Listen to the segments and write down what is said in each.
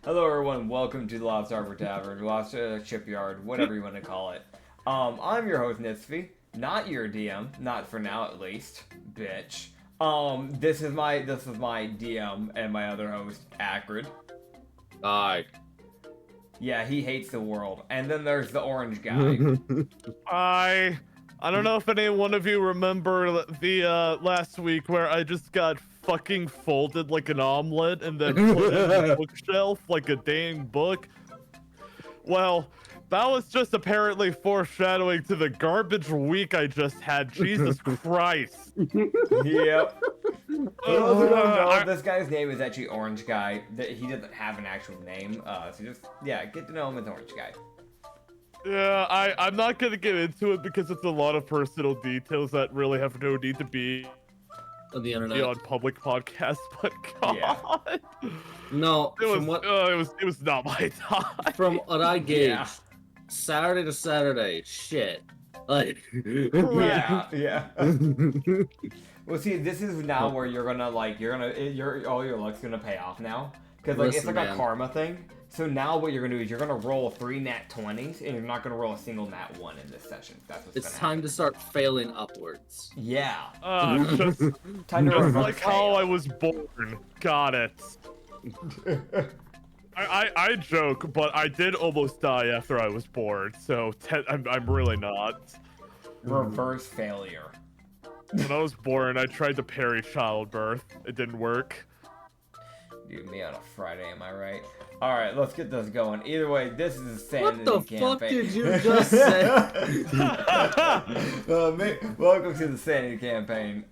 Hello, everyone. Welcome to the Lost Arbor Tavern, Lost Shipyard, whatever you want to call it. I'm your host, Nitsify. Not your DM, not for now at least, bitch. This is my DM and my other host, Acrid. Hi. Yeah, he hates the world. And then there's the orange guy. I don't know if any one of you remember the last week where I just got fucking folded like an omelet and then put in the bookshelf like a dang book. Well, that was just apparently foreshadowing to the garbage week I just had. Jesus Christ. Yep. For those who don't know, this guy's name is actually Orange Guy. He doesn't have an actual name, so just, yeah, get to know him as Orange Guy. Yeah, I'm not gonna get into it because it's a lot of personal details that really have no need to be On the internet. on public podcasts, but God. Yeah. No, It was not my time. from what I gauged, Yeah. Saturday to Saturday, shit. Like, Yeah. Well, see, this is now where you're gonna all your luck's gonna pay off now, because like it's Listen, like a man. karma thing. So now what you're gonna do is you're gonna roll 3 nat 20s, and you're not gonna roll a single nat 1 in this session. That's what's it's gonna time happen. to start failing upwards. Yeah. Just Time to reverse like how fail. I was born. Got it. I joke, but I did almost die after I was born, so I'm really not. Reverse failure. When I was born, I tried to parry childbirth. It didn't work. Dude, me on a Friday, am I right? All right, let's get this going. Either way, this is a Sanity What the Campaign. fuck did you just say? Welcome to the Sanity Campaign.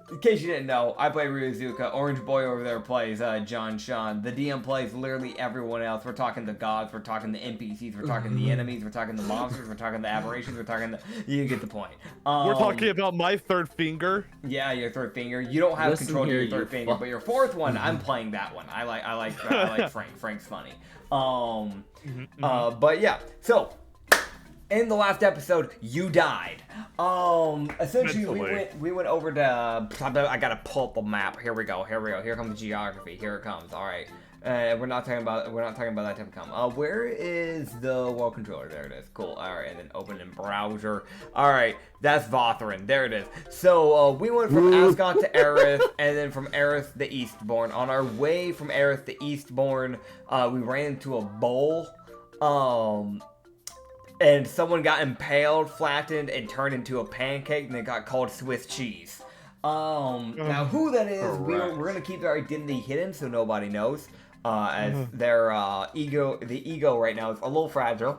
In case you didn't know, I play Ryuzuka. Orange Boy over there plays John Sean. The DM plays literally everyone else. We're talking the gods, we're talking the NPCs, we're talking the enemies, we're talking the monsters, we're talking the aberrations, we're talking the... You get the point. We're talking about my third finger. Yeah, your third finger. You don't have Listen control of here, your third you finger, fuck. but your fourth one, I'm playing that one. I like Frank. Frank's funny. But yeah, so in the last episode, you died. Essentially we went over to. I gotta pull up the map. Here we go. Here comes the geography. Here it comes. All right. We're not talking about that type of com. Where is the world controller? There it is. Cool. All right, and then open in browser. All right, that's Vothrin. There it is. So we went from Ascot to Aerith, and then from Aerith to Eastbourne. On our way from Aerith to Eastbourne, we ran into a bowl. And someone got impaled, flattened, and turned into a pancake, and they got called Swiss cheese. Now who that is, we're gonna keep their identity hidden so nobody knows. As their the ego right now is a little fragile.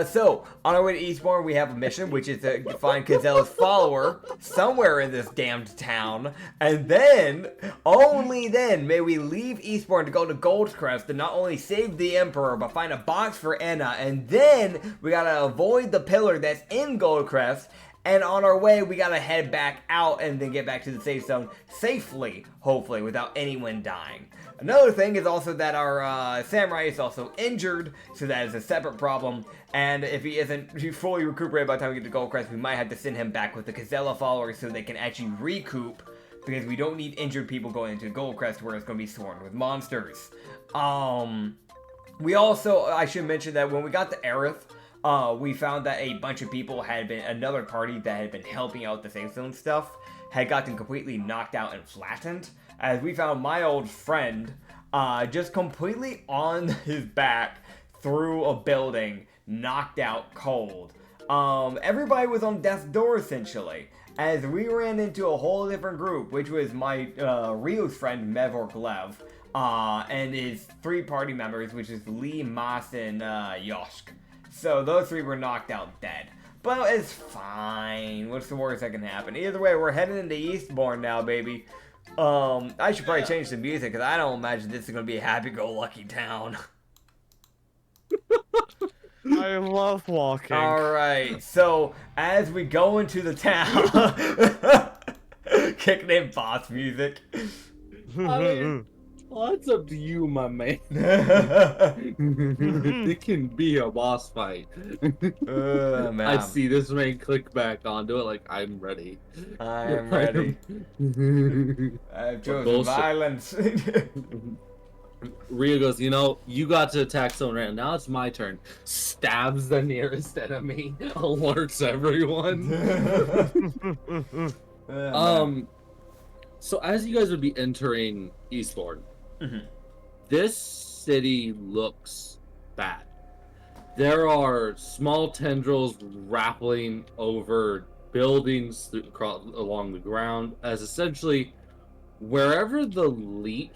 So, on our way to Eastbourne, we have a mission, which is to find Kazella's follower somewhere in this damned town. And then, only then, may we leave Eastbourne to go to Goldcrest to not only save the Emperor, but find a box for Enna. And then, we gotta avoid the pillar that's in Goldcrest. And on our way, we gotta head back out and then get back to the safe zone safely, hopefully, without anyone dying. Another thing is also that our samurai is also injured, so that is a separate problem. And if he isn't fully recuperated by the time we get to Goldcrest, we might have to send him back with the Kazella followers so they can actually recoup, because we don't need injured people going into Goldcrest where it's going to be swarmed with monsters. We also, I should mention that when we got to Aerith, we found that a bunch of people another party that had been helping out the safe zone stuff, had gotten completely knocked out and flattened. As we found my old friend, just completely on his back through a building, knocked out cold. Everybody was on death's door essentially, as we ran into a whole different group, which was my Rio's friend Mevor Glev, and his 3 party members, which is Lee, Mas, and Yoshk. So those 3 were knocked out dead. But it's fine. What's the worst that can happen? Either way, we're heading into Eastbourne now, baby. I should probably change the music, because I don't imagine this is going to be a happy-go-lucky town. I love walking. Alright, so as we go into the town, kicking in boss music. I mean, Well, that's up to you, my man. It can be a boss fight. Man. I see this man click back onto it like, I'm ready. I am ready. I've chosen bullshit. violence. Rio goes, you know, you got to attack someone right now. It's my turn. Stabs the nearest enemy. Alerts everyone. So as you guys would be entering Eastbourne, this city looks bad. There are small tendrils wrapping over buildings along the ground, as essentially wherever the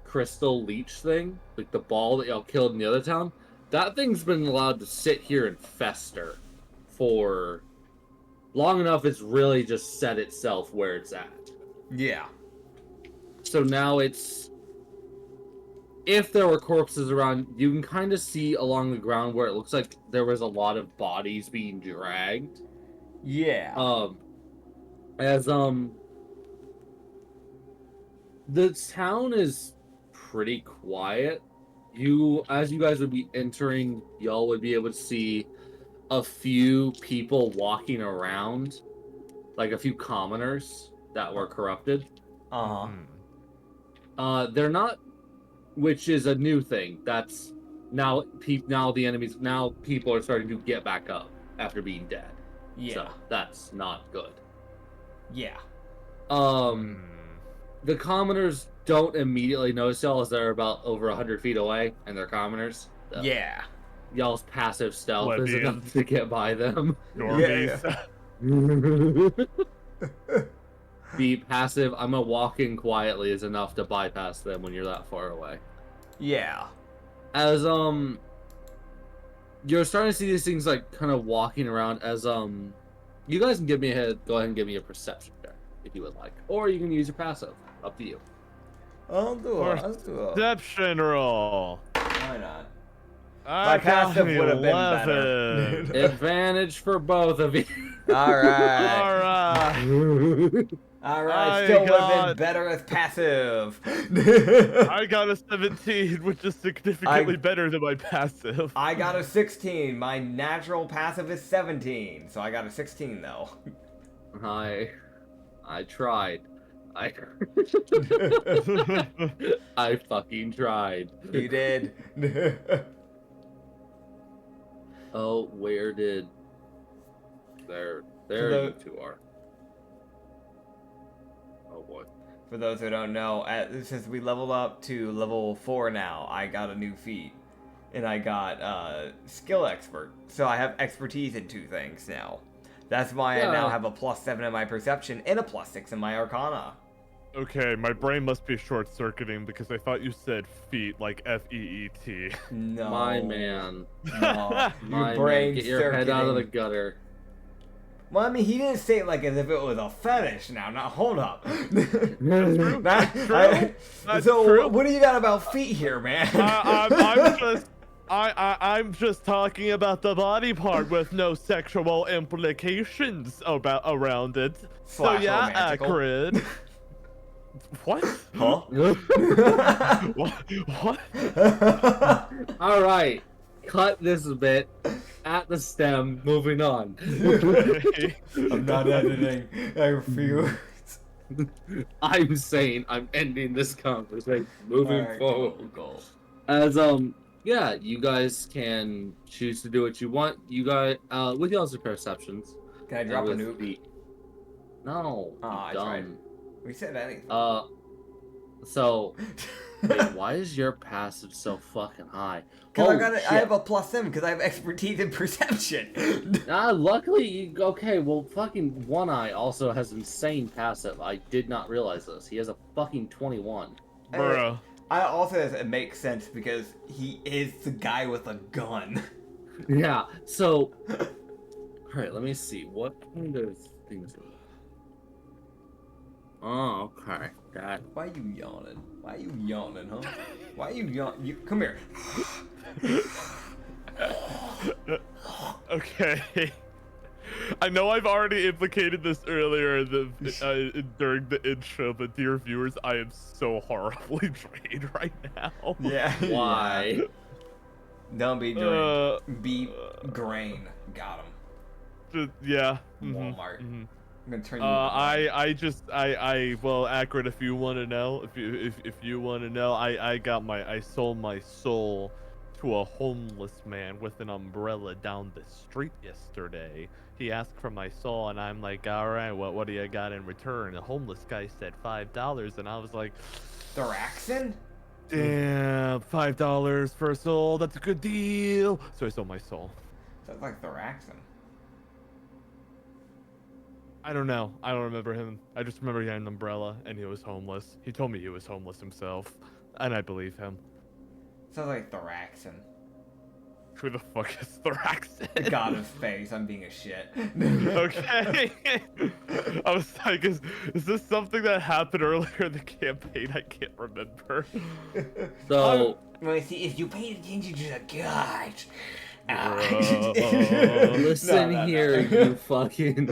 crystal leech thing, like the ball that y'all killed in the other town, that thing's been allowed to sit here and fester for long enough. It's really just set itself where it's at. Yeah. So now it's, if there were corpses around, you can kind of see along the ground where it looks like there was a lot of bodies being dragged. Yeah. The town is pretty quiet. As you guys would be entering, y'all would be able to see a few people walking around, like a few commoners that were corrupted. They're not, which is a new thing. That's now people are starting to get back up after being dead. Yeah. So that's not good. Yeah. The commoners don't immediately notice y'all as they're about over 100 feet away, and they're commoners. So Yeah. Y'all's passive stealth is Plebeians. enough to get by them. Normies. Be passive. I'm gonna walk in quietly is enough to bypass them when you're that far away. Yeah. As you're starting to see these things like kind of walking around. As you guys can go ahead and give me a perception check if you would like, or you can use your passive. Up to you. I'll do it. Perception roll. Why not? My passive would have been better. Advantage for both of you. Alright. Alright. Alright, still would have been better as passive. I got a 17, which is significantly better than my passive. I got a 16. My natural passive is 17. So I got a 16 though. I tried. I fucking tried. You did. Oh, where did... There you two are. Oh boy. For those who don't know, since we leveled up to level 4 now, I got a new feat. And I got skill expert. So I have expertise in 2 things now. That's why I now have a +7 in my perception and a +6 in my arcana. Okay, my brain must be short-circuiting because I thought you said feet like F-E-E-T. No. My man. No. My Your brain man. Get your head out of the gutter. Well, I mean, he didn't say it like as if it was a fetish now. Now, hold up. That's true. That's true. What do you got about feet here, man? I'm just talking about the body part with no sexual implications around it. So yeah, romantical. Acrid. What? Huh? What? All right, cut this bit at the stem. Moving on. I'm not editing. I refuse. I'm saying I'm ending this conversation. Moving Alright, forward. go. As yeah, you guys can choose to do what you want. You guys, with y'all's perceptions. Can I drop a nuke? No. I tried. We said anything. So, wait, why is your passive so fucking high? Because I have a +7 because I have expertise in perception. Luckily, okay, well, fucking One Eye also has insane passive. I did not realize this. He has a fucking 21. Bruh. I also it makes sense because he is the guy with a gun. Yeah, so... Alright, let me see. What kind of things... Oh, okay. Why are you yawning? Why are you yawning, huh? Why are you yawning? Come here. Okay. I know I've already implicated this earlier during the intro, but dear viewers, I am so horribly drained right now. Yeah. Why? Don't be drained. Be grain. Got him. Yeah. Walmart. Mm-hmm. I'm gonna turn you. Well, Acrid, if you want to know, if you want to know, I sold my soul to a homeless man with an umbrella down the street yesterday. He asked for my soul, and I'm like, all right, what do you got in return? The homeless guy said $5, and I was like, Thoraxin? damn, $5 for a soul, that's a good deal. So I sold my soul. Sounds like Thoraxin. I don't know. I don't remember him. I just remember he had an umbrella and he was homeless. He told me he was homeless himself, and I believe him. Sounds like Thoraxin. Who the fuck is Thoraxin? The god of space. I'm being a shit. Okay. I was like, is this something that happened earlier in the campaign? I can't remember. So, Well, see, if you paid attention to the gods. listen here, you fucking.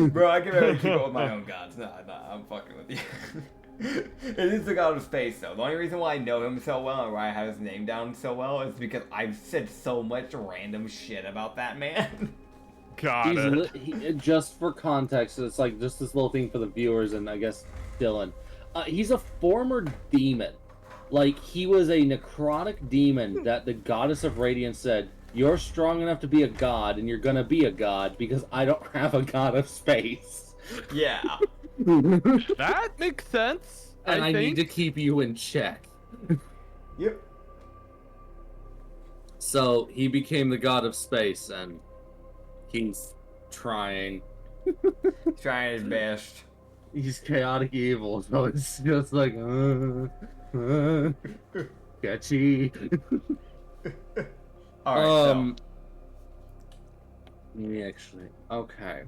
Bro, I can barely keep up with my own gods. Nah, I'm fucking with you. It is the god of space, though. The only reason why I know him so well and why I have his name down so well is because I've said so much random shit about that man. Got it. Just for context, it's like just this little thing for the viewers and I guess Dylan. He's a former demon. Like, he was a necrotic demon that the goddess of radiance said, you're strong enough to be a god, and you're gonna be a god because I don't have a god of space. Yeah. That makes sense. And I think. need to keep you in check. Yep. So he became the god of space, and he's trying. Trying his best. He's chaotic evil, so it's just like, sketchy. Alright, Okay.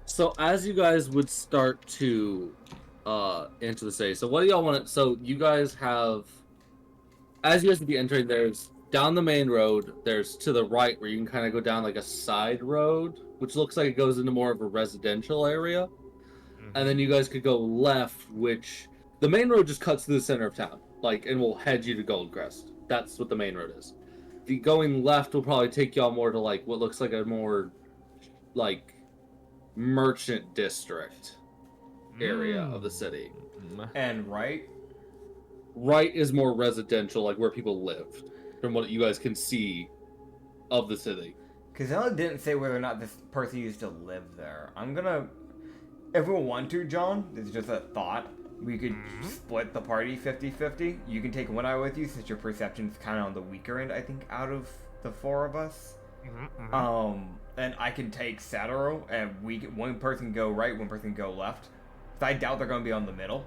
So as you guys would start to enter the city, so what do y'all want to, so you guys have, as you guys would be entering, there's down the main road, there's to the right where you can kind of go down like a side road, which looks like it goes into more of a residential area. And then you guys could go left, which the main road just cuts through the center of town, like, and will head you to Goldcrest. That's what the main road is. The going left will probably take y'all more to like what looks like a more like merchant district area of the city. And right? Right is more residential, like where people live, from what you guys can see of the city. Because it didn't say whether or not this person used to live there. I'm gonna... If we want to, John, it's just a thought. We could split the party 50-50. You can take one eye with you since your perception's kind of on the weaker end, I think, out of the four of us. And I can take Satiro, and one person go right, one person go left. So I doubt they're going to be on the middle.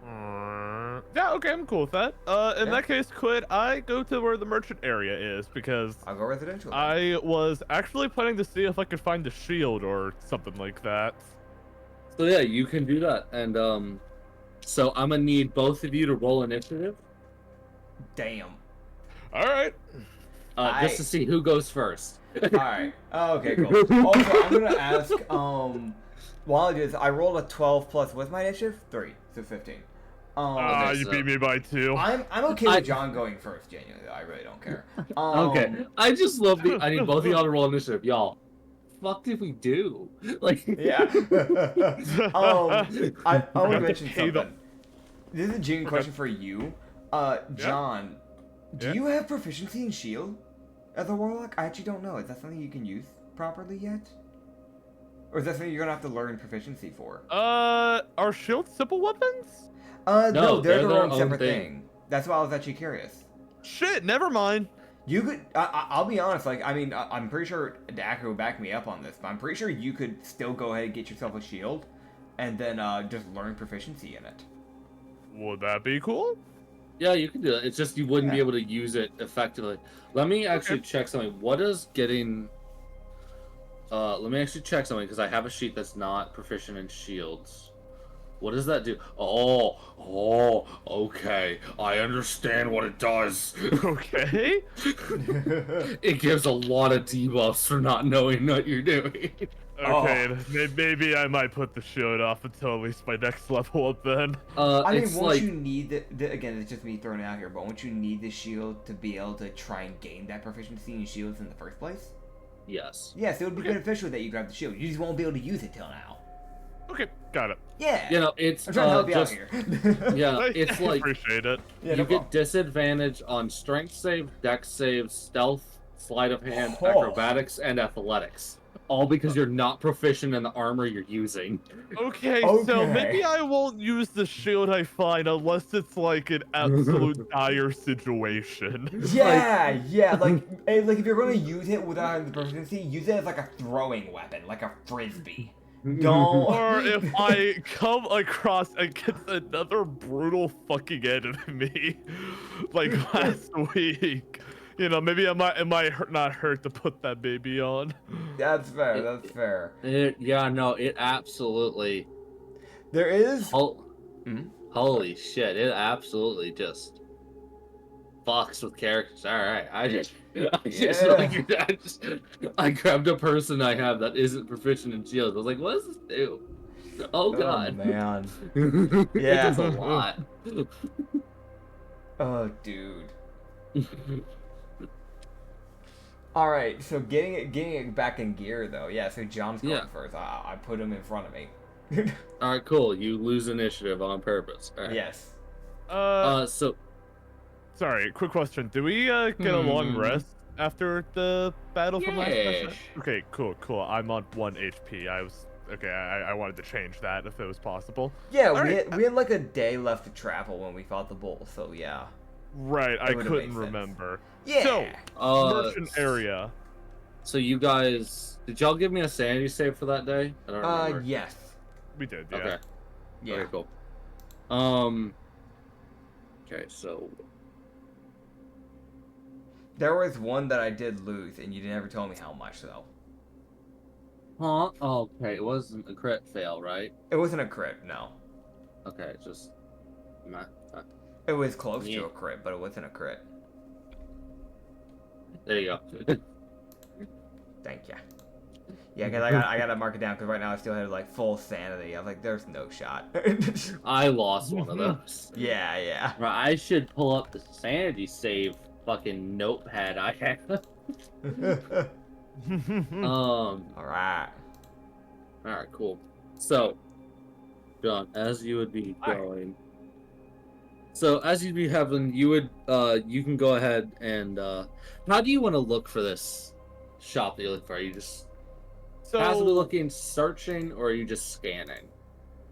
Yeah, okay, I'm cool with that. In that case, could I go to where the merchant area is? Because I'll go residential. I was actually planning to see if I could find a shield or something like that. So yeah, you can do that. And so I'm gonna need both of you to roll initiative. Damn. All right. Just to see who goes first. Alright. Oh, okay, cool. Also, I'm gonna ask, while I do this, I rolled a 12 plus, what's my initiative? 3, so 15. Okay, You so- beat me by 2. I'm okay with John going first, genuinely, though. I really don't care. Okay, I just love I need both of y'all to roll initiative. Y'all, fuck did we do? Like, Yeah. I want to mention something. This is a genuine question for you. John, do you have proficiency in shield as a warlock? I actually don't know. Is that something you can use properly yet? Or is that something you're gonna have to learn proficiency for? Are shields simple weapons? No, they're they're their their own own separate thing. thing. That's why I was actually curious. Shit, never mind. You could, I'll be honest, like, I mean, I'm pretty sure Dak will back me up on this, but I'm pretty sure you could still go ahead and get yourself a shield, and then just learn proficiency in it. Would that be cool? yeah, you can do it. It's just you wouldn't be able to use it effectively. Let me actually check something. What is getting? Let me actually check something because I have a sheet that's not proficient in shields. What does that do? Oh, okay. I understand what it does. Okay. It gives a lot of debuffs for not knowing what you're doing. Okay, maybe I might put the shield off until at least my next level up then. I mean, It's won't like you need again, it's just me throwing it out here, but won't you need the shield to be able to try and gain that proficiency in shields in the first place? yes. Yes, it would be beneficial that you grab the shield. You just won't be able to use it till now. Okay, got it. Yeah. You know, it's I'm trying to help you just out here. yeah, it's I like appreciate it. Yeah, you no get problem. disadvantage on strength save, dex save, stealth, sleight of hand, Oh. acrobatics, and athletics. All because you're not proficient in the armor you're using. Okay, so Okay. maybe I won't use the shield I find unless it's like an absolute dire situation. Yeah, yeah, like if you're going to use it without having the proficiency, use it as like a throwing weapon, like a frisbee. Don't. Or if I come across against another brutal fucking enemy, like last week, you know, maybe it might not hurt to put that baby on. That's fair. That's fair. It absolutely. There is. Holy shit! It absolutely just fucks with characters. All right, I grabbed a person I have that isn't proficient in shields. I was like, what does this do? Oh god, Oh, man. it Yeah. does a lot. Oh, dude. All right, so getting it back in gear though. Yeah, so John's going first. I put him in front of me. All right, cool. You lose initiative on purpose. All right. Yes. So Sorry, quick question. Do we get a long rest after the battle from last session? Okay, cool. I'm on 1 HP. I wanted to change that if it was possible. Yeah, All we had like a day left to travel when we fought the bull. So yeah. Right, I would've couldn't made sense. remember. Yeah. So, merchant area. So you guys, did y'all give me a sanity save for that day? I don't remember. Yes. We did, yeah. Okay. Yeah. Okay, cool. Okay, so There was one that I did lose, and you never told me how much though. huh? Okay, it wasn't a crit fail, right? It wasn't a crit, no. Okay, just It was close Yeah. to a crit, but it wasn't a crit. there you go. Thank you. Yeah, because I gotta mark it down because right now I still have like full sanity. I was like, there's no shot. I lost one of those. Yeah. Right, I should pull up the sanity save fucking notepad I have. All right. Alright, cool. So, John, as you would be going. So, as you'd be having, you can go ahead and, how do you want to look for this shop that you look for? Are you just passively looking, searching, or are you just scanning?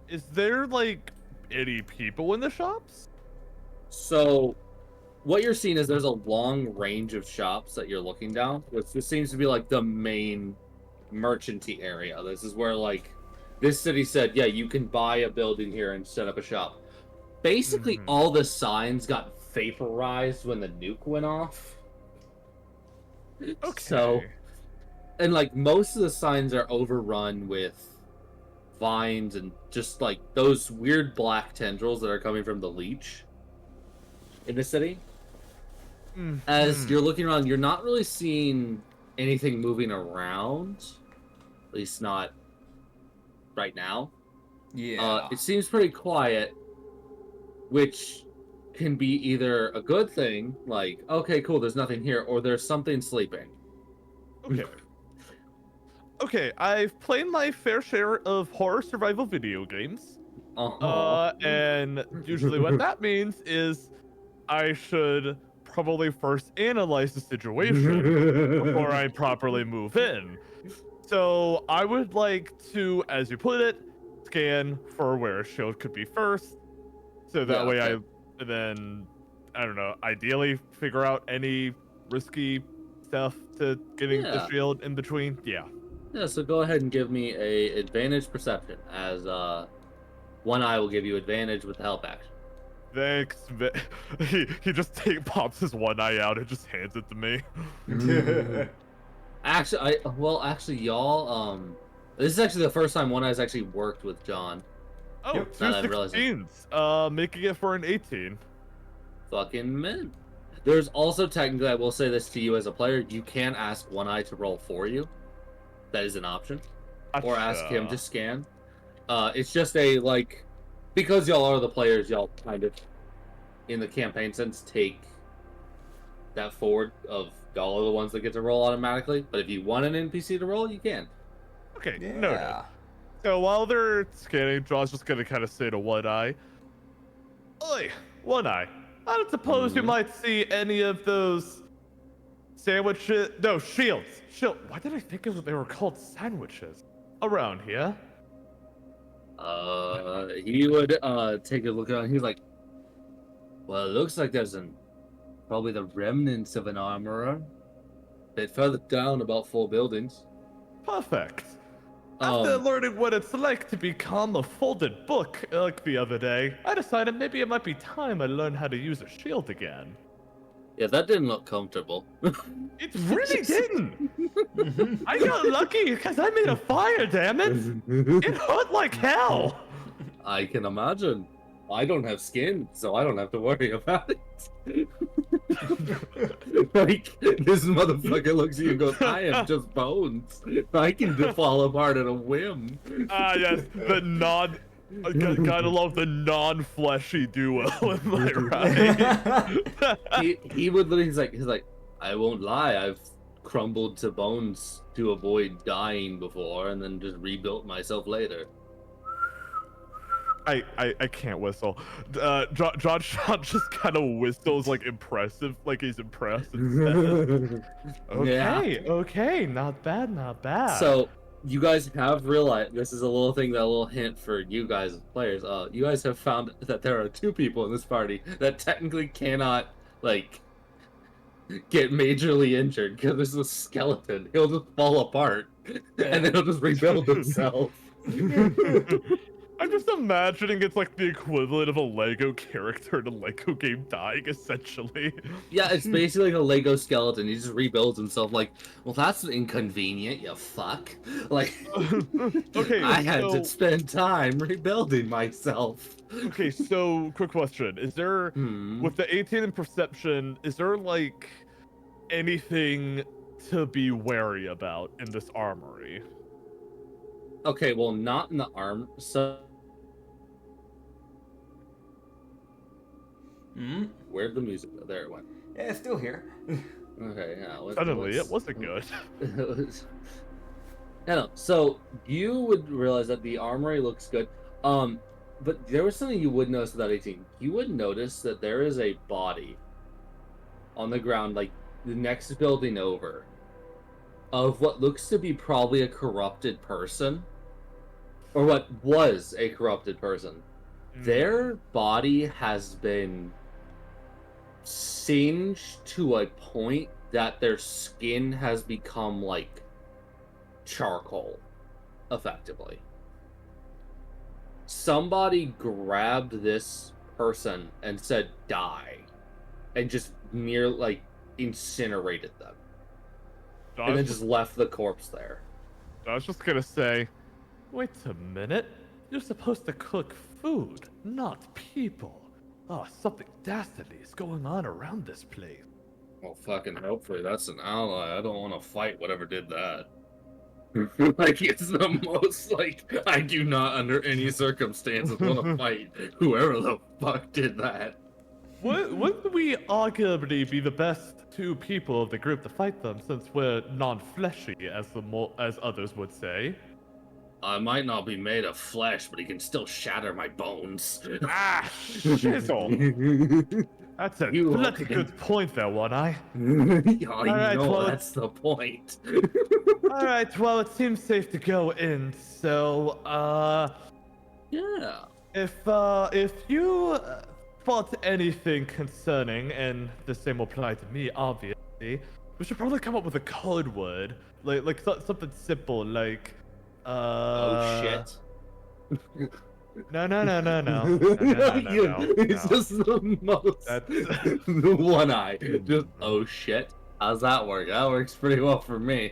Is there like any people in the shops? So, what you're seeing is there's a long range of shops that you're looking down, which just seems to be like the main merchanty area. This is where like this city said, yeah, you can buy a building here and set up a shop. Basically, all the signs got vaporized when the nuke went off. Okay. So, and like most of the signs are overrun with vines and just like those weird black tendrils that are coming from the leech in the city. As you're looking around, you're not really seeing anything moving around, at least not right now. Yeah. It seems pretty quiet, which can be either a good thing, like, okay, cool, there's nothing here, or there's something sleeping. Okay. Okay, I've played my fair share of horror survival video games. And usually what that means is I should probably first analyze the situation before I properly move in. So I would like to, as you put it, scan for where a shield could be first. So that way I don't know, ideally figure out any risky stuff to getting the shield in between. Yeah, so go ahead and give me a advantage perception, as one eye will give you advantage with the help action. Thanks. He just pops his one eye out and just hands it to me. Actually, y'all, this is actually the first time One Eye's actually worked with John. Oh, Yep. two Now that I realize it. 16s. Making it for an 18. Fucking mint. There's also technically, I will say this to you as a player, you can ask One Eye to roll for you. That is an option. Or ask him to scan. It's just a, like, because y'all are the players, y'all kind of, in the campaign sense, take that forward of y'all are the ones that get to roll automatically. But if you want an NPC to roll, you can. Okay, Yeah. noted. So while they're scanning, Jaw's just gonna kind of say to One Eye, "Oi, One Eye, I don't suppose you might see any of those sandwiches? No, shields. Why did I think they were called sandwiches around here?" He would take a look around. He's like, well, it looks like there's probably the remnants of an armorer. Bit further down, about 4 buildings. Perfect. After Um, learning what it's like to become a folded book like the other day, I decided maybe it might be time I learned how to use a shield again. Yeah, that didn't look comfortable. It really didn't. I got lucky because I made a fire, damn it. It hurt like hell. I can imagine. I don't have skin, so I don't have to worry about it. Like, this motherfucker looks at you and goes, I am just bones. I can just fall apart at a whim. Ah, yes, the gotta love the non-fleshy duo, am I right? He would literally, he's like, I won't lie, I've crumbled to bones to avoid dying before and then just rebuilt myself later. I can't whistle. John just kind of whistles like impressive, like he's impressed. And okay, not bad. So you guys have realized, this is a little hint for you guys as players. You guys have found that there are 2 people in this party that technically cannot, like, get majorly injured because there's a skeleton. He'll just fall apart and then he'll just rebuild himself. I'm just imagining it's like the equivalent of a Lego character in a Lego game dying, essentially. Yeah, it's basically like a Lego skeleton. He just rebuilds himself. Like, well, that's inconvenient, you fuck. Like, Okay, I had to spend time rebuilding myself. Okay, so quick question: is there, with the 18 in perception, is there like anything to be wary about in this armory? Okay, well, not in the arm. So, where'd the music go? There it went. Yeah, it's still here. Okay, yeah. Suddenly, it wasn't good. No. So you would realize that the armory looks good. But there was something you would notice about 18. You would notice that there is a body on the ground, like the next building over, of what looks to be probably a corrupted person, or what was a corrupted person. Their body has been singed to a point that their skin has become like charcoal, effectively. Somebody grabbed this person and said die, and just incinerated them, and then just left the corpse there. I was just gonna say, wait a minute. You're supposed to cook food, not people. Oh, something dastardly is going on around this place. Well, fucking hopefully that's an ally. I don't want to fight whatever did that. Like, it's the most, like, I do not under any circumstances want to fight whoever the fuck did that. Wouldn't we arguably be the best 2 people of the group to fight them, since we're non-fleshy, as others would say? I might not be made of flesh, but he can still shatter my bones. Ah, shizzle. That's a bloody good point there, One Eye. That's the point. Alright, well, it seems safe to go in, so, Yeah. if you spot anything concerning, and the same will apply to me, obviously, we should probably come up with a code word, like something simple, like, oh shit. No. It's just the most. The One Eye. Just, oh shit. How's that work? That works pretty well for me.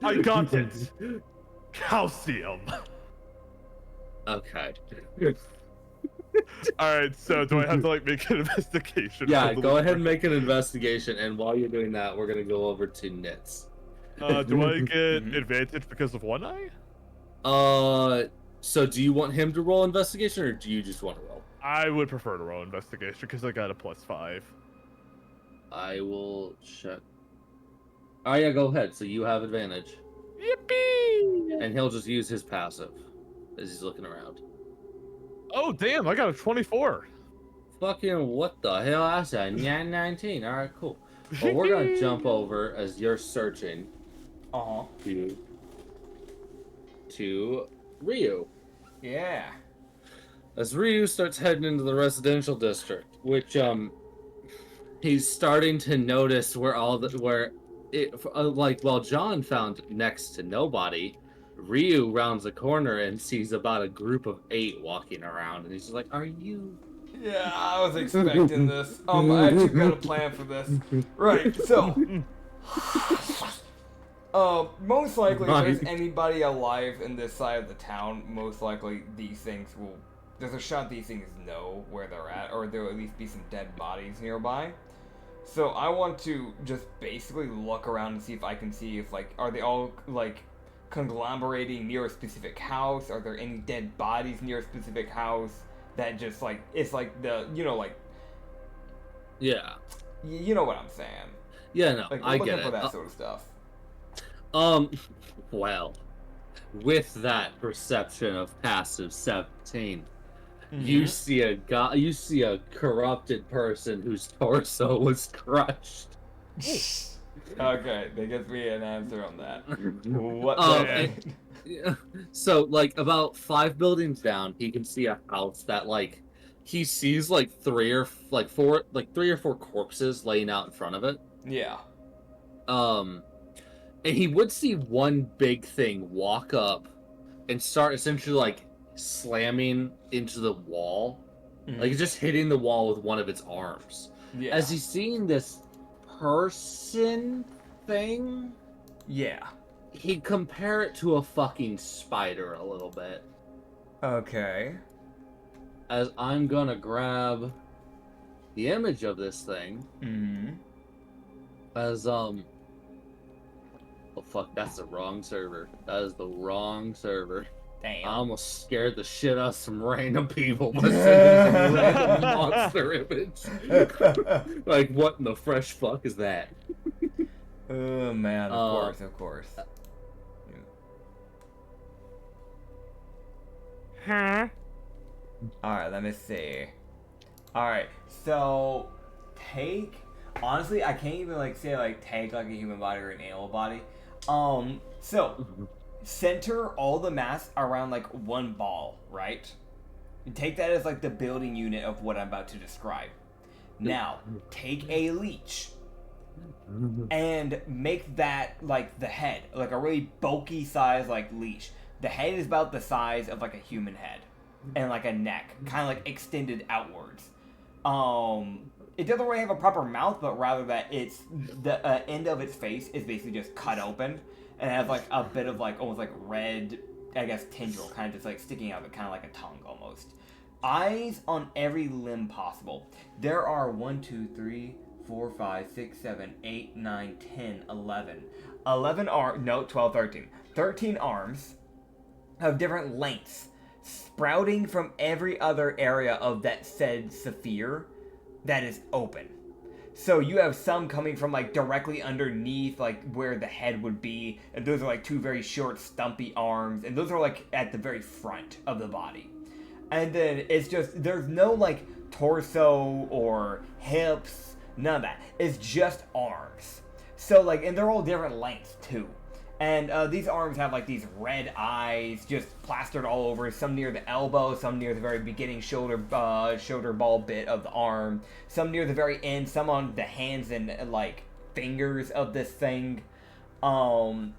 I got it. Calcium. Okay. All right, so do I have to like make an investigation? Yeah, for the go ahead and liquor? make an investigation, and while you're doing that, we're gonna go over to Nits. Do I get Mhm. advantage because of one eye? So do you want him to roll investigation, or do you just want to roll? I would prefer to roll investigation because I got a +5. I will check. Oh yeah, go ahead. So you have advantage, Yippee! and he'll just use his passive as he's looking around. Oh damn! I got a 24. Fucking what the hell? I said 19. All right, cool. Well, we're gonna jump over as you're searching Uh-huh. to Ryu. Yeah. As Ryu starts heading into the residential district, which he's starting to notice like while John found next to nobody, Ryu rounds a corner and sees about a group of 8 walking around, and he's just like, "Are you?" Yeah, I was expecting this. I actually got a plan for this. Right, so most likely, if there's anybody alive in this side of the town, most likely these things will. There's a shot these things know where they're at, or there will at least be some dead bodies nearby. So I want to just basically look around and see if I can see if, like, are they all, like, conglomerating near a specific house? Are there any dead bodies near a specific house that just, like, it's like the, you know, like, Yeah. you know what I'm saying? Yeah, no, Like, I looking get for it. that sort of stuff. Well, with that perception of passive 17, you see a corrupted person whose torso was crushed. Okay, that gives me an answer on that. What So, like, about 5 buildings down, he can see a house that, like, he sees like 3 or 4 corpses laying out in front of it. Yeah. And he would see one big thing walk up and start essentially like slamming into the wall, like just hitting the wall with one of its arms. Yeah. As he's seeing this person thing, yeah. he'd compare it to a fucking spider a little bit. Okay. As I'm gonna grab the image of this thing. As oh fuck, that's the wrong server. That is the wrong server. Damn. I almost scared the shit out of some random people by sending some random monster image. Like, what in the fresh fuck is that? Oh man, of course. Huh? Alright, let me see. Alright, so honestly, I can't even like say like take like a human body or an animal body. So center all the mass around like one ball, right? And take that as like the building unit of what I'm about to describe. Now, take a leech and make that like the head, like a really bulky size like leech. The head is about the size of like a human head, and like a neck, kind of like extended outwards. It doesn't really have a proper mouth, but rather that it's the end of its face is basically just cut open and has like a bit of like almost like red, I guess, tendril kind of just like sticking out of it, kind of like a tongue almost. Eyes on every limb possible. There are 1, 2, 3, 4, 5, 6, 7, 8, 9, 10, 11. 11 arms, no, 12, 13. 13 arms of different lengths sprouting from every other area of that said sphere that is open. So you have some coming from like directly underneath like where the head would be, and those are like 2 very short stumpy arms, and those are like at the very front of the body. And then it's just, there's no like torso or hips, none of that. It's just arms. So like, and they're all different lengths too. And these arms have like these red eyes just plastered all over, some near the elbow, some near the very beginning shoulder ball bit of the arm, some near the very end, some on the hands and like fingers of this thing,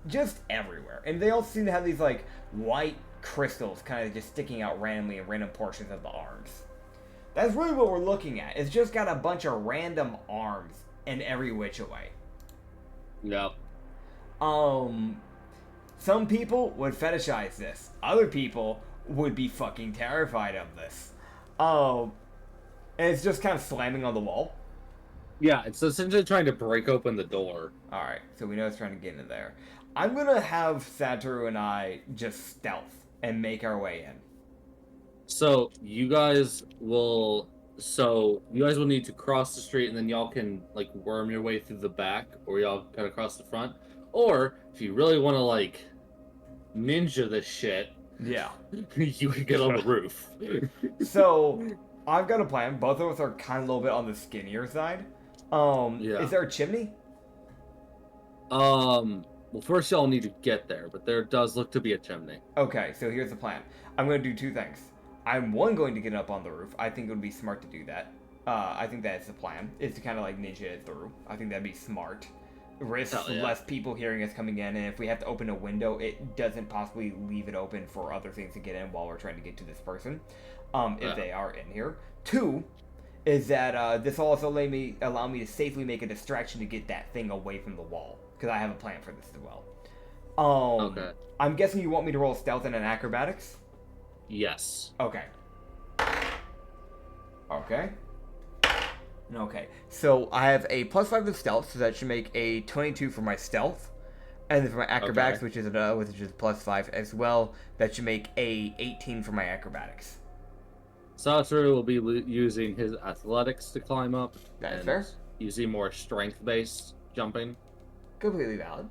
just everywhere. And they all seem to have these like white crystals kind of just sticking out randomly in random portions of the arms. That's really what we're looking at. It's just got a bunch of random arms in every which way. Yep. Some people would fetishize this. Other people would be fucking terrified of this. And it's just kind of slamming on the wall. Yeah, it's essentially trying to break open the door. Alright, so we know it's trying to get in there. I'm gonna have Satoru and I just stealth and make our way in. So you guys will need to cross the street, and then y'all can like worm your way through the back, or y'all kind of cross the front. Or if you really want to like ninja this shit, Yeah. you can get on the roof. So I've got a plan. Both of us are kind of a little bit on the skinnier side. Yeah. Is there a chimney? Well, first y'all need to get there, but there does look to be a chimney. Okay, so here's the plan. I'm going to do two things. I'm going to get up on the roof. I think it would be smart to do that. I think that's the plan, is to kind of like ninja it through. I think that'd be smart. Risk less people hearing us coming in, and if we have to open a window, it doesn't possibly leave it open for other things to get in while we're trying to get to this person, if they are in here. Two, is that this will also allow me to safely make a distraction to get that thing away from the wall, because I have a plan for this as well. Okay. I'm guessing you want me to roll stealth and an acrobatics? Yes. Okay. Okay. Okay. So I have a +5 to stealth, so that should make a 22 for my stealth. And then for my acrobatics, which is +5 as well, that should make a 18 for my acrobatics. Satoru will be using his athletics to climb up. That's fair. Using more strength-based jumping. Completely valid.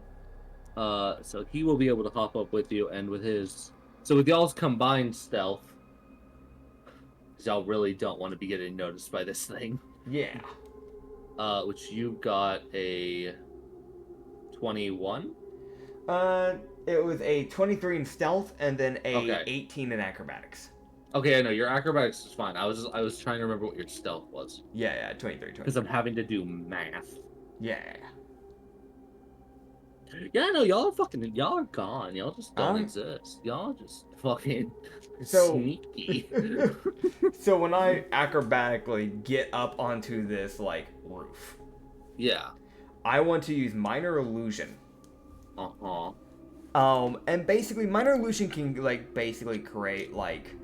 So he will be able to hop up with you, and with his... So with y'all's combined stealth, because y'all really don't want to be getting noticed by this thing. Yeah. Which you got a 21? It was a 23 in stealth, and then a 18 in acrobatics. Okay, I know your acrobatics is fine. I was trying to remember what your stealth was. Yeah, 23. Because I'm having to do math. Yeah. Yeah, no, y'all are gone. Y'all just don't exist. Y'all just fucking sneaky. So when I acrobatically get up onto this, like, roof. Yeah. I want to use minor illusion. Uh-huh. And basically, minor illusion can, like, basically create, like,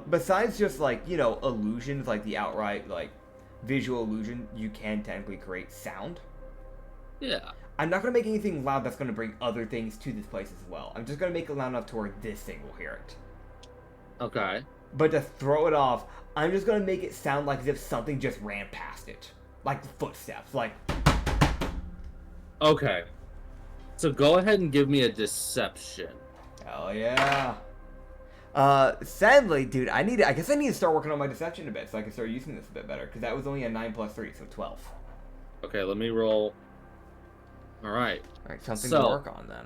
besides just, like, you know, illusions, like the outright, like, visual illusion, you can technically create sound. Yeah. I'm not going to make anything loud that's going to bring other things to this place as well. I'm just going to make it loud enough to where this thing will hear it. Okay. But to throw it off, I'm just going to make it sound like as if something just ran past it. Like footsteps, like... Okay. So go ahead and give me a deception. Hell yeah. Sadly, dude, I guess I need to start working on my deception a bit so I can start using this a bit better. Because that was only a 9 + 3, so 12. Okay, let me roll... Alright. Alright, something to work on then.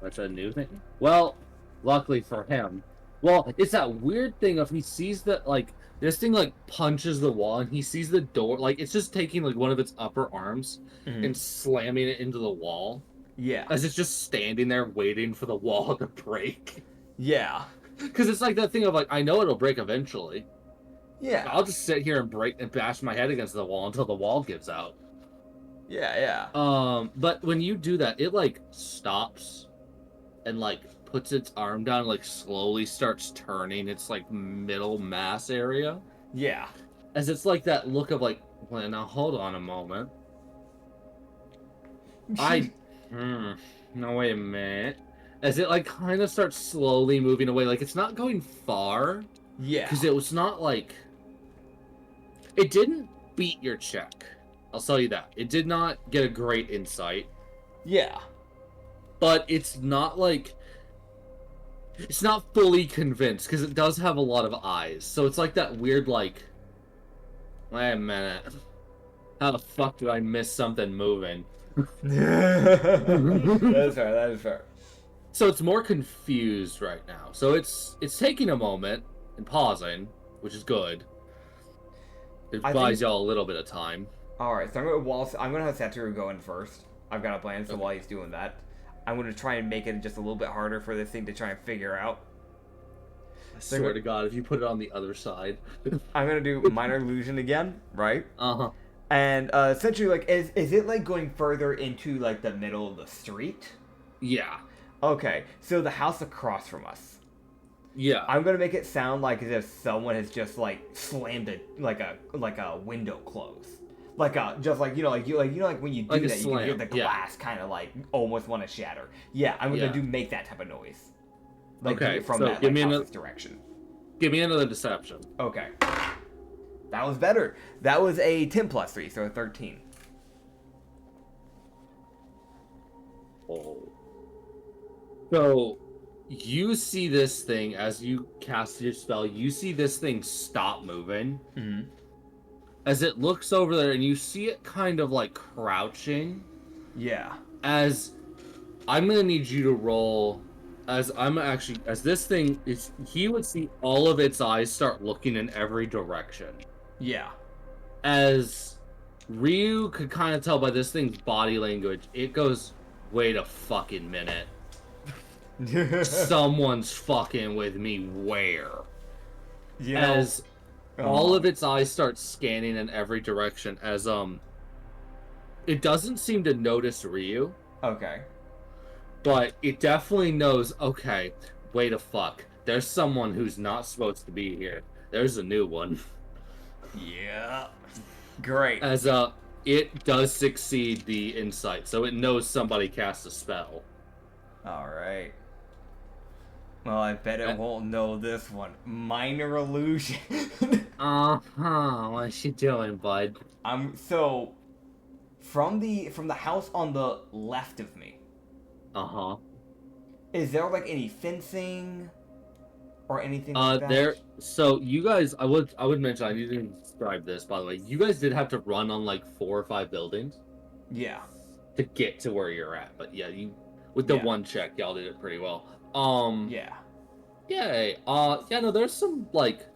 That's a new thing? Well, luckily for him. Well, it's that weird thing of he sees that, like, this thing, like, punches the wall, and he sees the door, like, it's just taking, like, one of its upper arms and slamming it into the wall. Yeah. As it's just standing there waiting for the wall to break. Yeah. Because it's like that thing of, like, I know it'll break eventually. Yeah. I'll just sit here and bash my head against the wall until the wall gives out. Yeah. But when you do that, it, like, stops and, like, puts its arm down and, like, slowly starts turning its, like, middle mass area. Yeah. As it's, like, that look of, like, well, now hold on a moment. No, wait a minute. As it, like, kind of starts slowly moving away. Like, it's not going far. Yeah. Because it was not, like... It didn't beat your check. I'll tell you that. It did not get a great insight. Yeah. But it's not, like... It's not fully convinced, because it does have a lot of eyes. So it's like that weird, like... Wait a minute. How the fuck did I miss something moving? That is fair. So it's more confused right now. So it's taking a moment and pausing, which is good. It buys y'all a little bit of time. Alright, so I'm gonna have Satoru go in first. I've got a plan, so while he's doing that, I'm gonna try and make it just a little bit harder for this thing to try and figure out. I swear to God, if you put it on the other side. I'm gonna do minor illusion again, right? Uh-huh. And essentially, like, is it like going further into like the middle of the street? Yeah. Okay, so the house across from us. Yeah. I'm gonna make it sound like as if someone has just like slammed it like a window close. Like just like like when you do Like a that, you can hear slam, the yeah. glass kind of like almost want to shatter. Yeah, I'm gonna make that type of noise. Like Okay, from so that give me house's direction. Give me another deception. Okay. That was better. That was a 10 plus 3, so a 13. Oh. So you see this thing as you cast your spell. You see this thing stop moving. Mm-hmm. As it looks over there, and you see it kind of like crouching. Yeah. As I'm gonna need you to roll. As this thing is, he would see all of its eyes start looking in every direction. Yeah. As Ryu could kind of tell by this thing's body language, it goes, "Wait a fucking minute. Someone's fucking with me where?" Yeah. As all of its eyes start scanning in every direction, as it doesn't seem to notice Ryu. Okay. But it definitely knows, okay, wait a fuck. There's someone who's not supposed to be here. There's a new one. Yeah. Great. As it does succeed the insight, so it knows somebody cast a spell. Alright. Well, I bet it won't know this one. Minor illusion. What's she doing, bud? So from the house on the left of me. Is there like any fencing or anything like that? So you guys, I would mention, I didn't describe this, by the way. You guys did have to run on like 4 or 5 buildings. Yeah. To get to where you're at, but yeah, with the one check, y'all did it pretty well. Yeah. Yay. Yeah, no, there's some like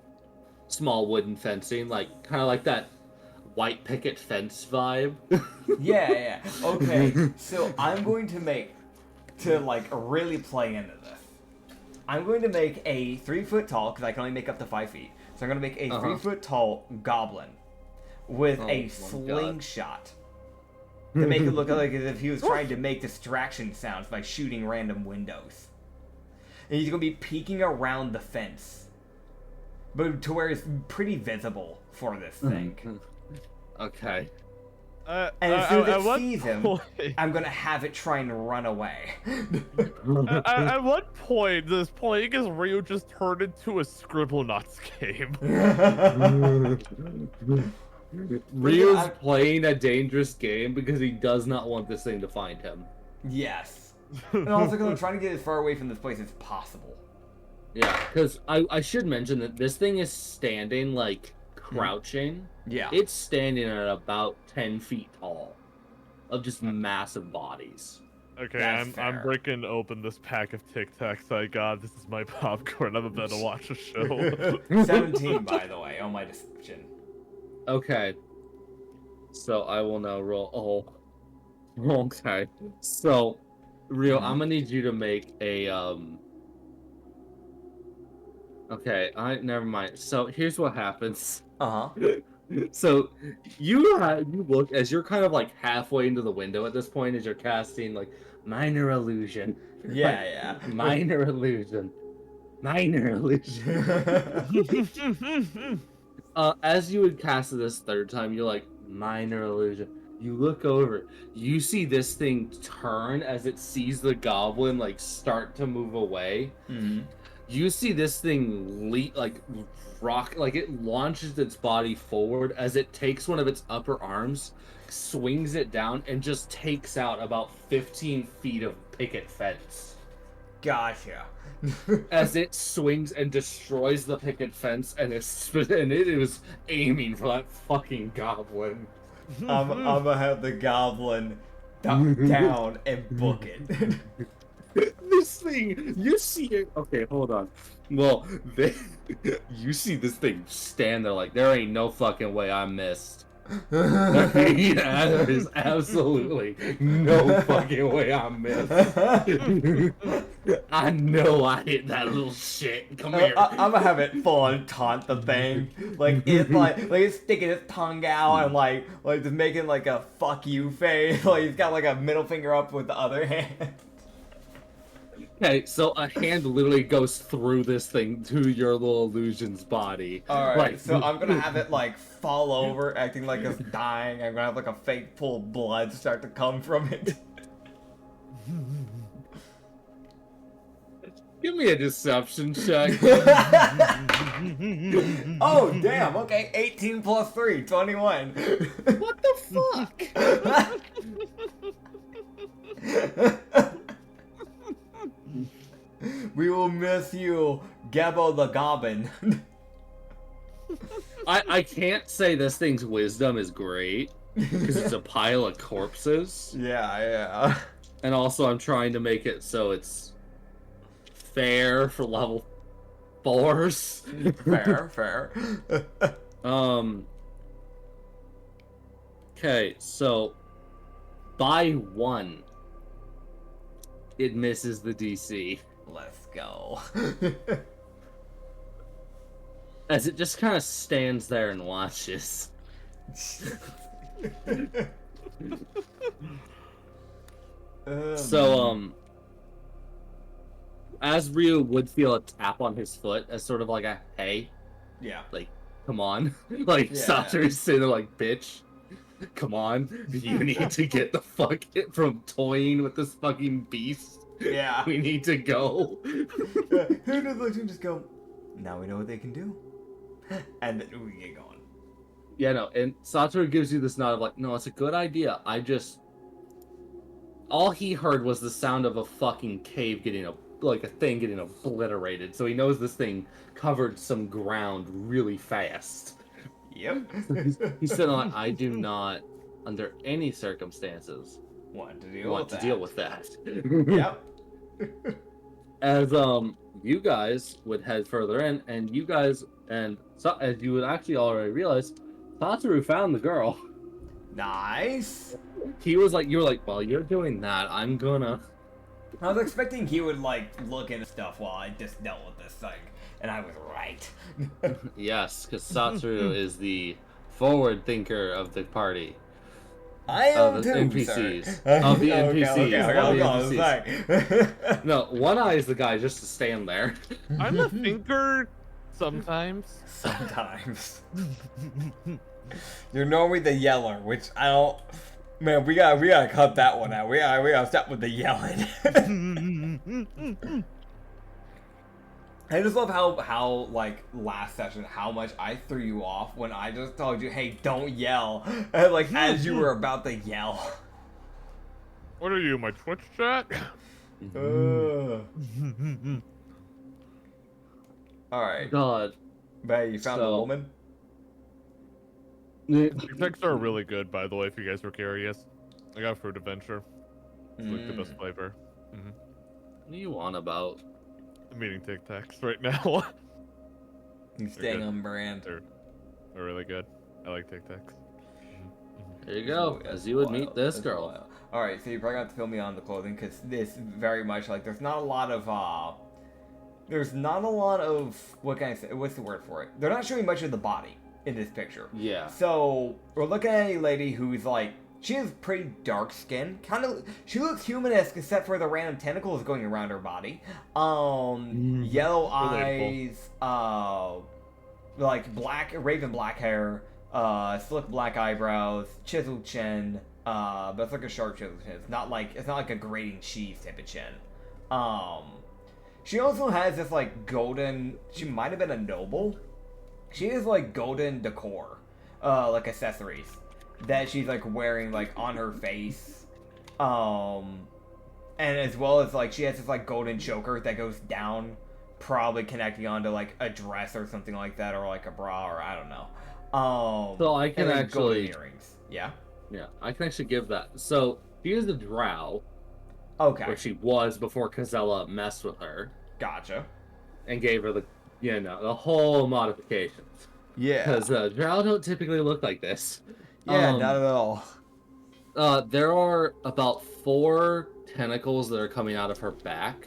small wooden fencing, like kind of like that white picket fence vibe. Yeah. Okay. So I'm going to like really play into this. I'm going to make a 3 foot tall, because I can only make up to 5 feet. So I'm going to make a 3 foot tall goblin with a slingshot to make it look like as if he was trying to make distraction sounds by shooting random windows. And he's going to be peeking around the fence, but to where it's pretty visible for this thing. Okay. And as soon as it sees him, I'm going to have it try and run away. At what point does playing as Ryu just turn into a Scribblenauts game? Ryu's playing a dangerous game because he does not want this thing to find him. Yes. And also because I'm trying to get as far away from this place as possible. Yeah, because I should mention that this thing is standing, like, crouching. Yeah. It's standing at about 10 feet tall of just massive bodies. Okay, I'm breaking open this pack of Tic Tacs I got. This is my popcorn. I'm about to watch a show. 17, by the way, on my description. Okay. So I will now roll. Oh. Okay. So, Rio, I'm gonna need you to make a Okay, never mind. So here's what happens. So you look as you're kind of like halfway into the window at this point as you're casting like minor illusion. Yeah. Minor illusion. As you would cast it this third time, you're like, minor illusion. You look over, you see this thing turn as it sees the goblin like start to move away. Mm-hmm. You see this thing rock, like it launches its body forward as it takes one of its upper arms, swings it down, and just takes out about 15 feet of picket fence. Gotcha. As it swings and destroys the picket fence, and it was aiming for that fucking goblin. I'm gonna have the goblin duck down and book it. This thing, you see it. Okay, hold on. Well, you see this thing stand there like, there ain't no fucking way I missed. Yeah, there is absolutely no fucking way I missed. I know I hit that little shit. Come here. I'm gonna have it full on taunt the thing. Like it's sticking its tongue out and like just making like a fuck you face. Like he's got like a middle finger up with the other hand. Okay, so a hand literally goes through this thing to your little illusion's body. Alright, Like, so I'm gonna have it like fall over, acting like it's dying. I'm gonna have like a fake pool of blood start to come from it. give me a deception check. Oh, damn, okay. 18 plus 3, 21. What the fuck? We will miss you, Gabo the Goblin. I can't say this thing's wisdom is great because it's a pile of corpses, Yeah. and also I'm trying to make it so it's fair for level 4s. Fair. Okay, so by 1, it misses the DC. Let's go. As it just kind of stands there and watches. So, as Ryu would feel a tap on his foot as sort of like a, hey, Yeah. like, come on. Like, Yeah. Satoru's sitting there like, bitch, come on. You need to get the fuck from toying with this fucking beast. Yeah. We need to go. Who does look and just go, now we know what they can do. And then we get going. Yeah, no, and Satoru gives you this nod of like, no, it's a good idea. All he heard was the sound of a fucking cave getting a thing getting obliterated. So he knows this thing covered some ground really fast. Yep. He said, I do not, under any circumstances, Want to deal with that. Yep. As you guys would head further in, and you guys, and so, as you would actually already realize, Satoru found the girl. Nice. He was like, you were like, while you're doing that, I'm gonna. I was expecting he would like look into stuff while I just dealt with this thing, and I was right. Yes, because Satoru is the forward thinker of the party. I am Of too, the NPCs. sir. Of the Okay, NPCs. No, One Eye is the guy just to stand there. I'm a thinker sometimes. Sometimes. You're normally the yeller, which I don't. Man, we gotta cut that one out. We gotta stop with the yelling. I just love how like last session how much I threw you off when I just told you, hey, don't yell, and, like as you were about to yell. What are you, my Twitch chat? All right, God. Bay, you found the woman. Texts are really good, by the way, if you guys were curious. I got Fruit Adventure. It's like the best flavor. What are you on about? I'm eating Tic Tacs right now. He's staying on brand. They're really good. I like Tic Tacs. There you go. As you would meet this girl. All right, so you probably have to fill me on the clothing because this very much like there's not a lot of what can I say? What's the word for it? They're not showing much of the body in this picture. Yeah. So we're looking at a lady who's like she has pretty dark skin. She looks human-esque except for the random tentacles going around her body. Yellow eyes, like raven black hair, slick black eyebrows, chiseled chin. But it's like a sharp chiseled chin. It's not like a grating cheese type of chin. She also has this like golden. She might have been a noble. She has like golden decor, like accessories that she's like wearing like on her face, and as well as like she has this like golden choker that goes down, probably connecting onto like a dress or something like that, or like a bra, or I don't know. So I can golden actually earrings. Yeah, I can actually give that. So she is the drow. Okay. Where she was before Kazella messed with her. Gotcha. And gave her the whole modifications. Yeah. Because drow don't typically look like this. Yeah, not at all. There are about 4 tentacles that are coming out of her back,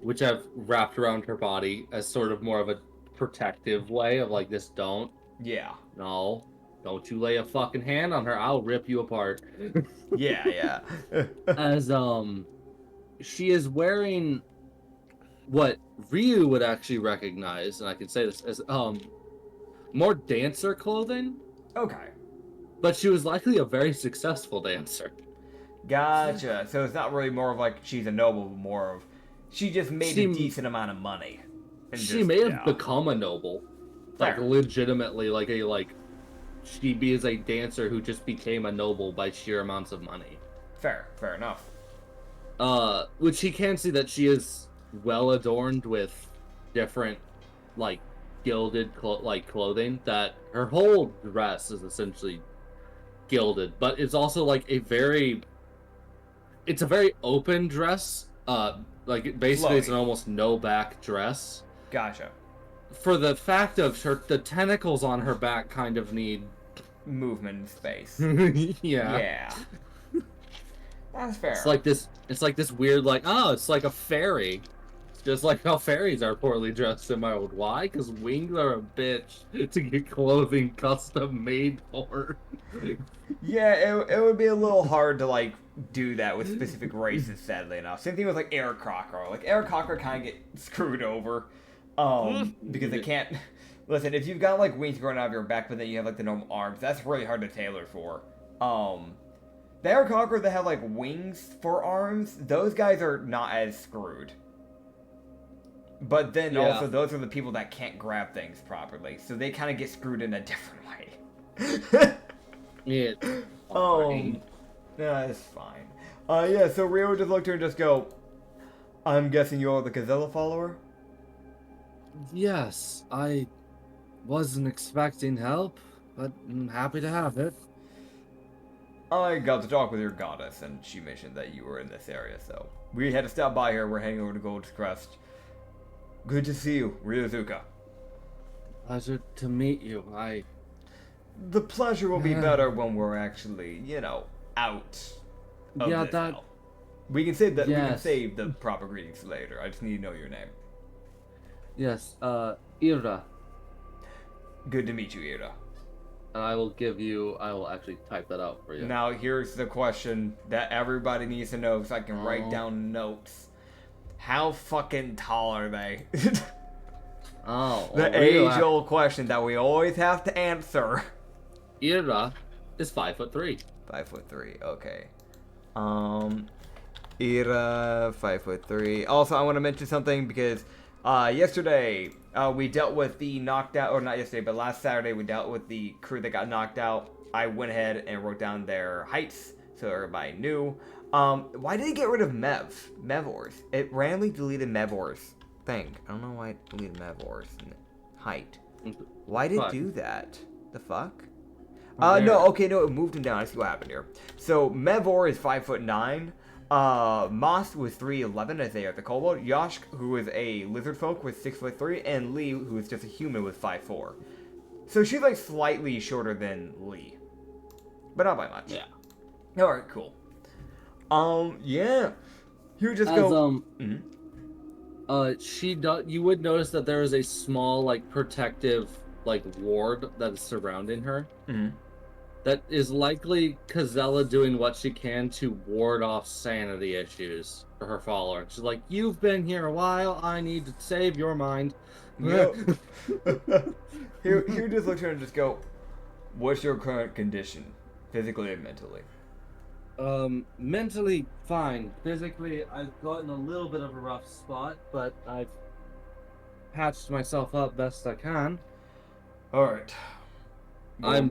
which have wrapped around her body as sort of more of a protective way of like, this don't. Yeah. No. Don't you lay a fucking hand on her, I'll rip you apart. Yeah. As, she is wearing what Ryu would actually recognize, and I can say this as more dancer clothing. Okay. But she was likely a very successful dancer. Gotcha. So it's not really more of like she's a noble, but more of she just made a decent amount of money. She may have become a noble. Like Fair. legitimately, she is a dancer who just became a noble by sheer amounts of money. Fair enough. Which he can see that she is well adorned with different, like, gilded clothing. That her whole dress is essentially gilded, but it's also like it's a very open dress. Like basically, it's an almost no back dress. Gotcha. For the fact of the tentacles on her back kind of need movement in space. Yeah. That's fair. It's like this weird, like, oh, it's like a fairy. Just like how fairies are poorly dressed in my world. Why? Because wings are a bitch to get clothing custom made for. Yeah, it would be a little hard to, like, do that with specific races, sadly enough. Same thing with, like, Air Cocker. Like, Air Cocker kind of get screwed over. Because they can't... Listen, if you've got, like, wings growing out of your back, but then you have, like, the normal arms, that's really hard to tailor for. The Air Cocker that have, like, wings for arms, those guys are not as screwed. But then also, those are the people that can't grab things properly, so they kind of get screwed in a different way. Yeah. No, it's fine. Yeah, so Rio just looked at her and just go, I'm guessing you're the Gazella follower? Yes, I wasn't expecting help, but I'm happy to have it. I got to talk with your goddess, and she mentioned that you were in this area, so we had to stop by here. We're heading over to Gold's Crest. Good to see you, Ryozuka. Pleasure to meet you. The pleasure will be better when we're actually, out of this hell. We can save that. Yes. We can save the proper greetings later. I just need to know your name. Yes, Ira. Good to meet you, Ira. And I will actually type that out for you. Now, here's the question that everybody needs to know so I can write down notes. How fucking tall are they? The age-old question that we always have to answer. Ira is 5'3". 5'3", okay. Ira, 5'3". Also, I want to mention something because yesterday we dealt with the knocked out, or not yesterday, but last Saturday we dealt with the crew that got knocked out. I went ahead and wrote down their heights so everybody knew. Why did it get rid of Mevor's? It randomly deleted Mevor's thing. I don't know why it deleted Mevor's height. Why did it do that? The fuck? No, it moved him down. I see what happened here. So Mevor is 5'9". Moss was 3'11", as they are the kobold. Yoshk, who is a lizard folk, was 6'3", and Lee, who is just a human, was 5'4". So she's like slightly shorter than Lee, but not by much. Yeah. All right, cool. Yeah. You just go. You would notice that there is a small, like, protective, like, ward that is surrounding her. Mm-hmm. That is likely Kazella doing what she can to ward off sanity issues for her follower. She's like, you've been here a while, I need to save your mind. Yep. Here just look at her and just go, what's your current condition, physically and mentally? Mentally fine. Physically, I've gotten a little bit of a rough spot, but I've patched myself up best I can. Alright. Well,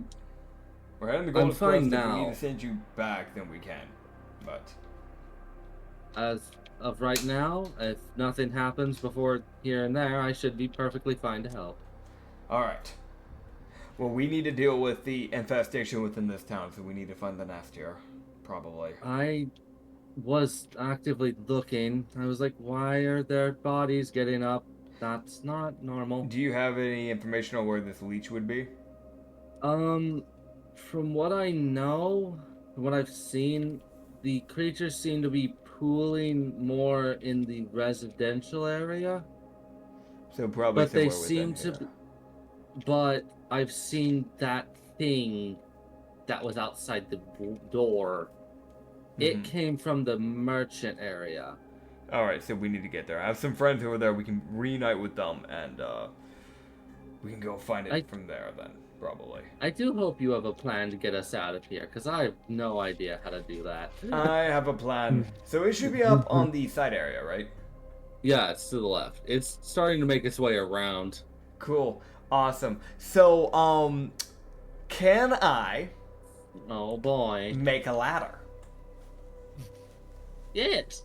we're heading to Golden Crest. fine If now. we need to send you back, then we can. But as of right now, if nothing happens before here and there, I should be perfectly fine to help. alright. Well, we need to deal with the infestation within this town, so we need to find the nest here. Probably. I was actively looking. I was like, why are their bodies getting up? That's not normal. Do you have any information on where this leech would be? From what I know, from what I've seen, the creatures seem to be pooling more in the residential area. So probably But they somewhere seem within to here. But I've seen that thing that was outside the door. It came from the merchant area. All right, so we need to get there. I have some friends over there. We can reunite with them, and we can go find it from there then, probably. I do hope you have a plan to get us out of here, because I have no idea how to do that. I have a plan. So it should be up on the side area, right? Yeah, it's to the left. It's starting to make its way around. Cool. Awesome. So, can I... Oh, boy. make a ladder? Yes!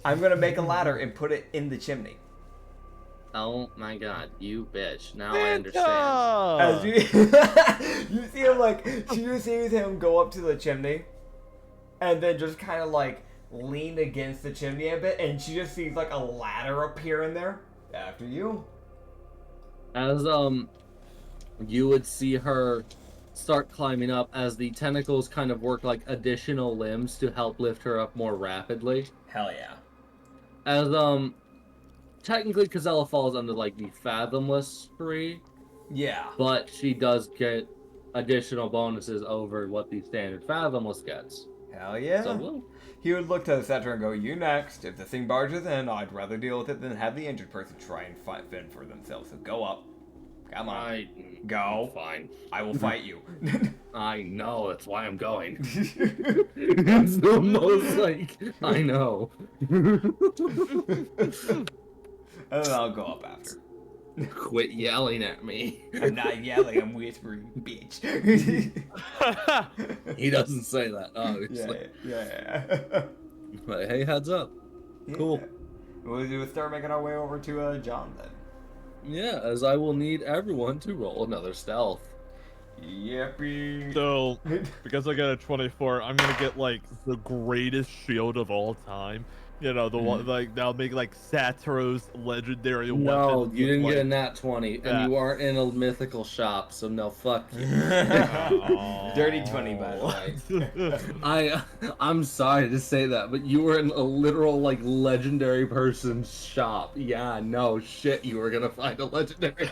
I'm gonna make a ladder and put it in the chimney. Oh my god, you bitch. Now I understand. As you, you see him like, she just sees him go up to the chimney, and then just kind of like lean against the chimney a bit, and she just sees like a ladder appear in there. After you. As you would see her start climbing up as the tentacles kind of work like additional limbs to help lift her up more rapidly. Hell yeah. As technically Kazella falls under like the fathomless tree. Yeah. But she does get additional bonuses over what the standard fathomless gets. Hell yeah. So he would look to the center and go, "You next. If the thing barges in, I'd rather deal with it than have the injured person try and fend for themselves. So go up. Come on. Go. Fine. I will fight you." I know, that's why I'm going. It's the most like, I know. And then I'll go up after. Quit yelling at me. I'm not yelling, I'm whispering, bitch. He doesn't say that, obviously. Yeah. But hey, heads up. Cool. We'll start making our way over to John then. Yeah, as I will need everyone to roll another stealth. Yippee. So, because I got a 24, I'm gonna get like the greatest shield of all time. You know, the one like that'll make like Satiro's legendary weapon. No, you didn't like... get a nat 20, and you aren't in a mythical shop, so no, fuck you. Dirty 20, by the way. I'm sorry to say that, but you were in a literal like legendary person's shop. Yeah, no shit, you were gonna find a legendary.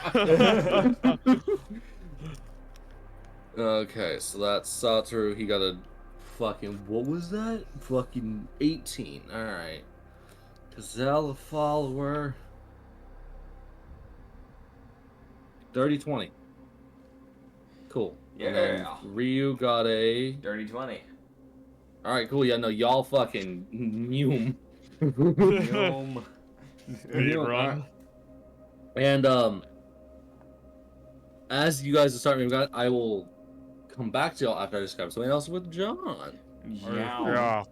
Okay, so that's Satoru. He got a fucking, what was that? Fucking 18. Alright. Gazelle follower. 30-20. Cool. Yeah. And then Ryu got a Dirty 20. Alright, cool. Yeah, no, y'all fucking Neum. Run. And as you guys are starting to I will come back to y'all after I describe something else with John. Yeah.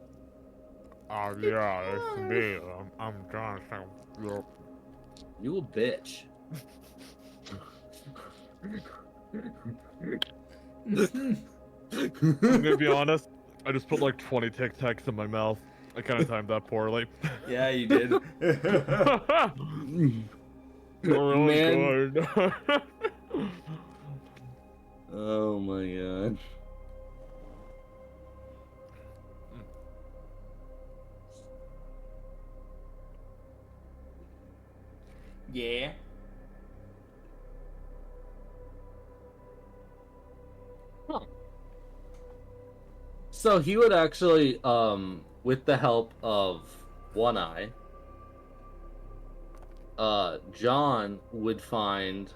Yeah, it's me. I'm John. You a bitch. I'm gonna be honest. I just put like 20 Tic Tacs in my mouth. I kind of timed that poorly. Yeah, you did. Really good. Oh my god. Yeah. Huh. So he would actually, with the help of One Eye, John would find,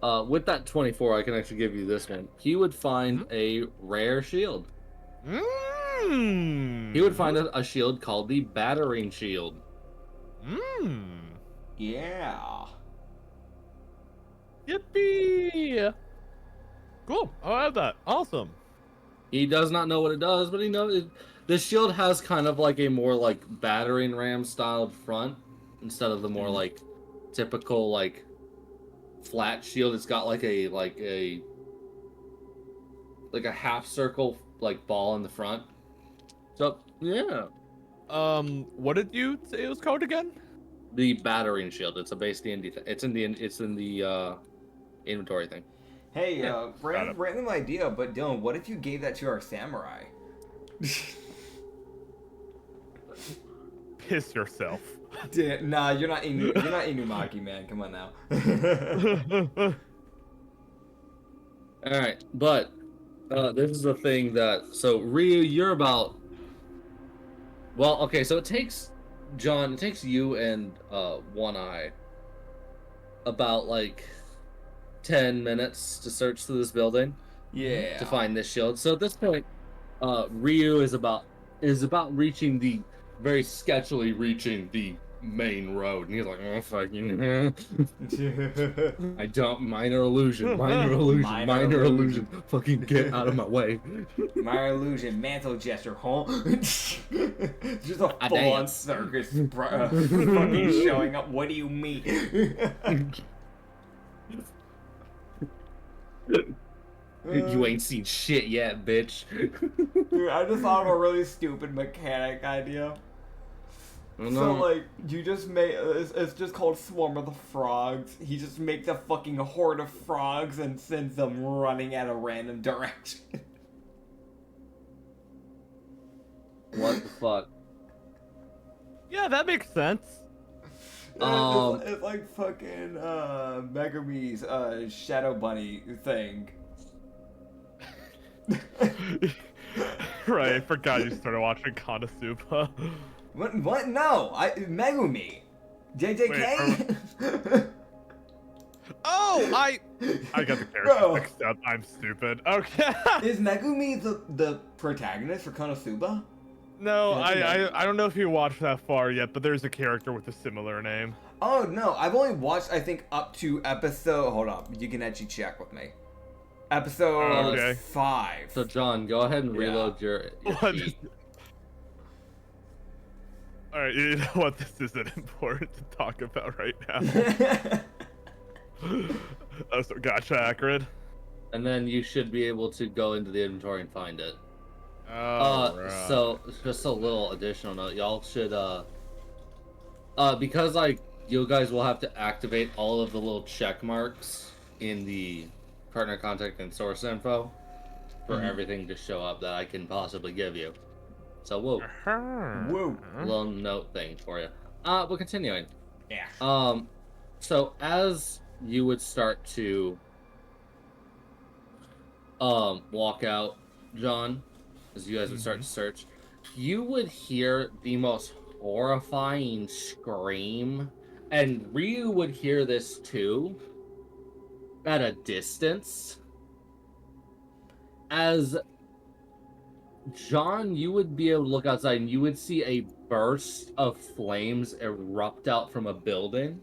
with that 24, I can actually give you this one. He would find a rare shield. He would find a shield called the Battering Shield. Yeah. Yippee! Cool. I'll add that. Awesome. He does not know what it does, but he knows the shield has kind of like a more like battering ram styled front instead of the more like typical like flat shield. It's got like a half circle like ball in the front. So yeah. What did you say it was called again? The battering shield. It's a base D&D. It's in the inventory thing. Hey, random idea, but Dylan, what if you gave that to our samurai? Piss yourself. Nah, you're not Inumaki, man. Come on now. All right, but this is the thing that Ryu, you're about Well, okay, so it takes you and One Eye about like 10 minutes to search through this building. Yeah. To find this shield. So at this point, Ryu is about reaching the very sketchily reaching the main road, and he's like, oh fucking I don't minor illusion, fucking get out of my way. Minor illusion, mantle gesture, just a full-on circus fucking showing up. What do you mean? You ain't seen shit yet, bitch. Dude, I just thought of a really stupid mechanic idea. So, like, you just make, it's just called Swarm of the Frogs. He just makes a fucking horde of frogs and sends them running at a random direction. What the fuck? Yeah, that makes sense. It's like fucking, Megumi's, Shadow Bunny thing. Right, I forgot you started watching Konosuba. What? No, Megumi. JJK? Oh, I got the character mixed up. I'm stupid. Okay. Is Megumi the protagonist for Konosuba? No, I don't know if you watched that far yet, but there's a character with a similar name. Oh no, I've only watched I think up to episode. Hold up, you can actually check with me. Episode 5. So John, go ahead and reload your sheet. Alright, you know what? This isn't important to talk about right now. Oh, so gotcha, Acrid. And then you should be able to go into the inventory and find it. Oh, right. So just a little additional note, y'all should because like you guys will have to activate all of the little check marks in the partner contact and source info for everything to show up that I can possibly give you. So whoa. Little note thing for you. But continuing. Yeah. So as you would start to walk out, John, as you guys would start to search, you would hear the most horrifying scream, and Ryu would hear this too at a distance. As John, you would be able to look outside and you would see a burst of flames erupt out from a building.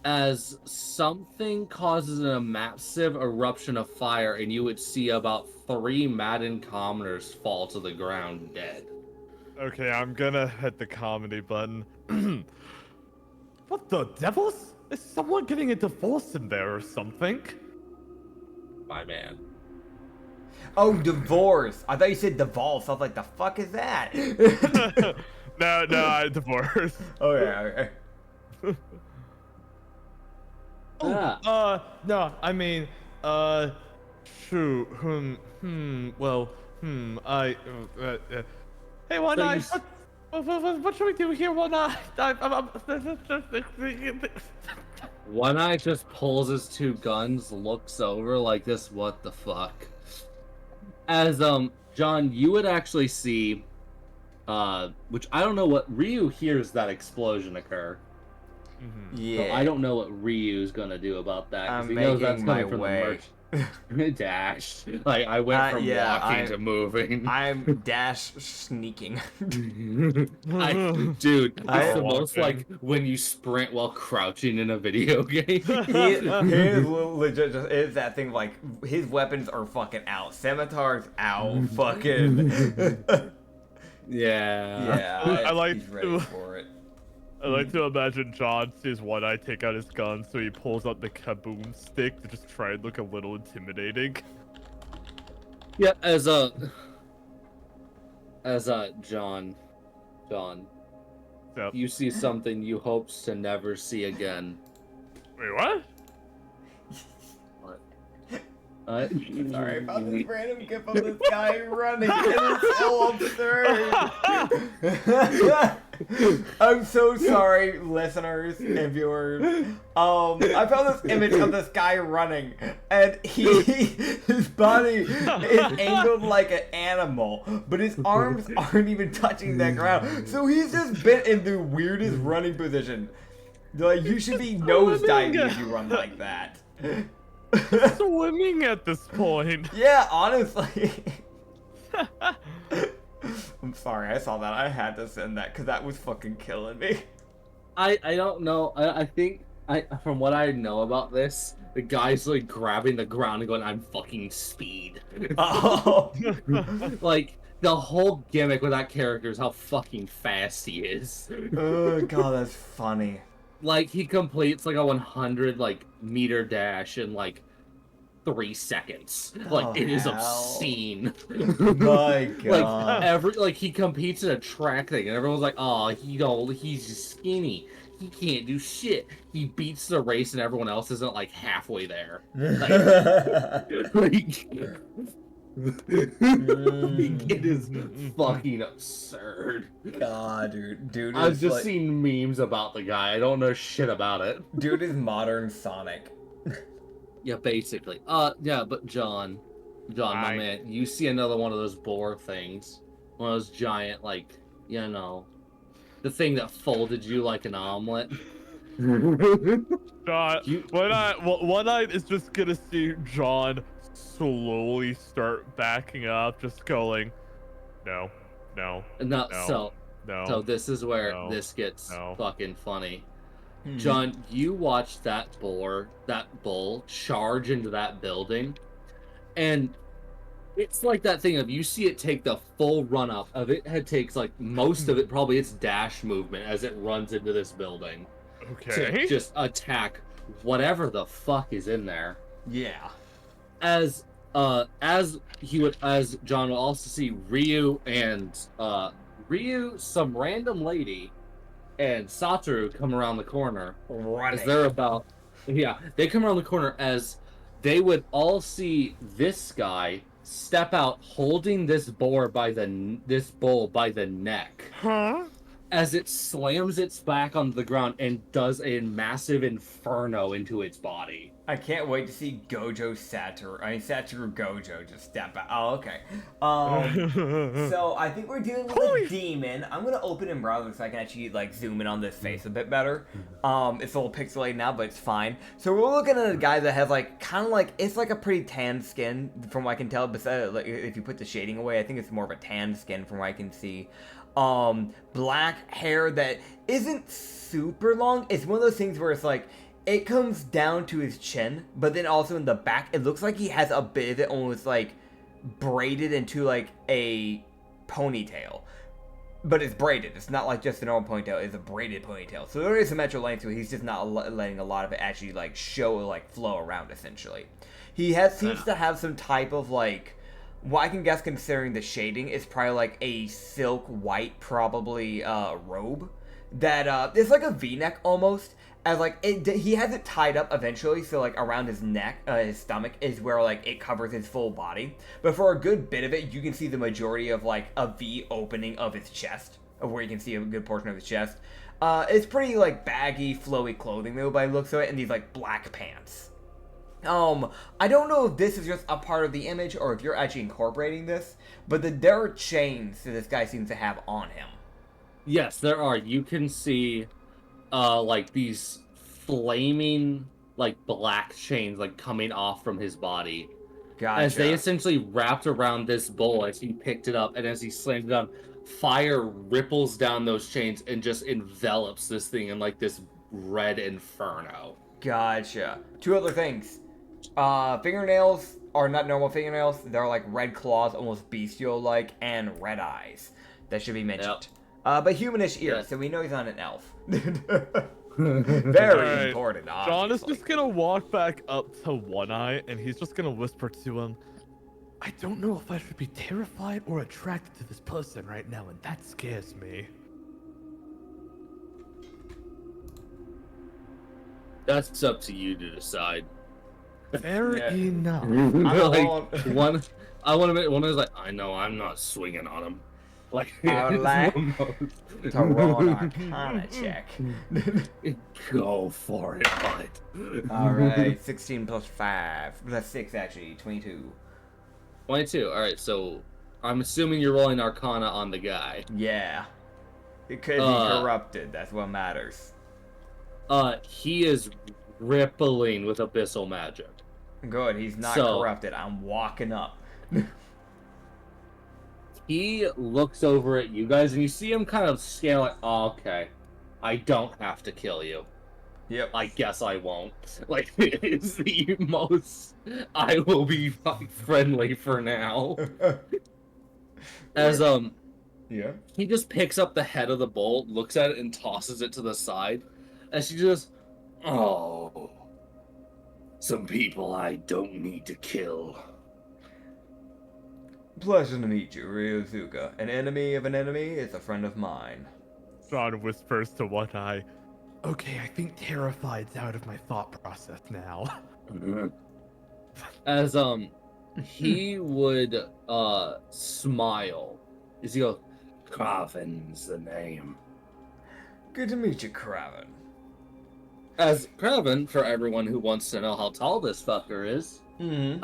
As something causes a massive eruption of fire, and you would see about 3 maddened commoners fall to the ground dead. Okay, I'm gonna hit the comedy button. What the devils? Is someone getting a divorce in there or something? My man. Oh, divorce. I thought you said divorce. I was like, the fuck is that? No, I divorce. Okay. No, I mean, shoot, hey, One Eye, what should we do here, One Eye? One Eye just pulls his 2 guns, looks over like this, what the fuck? As, John, you would actually see, which I don't know what, Ryu hears that explosion occur. Yeah. So I don't know what Ryu's gonna do about that, because he making knows that's my coming from way. the merch. Dash. Like, I went from walking to moving. I'm dash sneaking. Dude, it's the most like when you sprint while crouching in a video game. He is legit just is that thing like his weapons are fucking out. Scimitar's out. Fucking yeah. I like he's ready for it. I like to imagine John sees One Eye take out his gun, so he pulls out the kaboom stick to just try and look a little intimidating. Yeah, as John, Yep. you see something you hopes to never see again. Wait, what? Sorry, I found this random gif of this guy running, and it's so absurd. I'm so sorry, listeners and viewers. I found this image of this guy running, and his body is angled like an animal, but his arms aren't even touching the ground. So he's just been in the weirdest running position. Like, you should be nosediving if you run like that. Swimming at this point. Yeah, honestly. I'm sorry, I saw that. I had to send that because that was fucking killing me. I don't know. I think from what I know about this, the guy's like grabbing the ground and going, "I'm fucking speed." Oh. Like the whole gimmick with that character is how fucking fast he is. Oh god, that's funny. Like he completes like a 100 meter dash in like 3 seconds. Like it is obscene. My god. Like he competes in a track thing and everyone's like, "Oh, he's just skinny. He can't do shit." He beats the race and everyone else isn't like halfway there. It is fucking absurd. God, dude. I've just seen memes about the guy. I don't know shit about it. Dude is modern Sonic. Yeah, basically. Yeah, but John, my man, you see another one of those boar things, one of those giant, the thing that folded you like an omelet. One night is just gonna see John slowly start backing up, just going, no. So this is where this gets fucking funny. John, you watched that bull charge into that building, and it's like that thing of you see it take the full run up of it. It takes like most of it, probably its dash movement as it runs into this building. Okay. To just attack whatever the fuck is in there. Yeah. As John will also see Ryu, some random lady, and Satoru come around the corner. Running. As they come around the corner as they would all see this guy step out holding this bull by the neck. Huh? As it slams its back onto the ground and does a massive inferno into its body. I can't wait to see Satoru Gojo just step out. Oh, okay. So I think we're dealing with a demon. I'm gonna open in browser so I can actually zoom in on this face a bit better. It's a little pixelated now, but it's fine. So we're looking at a guy that has it's like a pretty tan skin from what I can tell. Besides, if you put the shading away, I think it's more of a tan skin from what I can see. Black hair that isn't super long. It's one of those things where it's like it comes down to his chin, but then also in the back it looks like he has a bit of it almost braided into a ponytail, but it's braided. It's not just a normal ponytail. It's a braided ponytail, so there is some extra length to it. He's just not letting a lot of it actually show flow around. Essentially, he seems to have some type of what I can guess, considering the shading, is probably a silk white, probably robe that is like a V-neck almost. As he has it tied up eventually, so around his neck, his stomach is where it covers his full body. But for a good bit of it, you can see the majority of a V opening of his chest, of where you can see a good portion of his chest. It's pretty baggy, flowy clothing though by the looks of it, and these black pants. I don't know if this is just a part of the image or if you're actually incorporating this, but there are chains that this guy seems to have on him. Yes, there are. You can see, these flaming, black chains, coming off from his body. Gotcha. As they essentially wrapped around this bull as he picked it up, and as he slammed it down, fire ripples down those chains and just envelops this thing in, this red inferno. Gotcha. 2 other things. Fingernails are not normal fingernails. They're red claws, almost bestial-like, and red eyes. That should be mentioned. Yep. But humanish ears, so we know he's not an elf. Very important, obviously. John is just gonna walk back up to One Eye, and he's just gonna whisper to him, I don't know if I should be terrified or attracted to this person right now, and that scares me. That's up to you to decide. Fair enough. One of it is I know I'm not swinging on him. Like, Alright. it's the most- To roll an Arcana check. Go for it, bud. Alright, 16 plus 5. That's 6 actually, 22. 22. Alright, so I'm assuming you're rolling Arcana on the guy. Yeah. Because he's corrupted, that's what matters. He is rippling with abyssal magic. Good, he's not So- corrupted. I'm walking up. He looks over at you guys, and you see him kind of scan like, oh, okay, I don't have to kill you. Yep. I guess I won't. Like, it's the most... I will be friendly for now. As, Yeah. he just picks up the head of the bowl, looks at it, and tosses it to the side. And she just, oh, some people I don't need to kill. Pleasure to meet you, Ryozuka. An enemy of an enemy is a friend of mine. Sean whispers to One Eye. Okay, I think terrified's out of my thought process now. As, he would, smile. As he goes, Kraven's the name. Good to meet you, Kraven. As Kraven, for everyone who wants to know how tall this fucker is, Mm-hmm.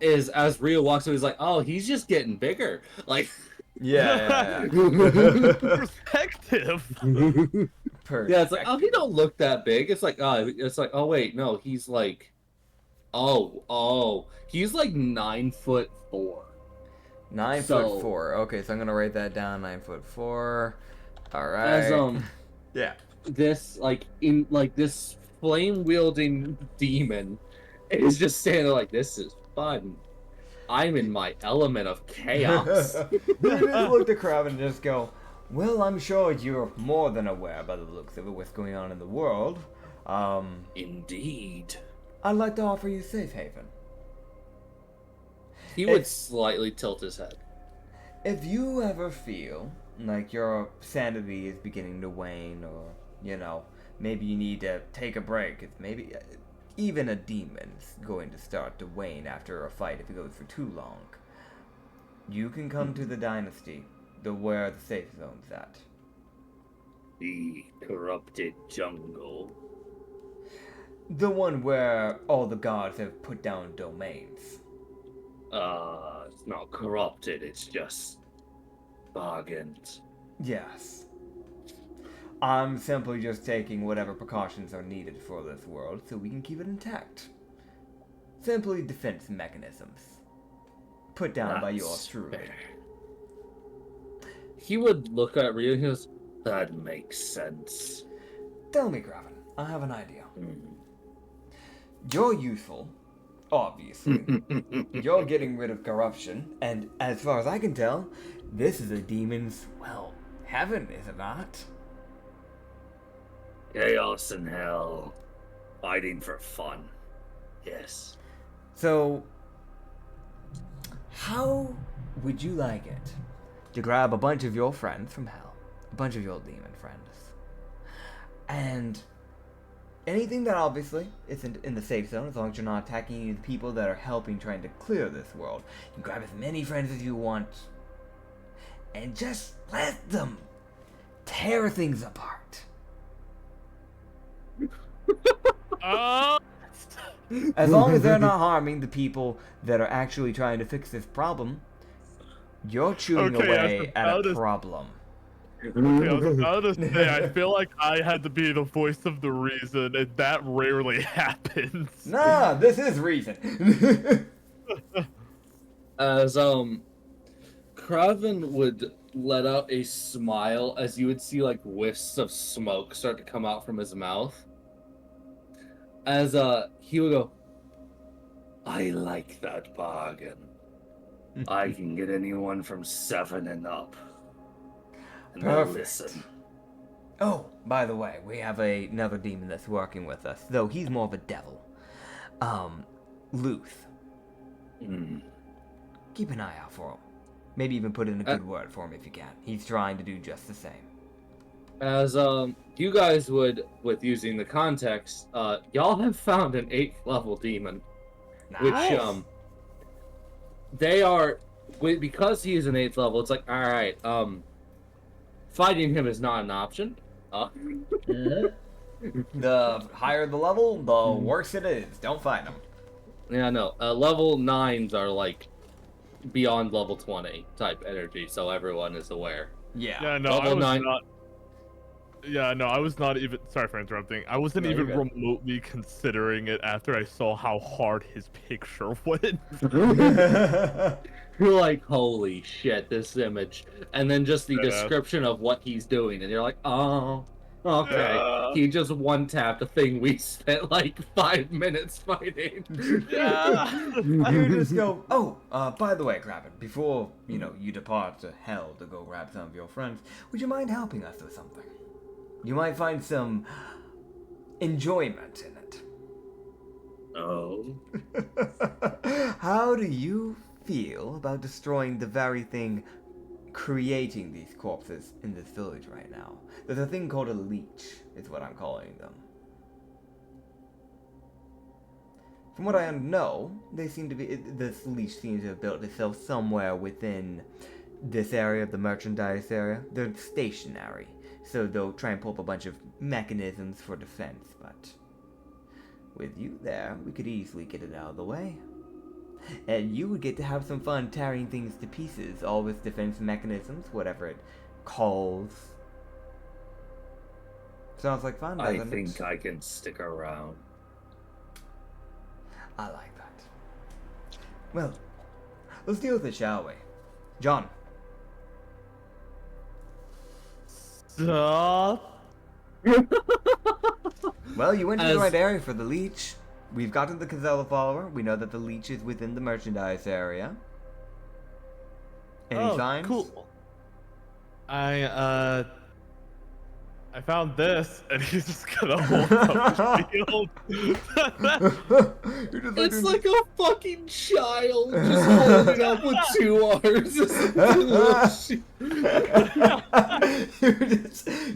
is as Rio walks over, he's like, oh, he's just getting bigger. Like, Yeah. Perspective. Perfect. yeah, it's like, oh, he don't look that big. It's like, oh, wait, no, he's like, he's like 9'4". 9'4". So- Okay, so I'm gonna write that down. 9'4". All right. As Yeah. this this flame wielding demon is just standing there like, this is fun. I'm in my element of chaos. They just look at Kraven and just go, well, I'm sure you're more than aware by the looks of it what's going on in the world. Indeed. I'd like to offer you safe haven. He would It's- slightly tilt his head. If you ever feel like your sanity is beginning to wane, or, you know, maybe you need to take a break, if maybe even a demon's going to start to wane after a fight if it goes for too long, you can come to the dynasty, where the safe zone's at. The corrupted jungle. The one where all the gods have put down domains. It's not corrupted, it's just bargained. Yes. I'm simply just taking whatever precautions are needed for this world so we can keep it intact. Simply defense mechanisms. Put down by yours That's truly. fair. He would look at Rio and he goes, that makes sense. Tell me, Graven, I have an idea. Hmm. You're useful, obviously. You're getting rid of corruption, and as far as I can tell, this is a demon's, well, heaven, is it not? Chaos and hell. Fighting for fun. Yes. So, how would you like it to grab a bunch of your friends from hell, a bunch of your demon friends, and anything that obviously isn't in the safe zone, as long as you're not attacking any of the people that are helping trying to clear this world, you grab as many friends as you want, and just let them tear things apart. As long as they're not harming the people that are actually trying to fix this problem, you're chewing Okay, I was away at about a to- problem. Okay, I was about to say, I feel like I had to be the voice of the reason, and that rarely happens. Nah, this is reason. As Kraven would let out a smile as you would see like wisps of smoke start to come out from his mouth. As he would go, I like that bargain. I can get anyone from 7 and up. And they'll Perfect. listen. Oh, by the way, we have another demon that's working with us, though he's more of a devil. Luth. Mm. Keep an eye out for him. Maybe even put in a good word for him if you can. He's trying to do just the same. As you guys would, with using the context, y'all have found an 8th level demon. Nice. Which they are because he is an 8th level, it's like, all right, fighting him is not an option. The higher the level, the worse it is. Don't fight them. Yeah, no. Level 9s are like beyond level 20 type energy, so everyone is aware. Yeah. Yeah, no, Level I was 9. not. Yeah, no, I was not even. Sorry for interrupting. I wasn't No, even you're good. remotely considering it after I saw how hard his picture went. You're like, holy shit, this image. And then just the Yeah. description of what he's doing, and you're like, oh, okay. Yeah. He just one-tapped a thing we spent like 5 minutes fighting. Yeah. You just go, oh, by the way, Kraven, before, you depart to hell to go grab some of your friends, would you mind helping us with something? You might find some enjoyment in it. Oh. How do you feel about destroying the very thing creating these corpses in this village right now? There's a thing called a leech, is what I'm calling them. From what I know, this leech seems to have built itself somewhere within this area, the merchandise area. They're stationary, so they'll try and pull up a bunch of mechanisms for defense, but with you there, we could easily get it out of the way. And you would get to have some fun tearing things to pieces, all with defense mechanisms, whatever it calls. Sounds like fun, doesn't it? I think I can stick around. I like that. Well, let's deal with it, shall we? John. Stop. Well, you went to the right area for the leech. We've gotten the Kazella follower. We know that the leech is within the merchandise area. Any signs? Cool. I found this, and he's just gonna hold up his shield. It's like a fucking child just holding up with 2 arms. You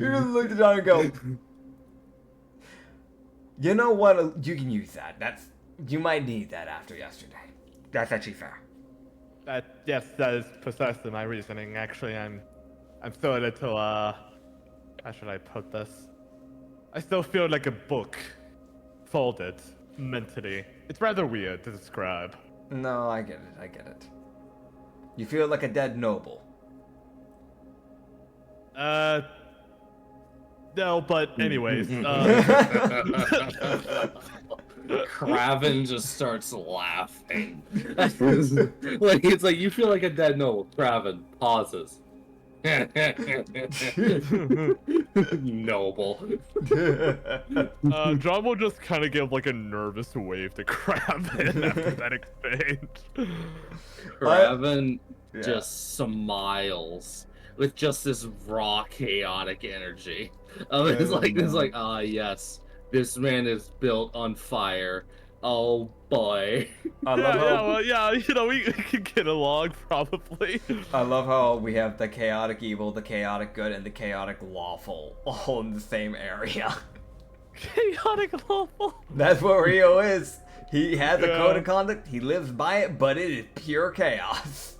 just looked at John and go, you know what? You can use that. You might need that after yesterday. That's actually fair. Yes, that is precisely my reasoning. Actually, I'm still a little, how should I put this? I still feel like a book, folded, mentally. It's rather weird to describe. No, I get it. You feel like a dead noble. No, but anyways, Kraven just starts laughing. Like it's like you feel like a dead noble. Kraven pauses. Noble. John will just kind of give like a nervous wave to Kraven after that exchange. Kraven just smiles with just this raw chaotic energy. It's like, ah, yes, this man is built on fire. Oh boy. We could get along probably. I love how we have the chaotic evil, the chaotic good, and the chaotic lawful all in the same area. Chaotic lawful. That's what Rio is. He has a code of conduct, he lives by it, but it is pure chaos.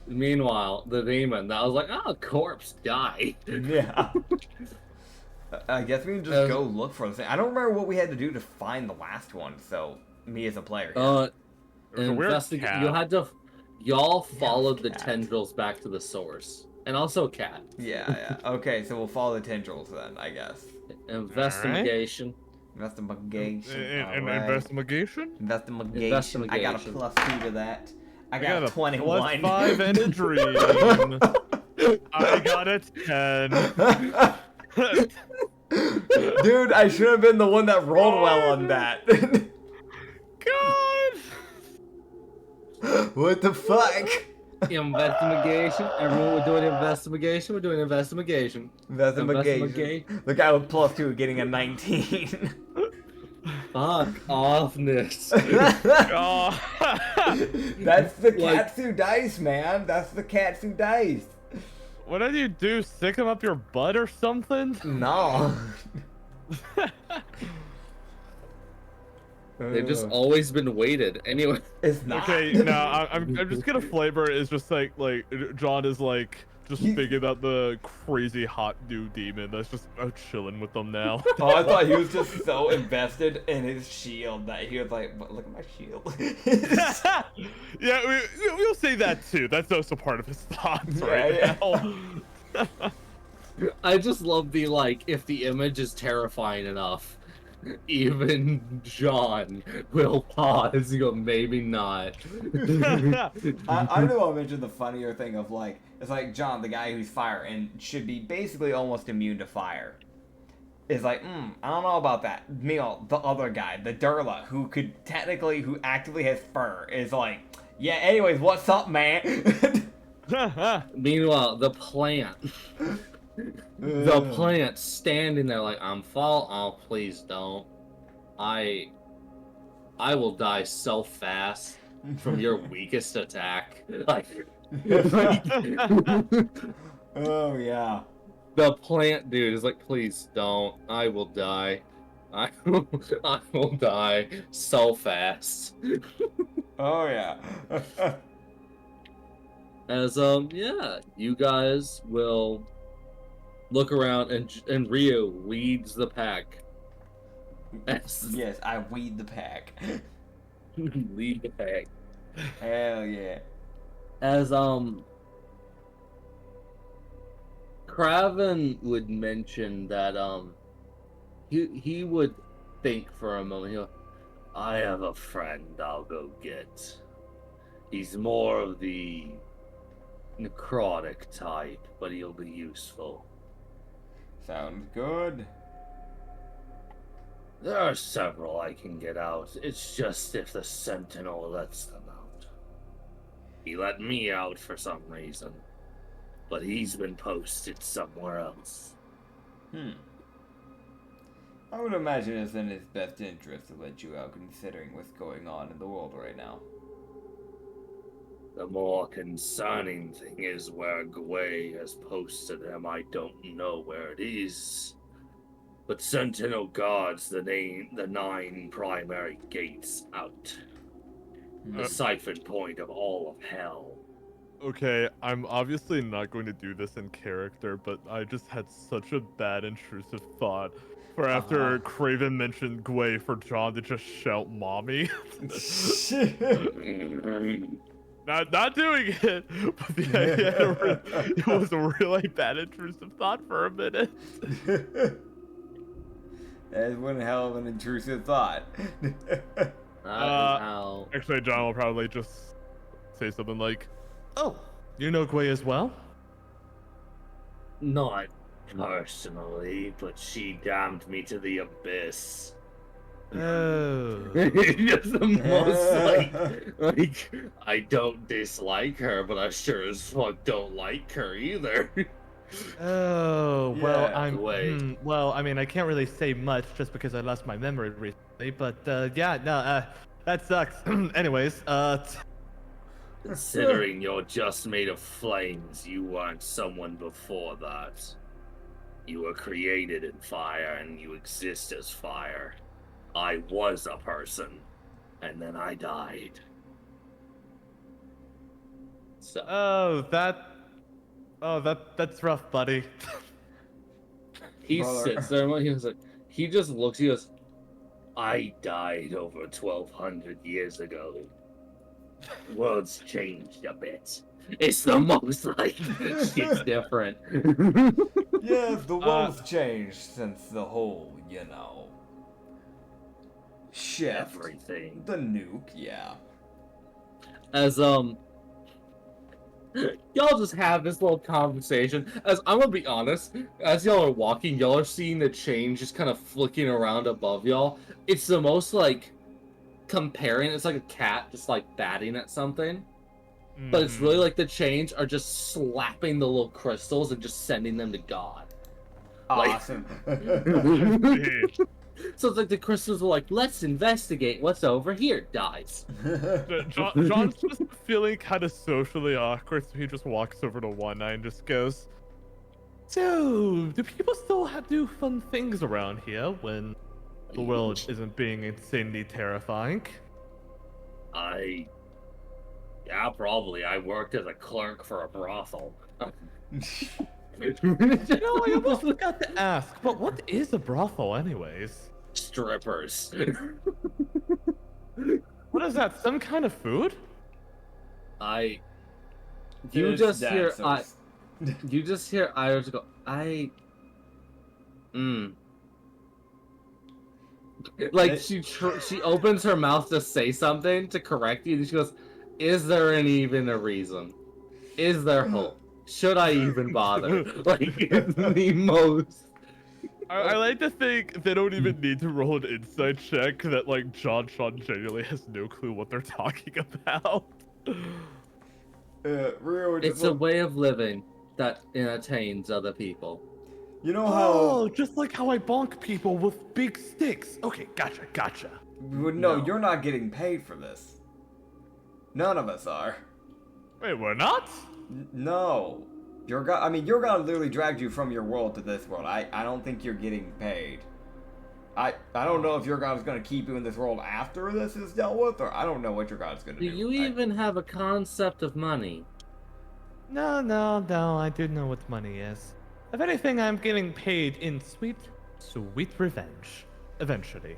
Meanwhile, the demon, that was like, oh, corpse died. Yeah. I guess we can just go look for the thing. I don't remember what we had to do to find the last one, so me as a player. Y'all followed the tendrils back to the source. And also a cat. Yeah. Okay, so we'll follow the tendrils then, I guess. Investigation. Investigation. Investigation? Investigation. I got a +2 to that. I got a 21. +5 and a dream. I got a 10. Dude, I should have been the one that rolled well on that. God! What the fuck? Investigation. Everyone, we're doing investigation. We're doing investigation. Investigation. The guy with +2 getting a 19. Fuck offness. That's the Katsu dice, man. That's the Katsu dice. What did you do? Stick him up your butt or something? No. They've just always been weighted. Anyway. It's not. Okay, now I'm just gonna flavor it is just like John is like just thinking about the crazy hot new demon that's just chilling with them now. Oh, I thought he was just so invested in his shield that he was like, "Look at my shield." Yeah, we'll say that too. That's also part of his thoughts right Yeah. now. I just love the like, if the image is terrifying enough, even John will pause and go, maybe not. I know I'll mention the funnier thing of like, it's like John, the guy who's fire and should be basically almost immune to fire, is like, I don't know about that. Meanwhile, the other guy, the Durla, who actively has fur, is like, yeah, anyways, what's up, man? Meanwhile, the plant. The plant standing there like, I'm fall. Oh, please don't. I will die so fast from your weakest attack. Like, Oh yeah. the plant dude is like, please don't. I will die. I will die so fast. Oh yeah. As yeah, you guys will look around and Ryu leads the pack. Yes, I weed the pack. Lead the pack. Hell yeah. As Kraven would mention that he would think for a moment. He'll, I have a friend I'll go get. He's more of the necrotic type, but he'll be useful. Sounds good. There are several I can get out. It's just if the Sentinel lets them out. He let me out for some reason, but he's been posted somewhere else. I would imagine it's in his best interest to let you out, considering what's going on in the world right now. The more concerning thing is where Gwei has posted him. I don't know where it is. But Sentinel guards the 9 primary gates out. The siphon point of all of hell. Okay, I'm obviously not going to do this in character, but I just had such a bad intrusive thought for after Craven mentioned Gwei for John to just shout mommy. Not doing it, but the idea it was a really bad intrusive thought for a minute. That is one hell of an intrusive thought. Actually, John will probably just say something like, "Oh, you know Gwei as well?" Not personally, but she damned me to the abyss. Oh. Just the most like I don't dislike her, but I sure as fuck don't like her either. Oh, well, Yeah, well, I mean, I can't really say much just because I lost my memory recently, but yeah, no, that sucks. Anyways, Considering you're just made of flames, you weren't someone before that. You were created in fire and you exist as fire. I was a person, and then I died. So that's rough, buddy. he Brother. sits there and he was like, he just looks. He goes, "I died over 1,200 years ago. World's changed a bit. It's the most like shit's different." Yes, the world's changed since the whole, shift. Everything. The nuke, yeah. As y'all just have this little conversation. As I'm gonna be honest, as y'all are walking, y'all are seeing the change just kind of flicking around above y'all. It's the most like comparing. It's like a cat just like batting at something, but it's really like the change are just slapping the little crystals and just sending them to God. Awesome. Like, So it's like the crystals were like, let's investigate what's over here, dies. John's just feeling kind of socially awkward, so he just walks over to One Eye and just goes, "So, do people still do fun things around here when The world isn't being insanely terrifying. Yeah, probably. I worked as a clerk for a brothel. You know, I almost forgot to ask, but what is a brothel, anyways? Strippers. What is that? Some kind of food? You just hear Iris go, Like she opens her mouth to say something to correct you, and she goes, "Is there even a reason? Is there hope? Should I even bother?" Like it's the most. I like to think they don't even need to roll an insight check that like John Sean genuinely has no clue what they're talking about. It's a way of living that entertains other people. You know how? Oh, just like how I bonk people with big sticks. Okay, gotcha. No, you're not getting paid for this. None of us are. Wait, we're not? No. Your god, I mean, your god literally dragged you from your world to this world. I don't think you're getting paid. I don't know if your god is going to keep you in this world after this is dealt with, or I don't know what your god's going to do. Do you even have a concept of money? No, I do know what money is. If anything, I'm getting paid in sweet revenge. Eventually.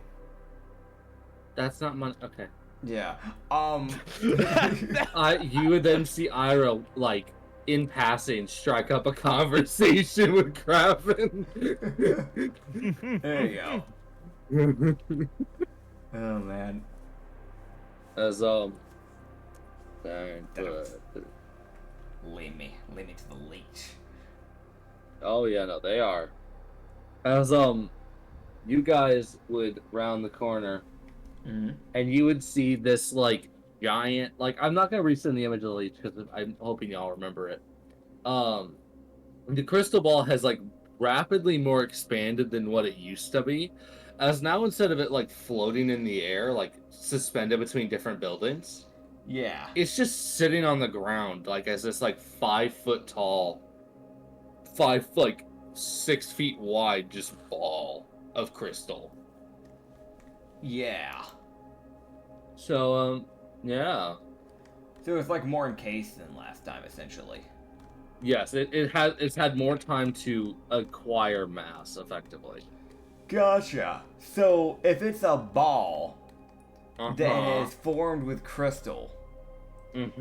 That's not money. Okay. Yeah. You would then see Ira, like, in passing, strike up a conversation with Kraven. There you go. Oh man. As Lead me to the leech. Oh yeah, no, they are. As you guys would round the corner, and you would see this like giant. Like I'm not gonna resend the image of the leech because I'm hoping y'all remember it. The crystal ball has like rapidly more expanded than what it used to be, as now instead of it like floating in the air, like suspended between different buildings, Yeah. it's just sitting on the ground, like as this like 5 foot tall, 6 feet wide, just ball of crystal. Yeah. So yeah. So it's like more encased than last time, essentially. Yes, it's had more time to acquire mass effectively. Gotcha. So if it's a ball, then it's formed with crystal.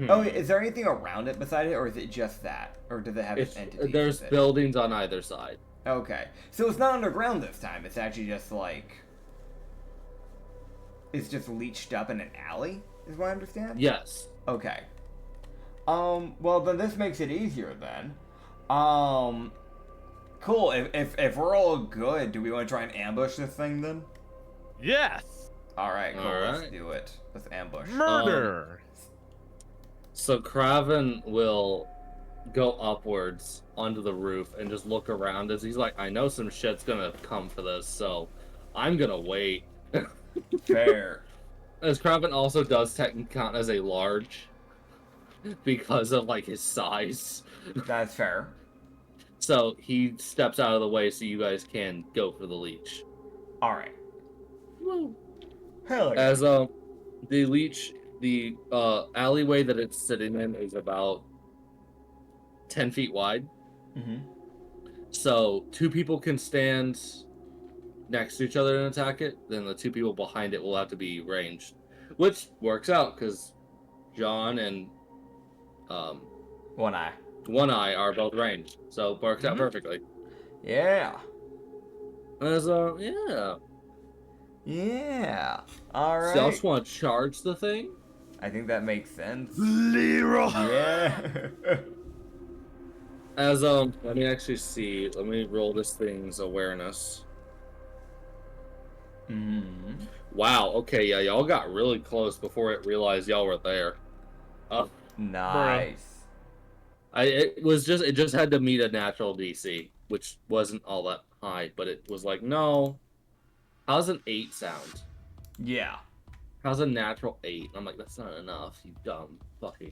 Oh, is there anything around it beside it, or is it just that? Or does it have its entity? There's buildings on either side. Okay. So it's not underground this time. It's actually just like... It's just leached up in an alley, is what I understand? Yes. Okay. Well, then this makes it easier, then. Cool. If we're all good, do we want to try and ambush this thing, then? Yes! Alright, cool. All Let's right. do it. Let's ambush. Murder! So Kraven will go upwards onto the roof and just look around as he's like, I know some shit's gonna come for this, so I'm gonna wait. Fair. As Kraven also does technically count as a large because of like his size. That's fair. So he steps out of the way so you guys can go for the leech. Alright. Hell yeah. As the leech, the alleyway that it's sitting in is about 10 feet wide. So 2 people can stand next to each other and attack it. Then the 2 people behind it will have to be ranged, which works out because John and One Eye. One Eye are both ranged, so it works out perfectly. Yeah. As yeah. Yeah. Alright. So y'all just want to charge the thing? I think that makes sense. Leroy! Yeah. As let me actually see. Let me roll this thing's awareness. Wow. Okay. Yeah. Y'all got really close before it realized y'all were there. Nice. It just had to meet a natural DC, which wasn't all that high, but it was like, no. How's an 8 sound? Yeah. How's a natural 8? I'm like, that's not enough, you dumb fucking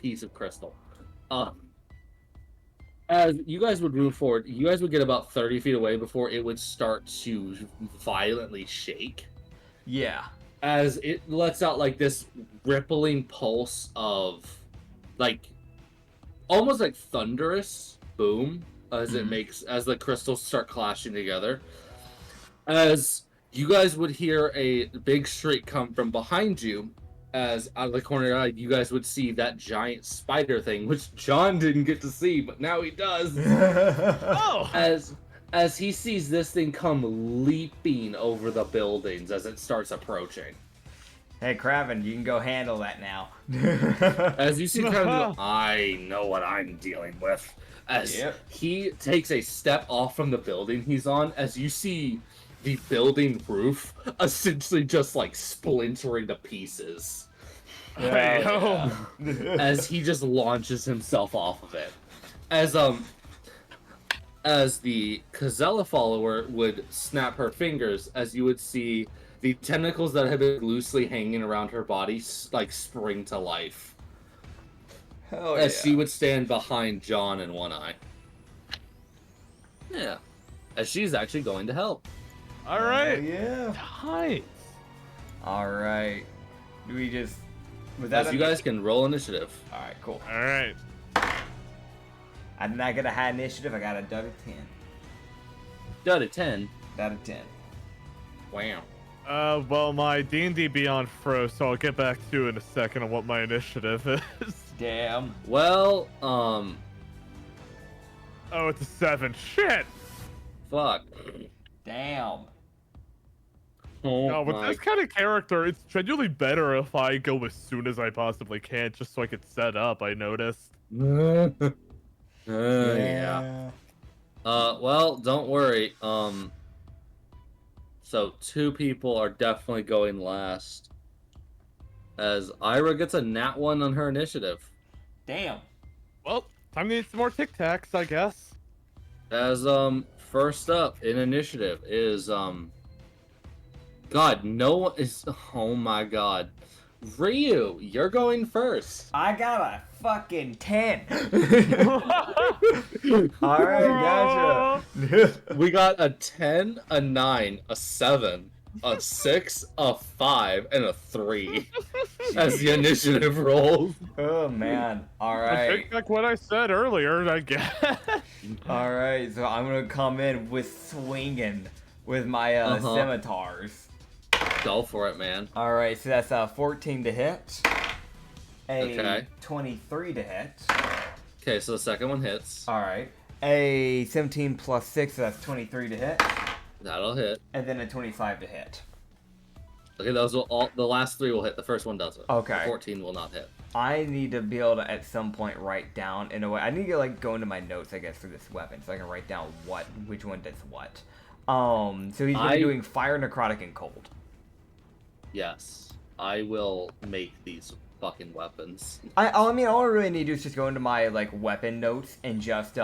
piece of crystal. as you guys would move forward, you guys would get about 30 feet away before it would start to violently shake. Yeah. As it lets out like this rippling pulse of like almost like thunderous boom as it makes as the crystals start clashing together. As you guys would hear a big shriek come from behind you, as out of the corner of your eye, you guys would see that giant spider thing, which John didn't get to see, but now he does. Oh! As he sees this thing come leaping over the buildings as it starts approaching. Hey, Kraven, you can go handle that now. As you see Kraven go, I know what I'm dealing with. As he takes a step off from the building he's on, as you see the building roof essentially just like splintering to pieces. As he just launches himself off of it. As the Kazella follower would snap her fingers, as you would see the tentacles that had been loosely hanging around her body like spring to life. Hell as she would stand behind John in one eye. Yeah. As she's actually going to help. Alright. Yeah. Nice. Alright. Do we just... Was that as you guys can roll initiative. Alright, cool. Alright. I did not get a high initiative. I got a dud of 10. Dud of 10? Dud of 10. Wow. Well, my D&D Beyond froze, so I'll get back to you in a second on what my initiative is. Damn. Well, Oh, it's a 7. Shit! Fuck. Damn. Oh No, with this kind of character, it's genuinely better if I go as soon as I possibly can, just so I could set up, I noticed. Yeah. Well, don't worry. So 2 people are definitely going last. As Ira gets a nat 1 on her initiative. Damn. Well, time to need some more Tic Tacs, I guess. As first up in initiative is God, no one is. Oh my God, Ryu, you're going first. I got a fucking 10. Alright, gotcha. We got a 10, a 9, a 7, a 6, a 5, and a 3 as the initiative rolls. Oh man. I Alright. take back what I said earlier, I guess. Alright, so I'm gonna come in with swinging with my scimitars. Go for it, man. Alright, so that's 14 to hit. Okay. 23 to hit. Okay, so the second one hits. Alright. A 17 plus 6, so that's 23 to hit. That'll hit. And then a 25 to hit. Okay, those will all. The last 3 will hit. The first one doesn't. Okay. The 14 will not hit. I need to be able to at some point write down in a way. I need to like go into my notes, I guess, for this weapon, so I can write down which one does what. So he's gonna be doing fire, necrotic, and cold. Yes, I will make these fucking weapons. I mean, all I really need to do is just go into my like weapon notes and just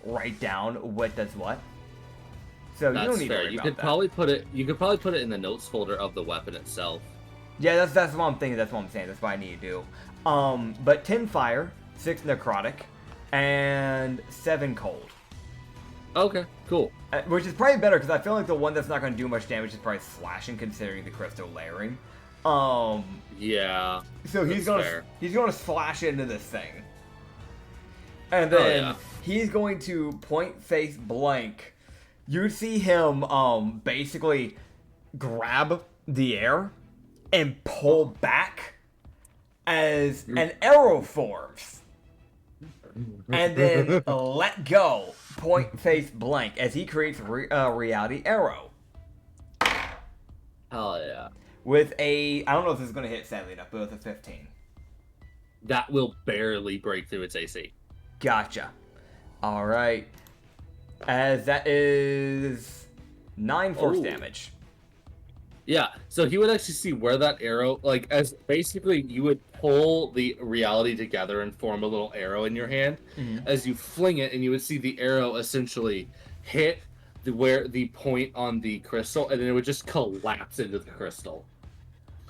write down what does what. So That's you don't need fair. to worry You about could that. probably put it. You could probably put it in the notes folder of the weapon itself. Yeah, that's what I'm thinking. That's what I'm saying. That's what I need to do. But 10 fire, 6 necrotic, and 7 cold. Okay, cool. Which is probably better because I feel like the one that's not going to do much damage is probably slashing, considering the crystal layering. Yeah. So he's fair. gonna slash into this thing, and then yeah. he's going to point face blank. You see him basically grab the air and pull back as an arrow forms, and then let go. Point face blank as he creates a reality arrow. Hell yeah. With a, I don't know if this is going to hit, sadly enough, but with a 15. That will barely break through its AC. Gotcha. Alright. As that is 9 force damage. Yeah, so he would actually see where that arrow, like, as basically you would pull the reality together and form a little arrow in your hand as you fling it, and you would see the arrow essentially hit where the point on the crystal, and then it would just collapse into the crystal.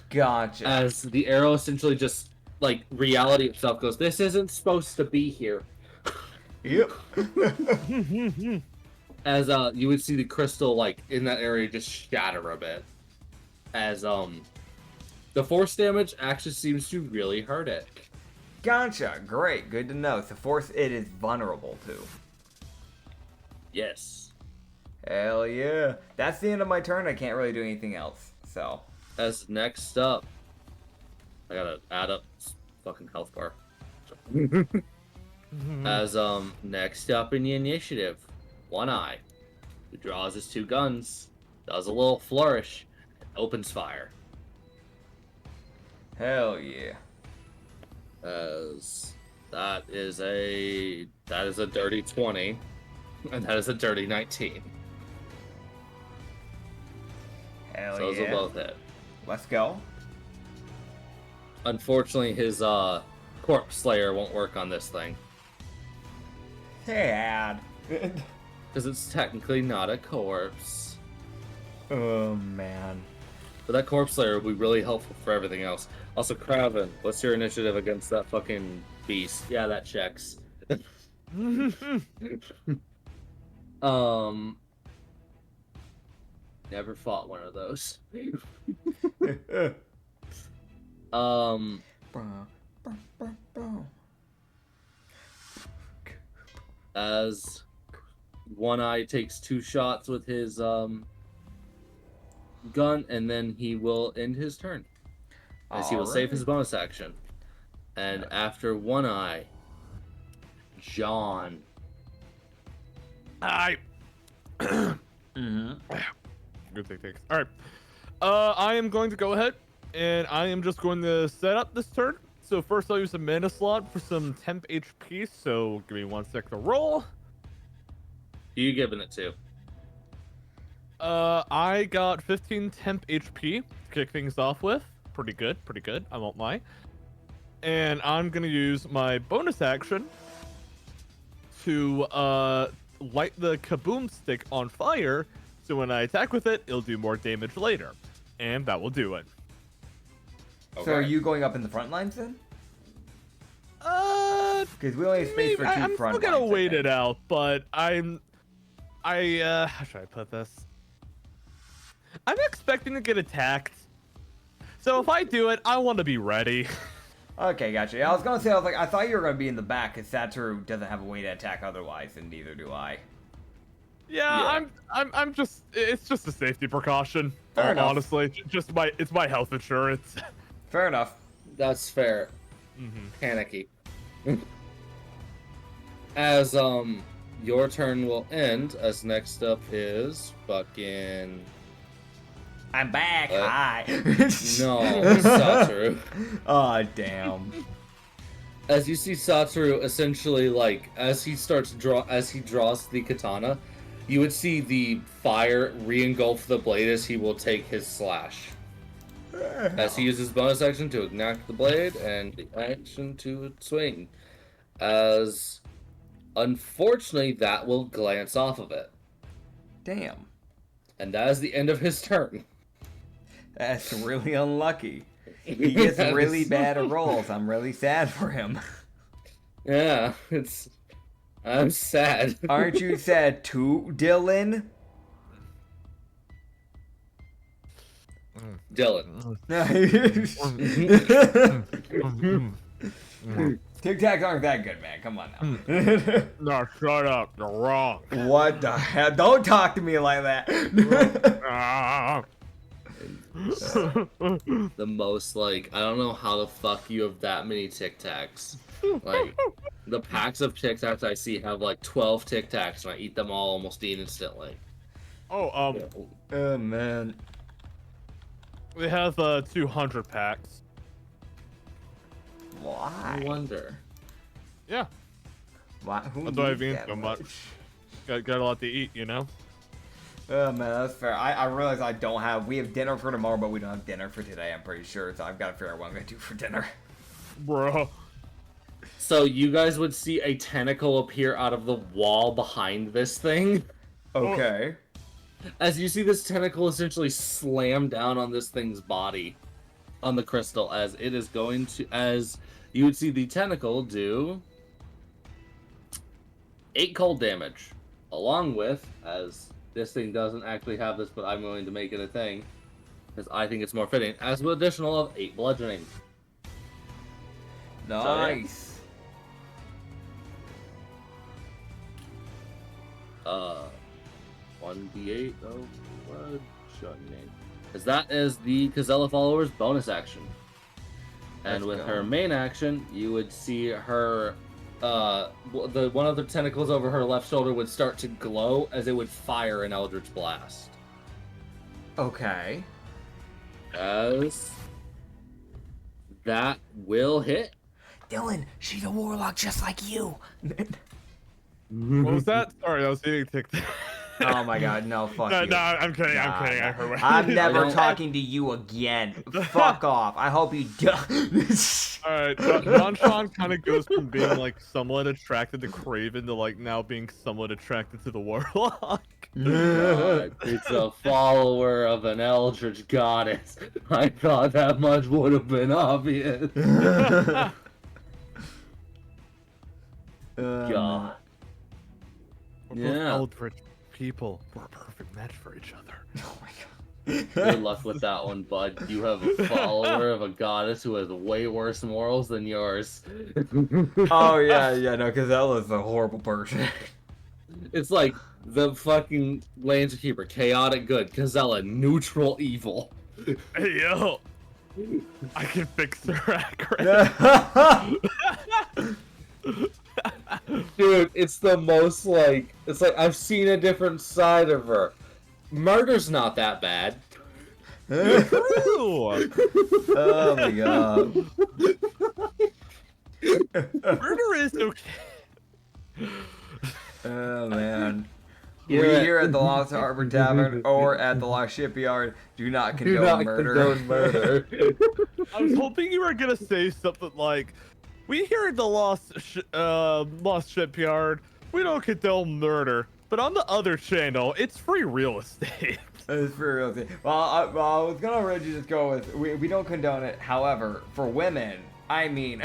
Gotcha. As the arrow essentially just, like, reality itself goes, this isn't supposed to be here. Yep. As you would see the crystal like in that area just shatter a bit. As the force damage actually seems to really hurt it. Gotcha. Great. Good to know. So force it is vulnerable to. Yes. Hell yeah. That's the end of my turn. I can't really do anything else. So. As next up, I gotta add up this fucking health bar. As next up in the initiative, One Eye, who draws his two guns, does a little flourish, and opens fire. Hell yeah. As that is a dirty 20, and that is a dirty 19. Hell So those will yeah. both hit. Let's go. Unfortunately, his corpse slayer won't work on this thing Sad. because it's technically not a corpse. Oh man. But that corpse slayer will be really helpful for everything else. Also, Kraven, what's your initiative against that fucking beast? Yeah, that checks. Never fought one of those. As One Eye takes 2 shots with his gun, and then he will end his turn. As he will save his bonus action. And after One Eye, John. Good takes. All right. I am going to go ahead, and I am just going to set up this turn. So first I'll use a mana slot for some temp HP, so give me 1 sec to roll. Who you giving it to? I got 15 temp HP to kick things off with. Pretty good, I won't lie. And I'm gonna use my bonus action to light the kaboom stick on fire, so when I attack with it, it'll do more damage later. And that will do it. So are you going up in the front lines then? Because we only have space for 2 I'm front still gonna lines, wait it out, but how should I put this? I'm expecting to get attacked. So if I do it, I want to be ready. Okay, gotcha. Yeah, I was gonna say, I thought you were gonna be in the back, because Satoru doesn't have a way to attack otherwise, and neither do I. Yeah, I'm just, it's just a safety precaution. Fair enough. Honestly, it's my health insurance. Fair enough. That's fair. Panicky. As your turn will end, as next up is fucking I'm back. Hi. no Satoru. Aw, damn. As you see Satoru essentially like as he draws the katana, you would see the fire re-engulf the blade as he will take his slash. As he uses bonus action to ignite the blade and the action to swing. As unfortunately that will glance off of it. Damn. And that is the end of his turn. That's really unlucky. He gets really bad rolls. I'm really sad for him. Yeah, I'm sad. Aren't you sad too, Dylan? Dylan. Tic Tacs aren't that good, man. Come on now. No, shut up. You're wrong. What the hell? Don't talk to me like that. The most, like, I don't know how the fuck you have that many Tic Tacs. Like, the packs of Tic Tacs I see have like 12 Tic Tacs, and I eat them all almost instantly. Oh, Oh, man. we have 200 packs. Why? I wonder. Yeah, Why? Who that's why I've needs eaten that so much. Got a lot to eat, you know. Oh, man, that's fair. I realize we have dinner for tomorrow, but we don't have dinner for today, I'm pretty sure. So I've got to figure out what I'm going to do for dinner. Bro. So you guys would see a tentacle appear out of the wall behind this thing. Okay. As you see this tentacle essentially slam down on this thing's body, on the crystal, as it is going to, as you would see the tentacle do 8 cold damage, along with, as this thing doesn't actually have this, but I'm going to make it a thing, because I think it's more fitting, as an additional of 8 bludgeoning. Nice. 1d8 of bludgeoning. Because that is the Kazella follower's bonus action. And with her main action, you would see her, one of the tentacles over her left shoulder would start to glow as it would fire an Eldritch Blast. Okay. As that will hit. Dylan, she's a warlock just like you. What was that? Sorry, I was eating TikTok. Oh my god, no, fuck No, you. no, I'm kidding, Nah, I'm kidding. nah. I heard what I'm never don't- talking to you again. Fuck off. I hope you do. Alright, John Sean kind of goes from being like somewhat attracted to Craven to like now being somewhat attracted to the Warlock. God, it's a follower of an Eldritch Goddess. I thought that much would have been obvious. God. We're both Yeah. Eldritch people. We're a perfect match for each other. Oh my god. Good luck with that one, bud. You have a follower of a goddess who has way worse morals than yours. Oh yeah, no, because Ella's a horrible person. It's like the fucking Lancer Keeper, chaotic good, Kazella, neutral evil. Hey yo, I can fix her Acrid. Dude, it's the most like, it's like I've seen a different side of her. Murder's not that bad. True. Oh my god. Murder is okay. Oh man. We Yeah. here at the Lost Harbor Tavern or at the Lost Shipyard do not Do condone not murder. condone murder. I was hoping you were gonna say something like, "We here at the Lost Shipyard, we don't condone murder, but on the other channel, it's free real estate." It's for real. Well, I was gonna already just go with we don't condone it. However, for women, I mean,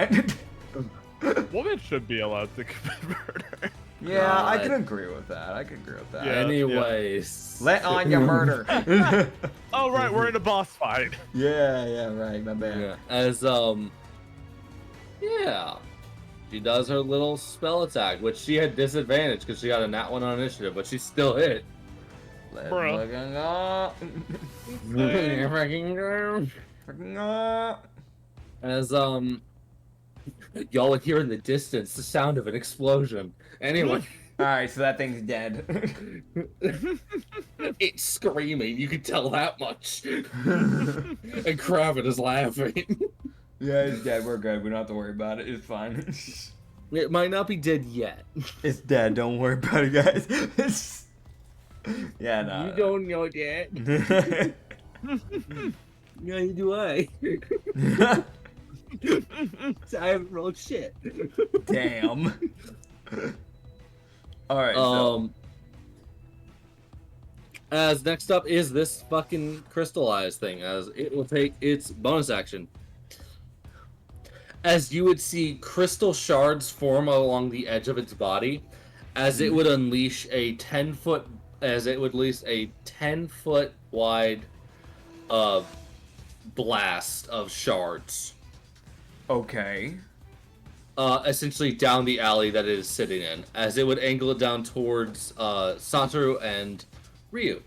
Women should be allowed to commit murder. yeah, I God. can agree with that. I can agree with that. Yeah. Anyways. Let on your murder. Oh right, we're in a boss fight. yeah, right, my bad. Yeah. As yeah, she does her little spell attack, which she had disadvantage because she got a nat 1 on initiative, but she still hit. Let's Bro. fucking go. Fucking go. As y'all would hear in the distance the sound of an explosion. Anyway, All right, so that thing's dead. it's screaming. You can tell that much. And Kravit is laughing. Yeah, it's dead. We're good. We don't have to worry about it. It's fine. It might not be dead yet. It's dead. Don't worry about it, guys. Yeah, no. You don't know yet. Neither do I. I haven't rolled shit. Damn. All right. So. As next up is this fucking crystallized thing, as it will take its bonus action. As you would see crystal shards form along the edge of its body, as it would unleash a 10-foot, as it would release a 10-foot wide blast of shards. Okay. Essentially down the alley that it is sitting in, as it would angle it down towards Satoru and Ryu.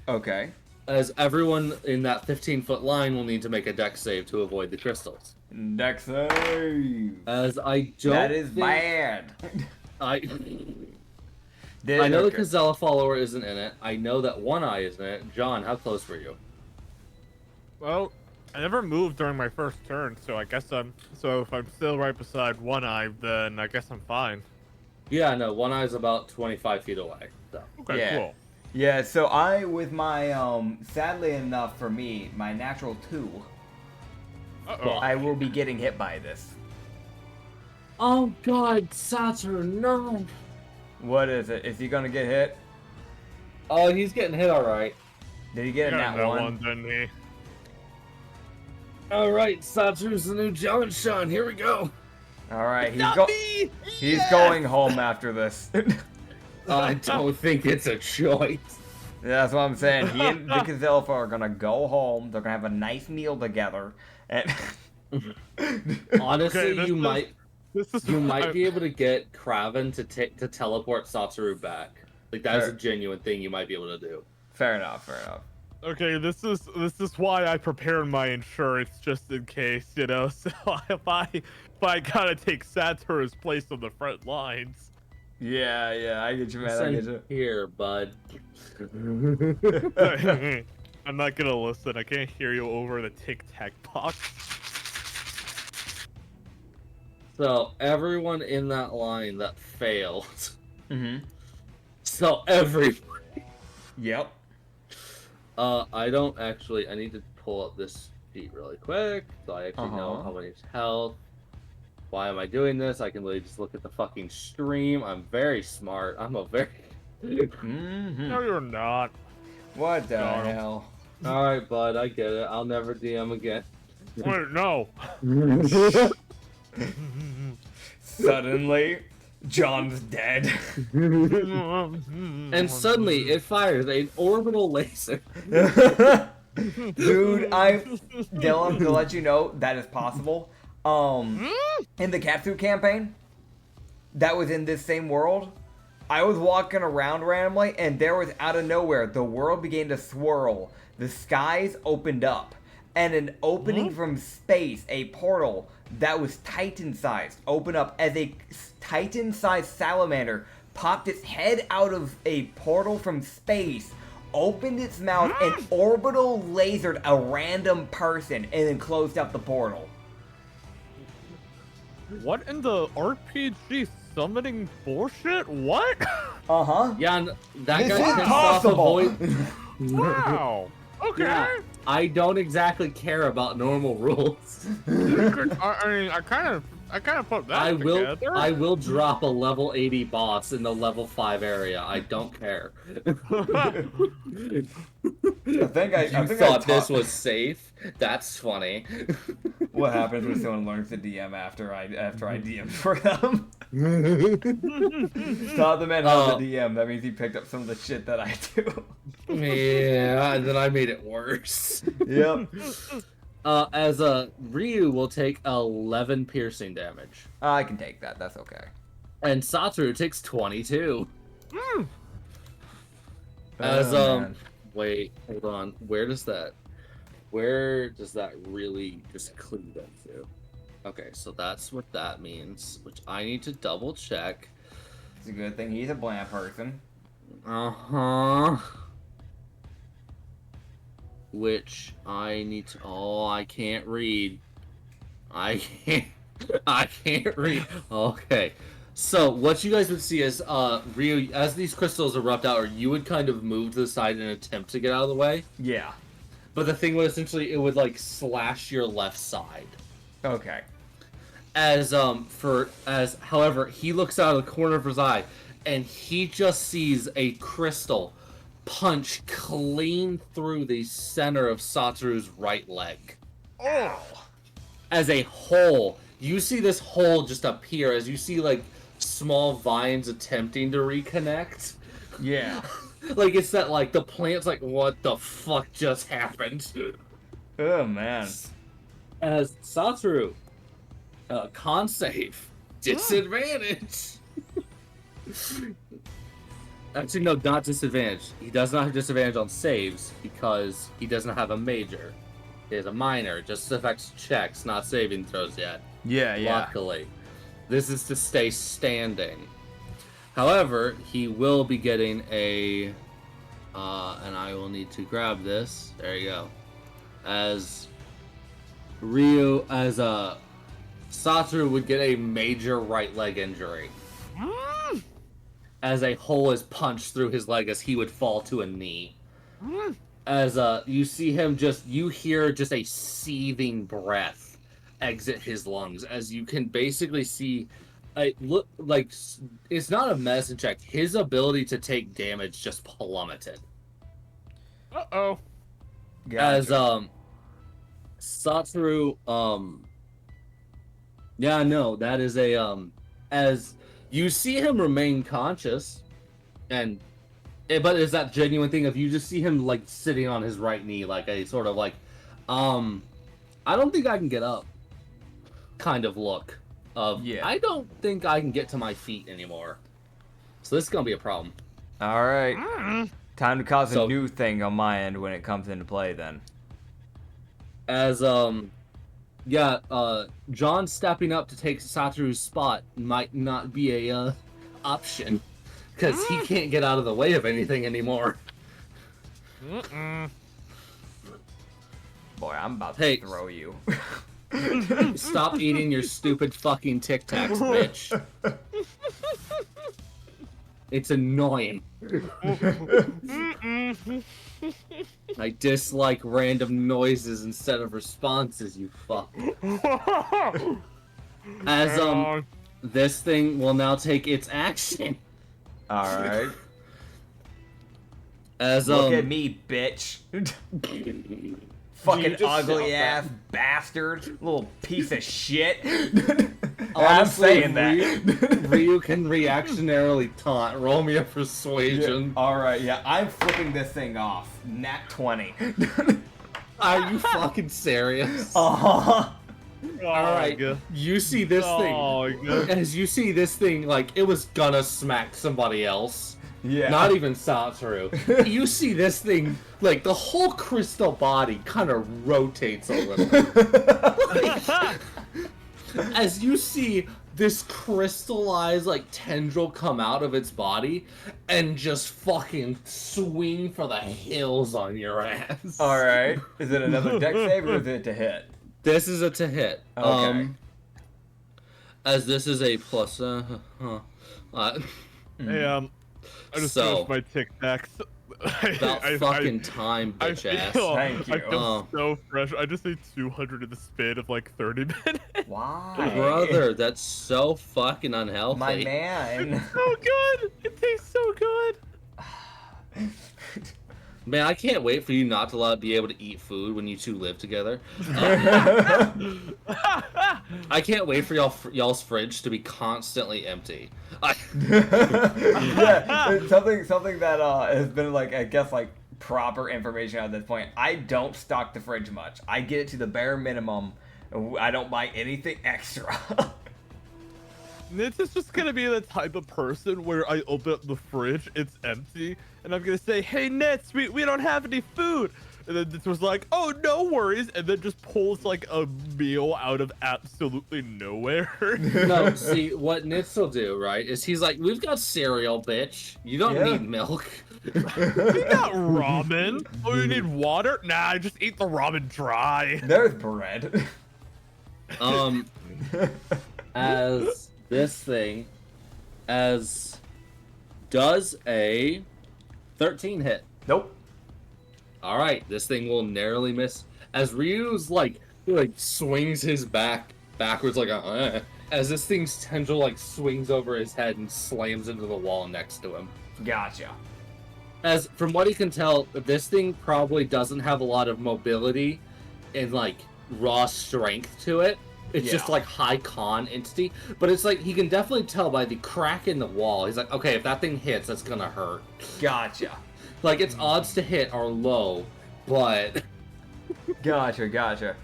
Okay. As everyone in that 15-foot line will need to make a dex save to avoid the crystals. Dex save. As I don't That is think- bad. I know the Okay. Kazella follower isn't in it. I know that One Eye is in it. John, how close were you? Well, I never moved during my first turn, so I guess so if I'm still right beside One Eye, then I guess I'm fine. Yeah, no, One Eye is about 25 feet away. So. Okay, Yeah. cool. Yeah, so I, with my, sadly enough for me, my natural 2, Uh-oh. I will be getting hit by this. Oh God, Satoru, no! What is it? Is he gonna get hit? Oh, he's getting hit alright. Did he get a Got nat that 1? didn't he? Alright, Satoru's the new John Sean, here we go! All right, Not me! he's Yes! going home after this. I don't think it's a choice. Yeah, that's what I'm saying. He and Vic Zelfa are gonna go home. They're gonna have a nice meal together, and Honestly, Okay, you might I- be able to get Kraven to teleport Satoru back. Like that is a Fair. genuine thing you might be able to do. Fair enough. Fair enough. Okay, this is why I prepared my insurance just in case, you know. So if I gotta take Satoru's place on the front lines. Yeah, I get you, man. I get Listen you. here, bud. I'm not gonna listen. I can't hear you over the Tic Tac box. So everyone in that line that failed. Mm-hmm. So every. Yep. I don't actually. I need to pull up this sheet really quick so I actually know how many health. Why am I doing this? I can literally just look at the fucking stream. I'm very smart. I'm a very. Mm-hmm. No, you're not. What the No. hell? All right, bud. I get it. I'll never DM again. Wait, no. Suddenly, John's dead. And suddenly, it fires an orbital laser. Dude, Dylan, to let you know that is possible. In the Catsuit campaign, that was in this same world. I was walking around randomly, and there was out of nowhere, the world began to swirl. The skies opened up, and an opening from space, a portal that was Titan-sized, opened up as a Titan-sized salamander popped its head out of a portal from space, opened its mouth, and orbital lasered a random person, and then closed up the portal. What in the RPG summoning bullshit? What? Uh-huh. Yeah, and that This guy is pissed off a possible. voice. Wow. Okay. Yeah, I don't exactly care about normal rules. I mean, I kind of put that together. I will drop a level 80 boss in the level 5 area. I don't care. I think You thought this was safe? That's funny. What happens when someone learns to DM after I DM for them? Taught the man how to DM. That means he picked up some of the shit that I do. Yeah, and then I made it worse. Yep. As a Ryu will take 11 piercing damage, I can take that. That's okay. and Satoru takes 22. As man. wait, hold on. Where does that really just cleave into? Okay, so that's what that means, which I need to double check. It's a good thing he's a bland person. Uh-huh. Which I need to... Oh, I can't read. I can't read. Okay. So, what you guys would see is, Ryu, as these crystals erupt out, or you would kind of move to the side and attempt to get out of the way. Yeah. But the thing was, essentially, it would, like, slash your left side. Okay. However, he looks out of the corner of his eye, and he just sees a crystal punch clean through the center of Satoru's right leg. Oh. As a hole, you see this hole just appear as you see, like, small vines attempting to reconnect. Yeah. Like, it's that, like, the plant's like, what the fuck just happened? Oh, man. As Satoru, con save, disadvantage. Actually, no, not disadvantage. He does not have disadvantage on saves because he doesn't have a major. He has a minor. It just affects checks, not saving throws yet. Yeah. Luckily. This is to stay standing. However, he will be getting a... and I will need to grab this. There you go. As Satoru would get a major right leg injury. As a hole is punched through his leg as he would fall to a knee. As you see him you hear just a seething breath exit his lungs, as you can basically see, look like it's not a medicine check. His ability to take damage just plummeted. Uh-oh. As Satoru Yeah, no, that is as you see him remain conscious, and but is that genuine thing of you just see him like sitting on his right knee, like a sort of like, I don't think I can get up, kind of look of I don't think I can get to my feet anymore. So this is gonna be a problem. All right, time to cause a new thing on my end when it comes into play. Then, as John stepping up to take Satoru's spot might not be a option because he can't get out of the way of anything anymore. Boy, I'm about to throw you. Stop eating your stupid fucking Tic Tacs, bitch. It's annoying. I dislike random noises instead of responses, you fuck. As this thing will now take its action. Alright. As look at me, bitch. Fucking ugly ass bastard. Little piece of shit. Honestly, I'm saying that. Ryu can reactionarily taunt. Roll me a persuasion. Yeah. Alright, yeah, I'm flipping this thing off. Nat 20. Are you fucking serious? Uh-huh. Alright, you see this thing. As you see this thing, like, it was gonna smack somebody else. Yeah. Not even Satoru. You see this thing, like, the whole crystal body kind of rotates a little. As you see this crystallized, like, tendril come out of its body and just fucking swing for the hills on your ass. Alright. Is it another deck save or is it to hit? This is a to hit. Okay. As this is a plus, Hey, I just finished my Tic Tacs. About fucking time, bitch ass. Thank you. I feel so fresh. I just ate 200 in the span of like 30 minutes. Why? Brother, that's so fucking unhealthy. My man. It's so good. It tastes so good. Man, I can't wait for you not to be able to eat food when you two live together. I can't wait for y'all's fridge to be constantly empty. Yeah, something that has been like, I guess, like proper information at this point. I don't stock the fridge much. I get it to the bare minimum. I don't buy anything extra. Nitz is just gonna be the type of person where I open up the fridge, it's empty, and I'm gonna say, "Hey Nitz, we don't have any food," and then Nitz was like, "Oh, no worries," and then just pulls like a meal out of absolutely nowhere. No, see what Nitz will do, right? Is he's like, "We've got cereal, bitch. You don't need milk." We got ramen. Oh, you need water? Nah, I just eat the ramen dry. There's bread. As this thing does a 13 hit. Nope. All right, this thing will narrowly miss as Ryu's like swings his backwards like as this thing's tendril like swings over his head and slams into the wall next to him. Gotcha. As from what he can tell, this thing probably doesn't have a lot of mobility and like raw strength to it. It's just like high con entity, but it's like he can definitely tell by the crack in the wall. He's like, okay, if that thing hits, that's gonna hurt. Gotcha. Like its odds to hit are low, but Gotcha.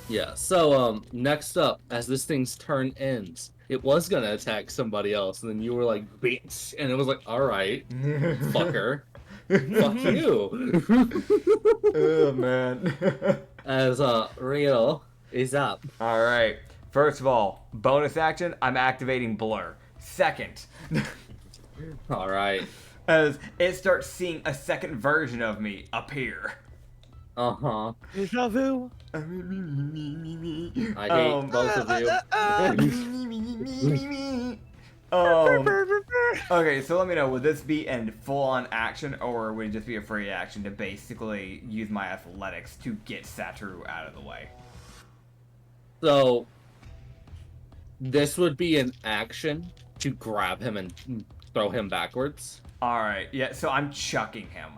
yeah. So next up, as this thing's turn ends, it was gonna attack somebody else, and then you were like, bitch, and it was like, all right, fucker, fuck you. Oh man. As Rio is up. All right. First of all, bonus action, I'm activating Blur. Second, All right. as it starts seeing a second version of me appear. Uh-huh. Deja vu. I hate both of you. Okay, so let me know, would this be a full-on action, or would it just be a free action to basically use my athletics to get Satoru out of the way? So, this would be an action to grab him and throw him backwards. Alright, yeah, so I'm chucking him.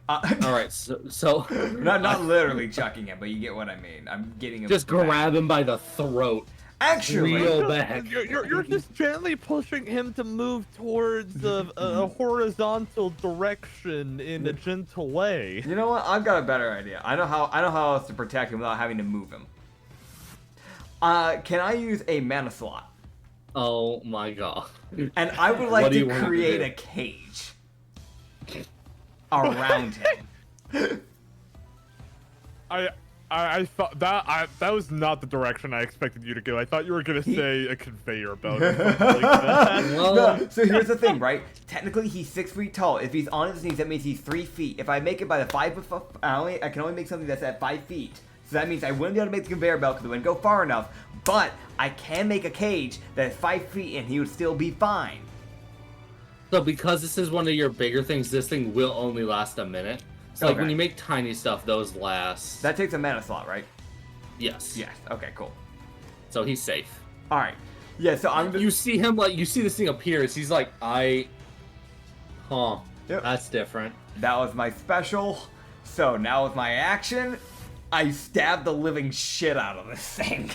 Alright, so not literally chucking him, but you get what I mean. I'm getting him just back. grab him by the throat Actually, Real back. You're just gently pushing him to move towards a horizontal direction in a gentle way. you know what? I've got a better idea. I know how else to protect him without having to move him. Can I use a mana slot? Oh my god. And I would like to create a cage around him. I thought that was not the direction I expected you to go. I thought you were gonna say a conveyor belt or something like that. No, so here's the thing, right? Technically, he's 6 feet tall. If he's on his knees, that means he's 3 feet. If I make it by the 5 foot, I can only make something that's at 5 feet. So that means I wouldn't be able to make the conveyor belt because it wouldn't go far enough. But I can make a cage that's 5 feet, and he would still be fine. So because this is one of your bigger things, this thing will only last a minute. So like when you make tiny stuff, those last. That takes a mana slot, right? Yes. Yes. Okay. Cool. So he's safe. All right. Yeah. So I'm. You see him you see this thing appears. He's like, Yep. That's different. That was my special. So now with my action, I stab the living shit out of this thing.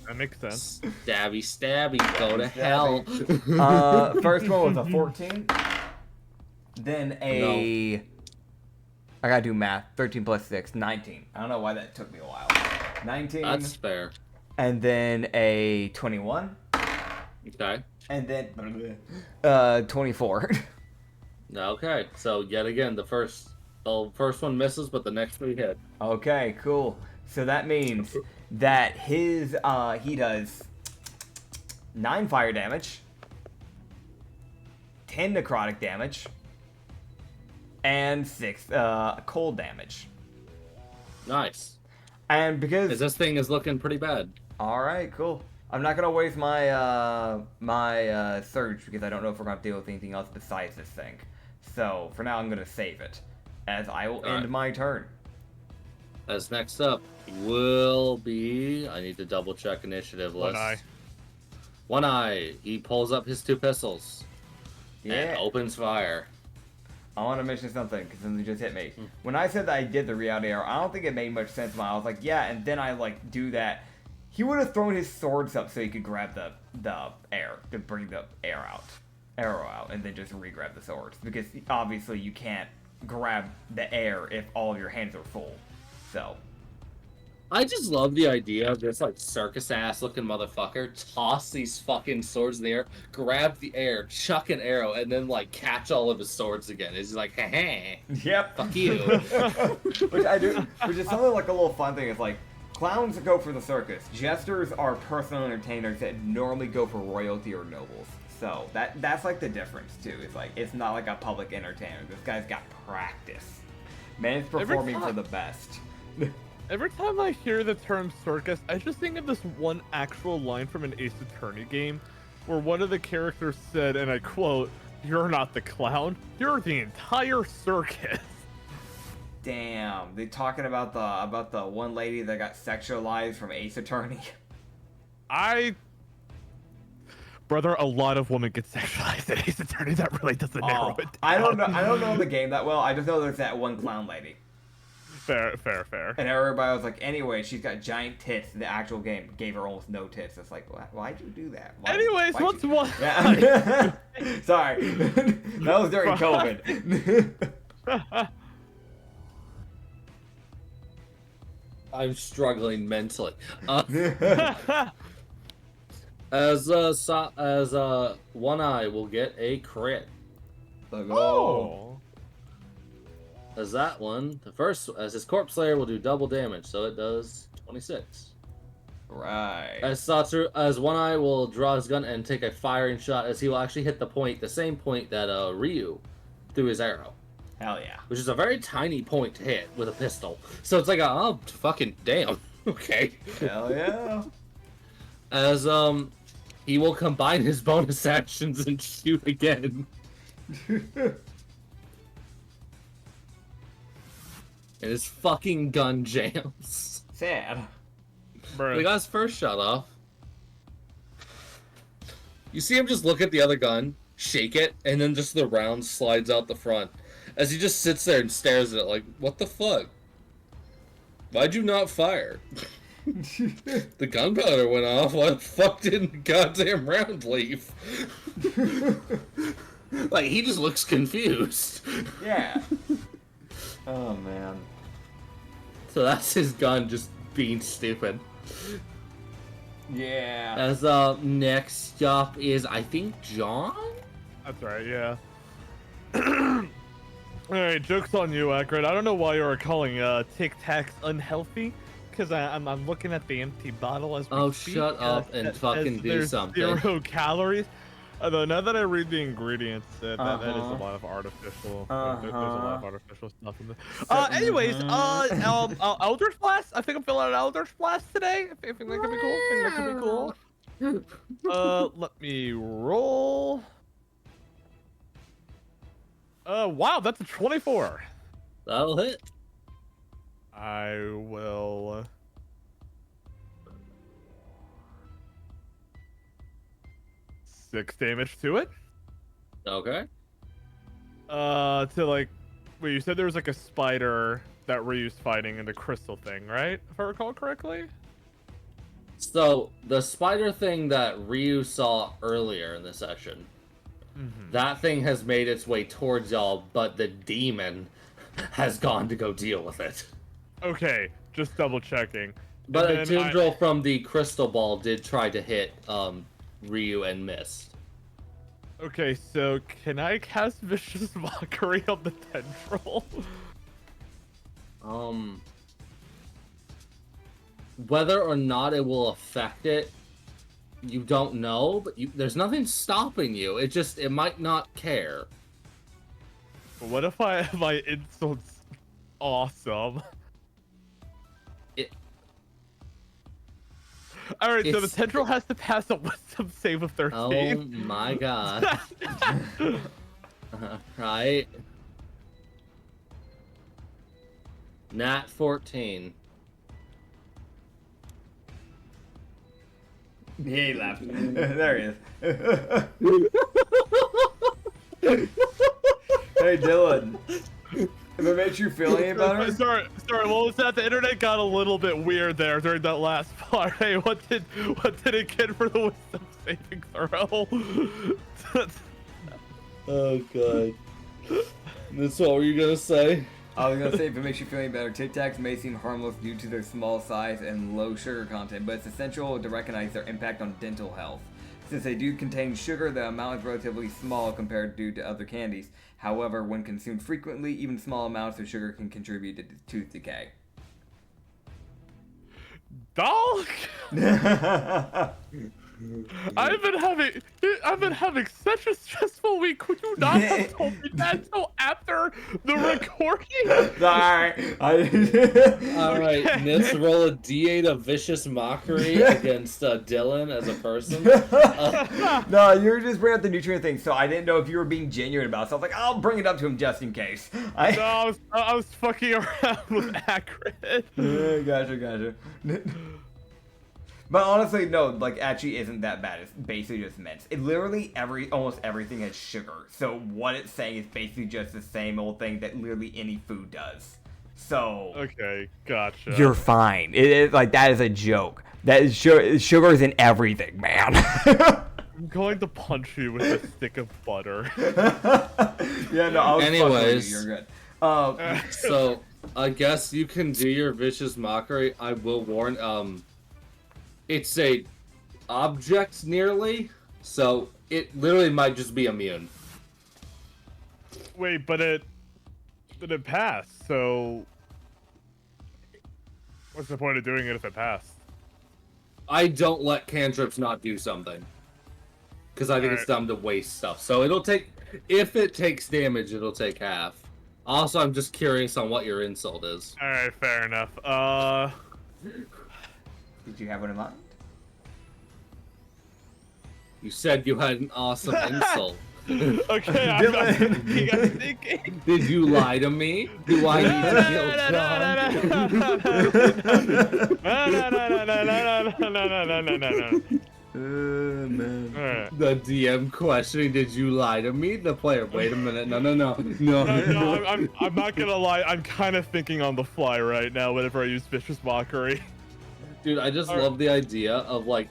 That makes sense. Stabby, stabby, go to hell. First one was a 14. Then a. I gotta do math. 13 plus 6, 19. I don't know why that took me a while. 19. That's fair. And then a 21. Okay. And then 24. Okay. So yet again, the first one misses, but the next three hit. Okay, cool. So that means that his he does 9 fire damage, 10 necrotic damage, and 6 cold damage. Nice. And because This thing is looking pretty bad. all right, cool. I'm not gonna waste my my surge because I don't know if we're gonna deal with anything else besides this thing. So for now, I'm gonna save it, as I will end my turn. As next up will be, I need to double check initiative list. One Eye. He pulls up his 2 pistols. Yeah. And opens fire. I want to mention something because something just hit me. When I said that I did the reality arrow, I don't think it made much sense when I was like, yeah, and then I like do that. He would have thrown his swords up so he could grab the air to bring the arrow out, and then just re-grab the swords because obviously you can't grab the air if all of your hands are full. So. I just love the idea of this like circus ass looking motherfucker toss these fucking swords in the air, grab the air, chuck an arrow, and then like catch all of his swords again. It's like, hey, yep, fuck you. Which I do, which is something like a little fun thing. Is like clowns go for the circus. Jesters are personal entertainers that normally go for royalty or nobles. So that's like the difference too. It's like it's not like a public entertainer. This guy's got practice. Man's performing for the best. Every time I hear the term circus, I just think of this one actual line from an Ace Attorney game, where one of the characters said, and I quote, "You're not the clown, you're the entire circus." Damn, they talking about the one lady that got sexualized from Ace Attorney. Brother, a lot of women get sexualized in Ace Attorney. That really doesn't narrow it down. I don't know the game that well. I just know there's that one clown lady. Fair. And everybody was like, anyway, she's got giant tits. The actual game gave her almost no tits. It's like, why'd you do that? What's one? Yeah. Sorry. That was during COVID. I'm struggling mentally. As One Eye will get a crit. Oh. As that one, as his Corpse Slayer will do double damage, so it does 26. Right. As One Eye will draw his gun and take a firing shot, as he will actually hit the same point that Ryu threw his arrow. Hell yeah. Which is a very tiny point to hit with a pistol. So it's like, oh, fucking damn. Okay. Hell yeah. As he will combine his bonus actions and shoot again. And his fucking gun jams. Sad. He got his first shot off. You see him just look at the other gun, shake it, and then just the round slides out the front. As he just sits there and stares at it like, what the fuck? Why'd you not fire? The gunpowder went off. Why the fuck didn't the goddamn round leave? Like, he just looks confused. Yeah. Oh, man. So that's his gun just being stupid. Yeah. As next up is, I think, John? That's right, yeah. Alright, joke's on you, Acrid. I don't know why you're calling Tic Tacs unhealthy, because I'm looking at the empty bottle as we speak. Shut up and fucking do something. 0 calories. Although now that I read the ingredients, that is a lot of artificial. There's a lot of artificial stuff in there. Anyways, Eldritch Blast. I think I'm filling out an Eldritch Blast today. I think that could be cool. I think that could be cool. Let me roll. Wow, that's a 24. That'll hit. I will. 6 damage to it. Okay. To like, wait, you said there was like a spider that Ryu's fighting in the crystal thing, right? If I recall correctly. So the spider thing that Ryu saw earlier in the session, that thing has made its way towards y'all, but the demon has gone to go deal with it. Okay, just double checking. But a tendril from the crystal ball did try to hit Ryu and missed. Okay, so can I cast Vicious Mockery on the tendril? Whether or not it will affect it, you don't know, but there's nothing stopping you. It might not care. What if my insult's awesome? Alright, so the tendril has to pass a wisdom save of 13. Oh my god. Right. Nat 14. He left. There he is. Hey, Dylan. If it makes you feel any better? Sorry, what was that? The internet got a little bit weird there during that last part. Hey, what did it get for the wisdom saving throw? Oh god. That's what were you gonna say? I was gonna say, if it makes you feel any better, Tic Tacs may seem harmless due to their small size and low sugar content, but it's essential to recognize their impact on dental health. Since they do contain sugar, the amount is relatively small compared to other candies. However, when consumed frequently, even small amounts of sugar can contribute to tooth decay. Dog! I've been having such a stressful week. Could you not have told me that until after the recording? Sorry. Alright, let's roll a D8 of Vicious Mockery against Dylan as a person. No, you were just bringing up the nutrient thing, so I didn't know if you were being genuine about it. So I was like, I'll bring it up to him just in case. No, I was fucking around with Acrid. Gotcha. But honestly, no, like, actually isn't that bad. It's basically just mints. It literally, almost everything has sugar. So what it's saying is basically just the same old thing that literally any food does. So... Okay, gotcha. You're fine. It is, like, that is a joke. That is sugar's in everything, man. I'm going to punch you with a stick of butter. Yeah, no, I was Anyways. You're good. So, I guess you can do your Vicious Mockery. I will warn, it's a object nearly, so it literally might just be immune. Wait, but it passed, so what's the point of doing it if it passed? I don't let cantrips not do something. Because I think it's dumb to waste stuff. So it'll take, if it takes damage, it'll take half. Also, I'm just curious on what your insult is. Alright, fair enough. Did you have one in mind? You said you had an awesome insult. Okay, I'm thinking. Did you lie to me? Do I need to kill John? Man. The DM questioning, did you lie to me? The player, wait a minute, no. I'm not gonna lie, I'm kind of thinking on the fly right now whenever I use Vicious Mockery. Dude, I just love the idea of like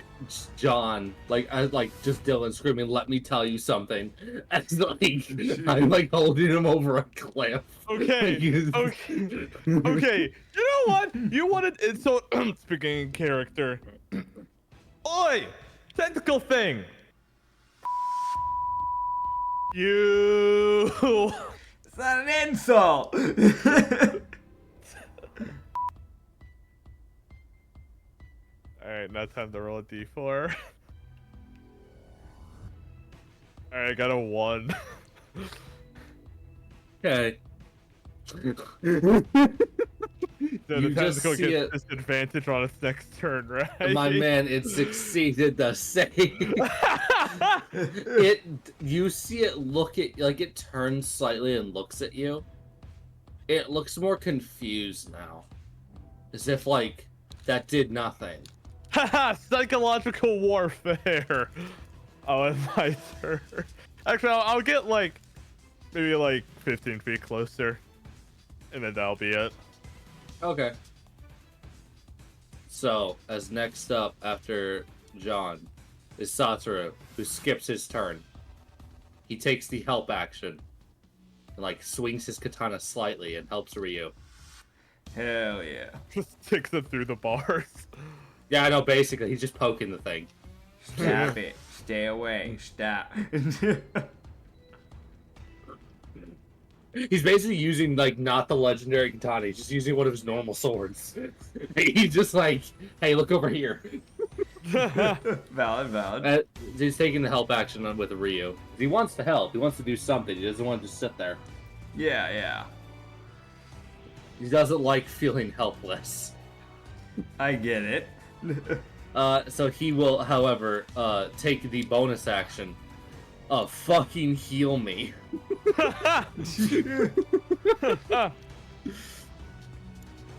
John, just Dylan screaming, "Let me tell you something," as like I'm like holding him over a cliff. Okay. Okay. You know what? You wanted it so speaking in character. Oi! Tentacle thing! You It's not an insult! Alright, now time to roll a d4. Alright, I got a 1. Okay. So You the just tentacle see gets it. disadvantage on its next turn, right? My man, it succeeded the save. You see it look at, like, it turns slightly and looks at you. It looks more confused now. As if, like, that did nothing. Haha, psychological warfare. Oh, it's my turn. Actually, I'll get like maybe like 15 feet closer, and then that'll be it. Okay. So, as next up after John is Satoru, who skips his turn. He takes the help action and like swings his katana slightly and helps Ryu. Hell yeah. Just sticks it through the bars. Yeah, I know, basically, he's just poking the thing. Stop it. Stay away. Stop. He's basically using, like, not the legendary katana, he's just using one of his normal swords. He's just like, hey, look over here. Valid. He's taking the help action with Ryu. He wants to help, he wants to do something, he doesn't want to just sit there. Yeah. He doesn't like feeling helpless. I get it. So he will, however, take the bonus action of fucking heal me.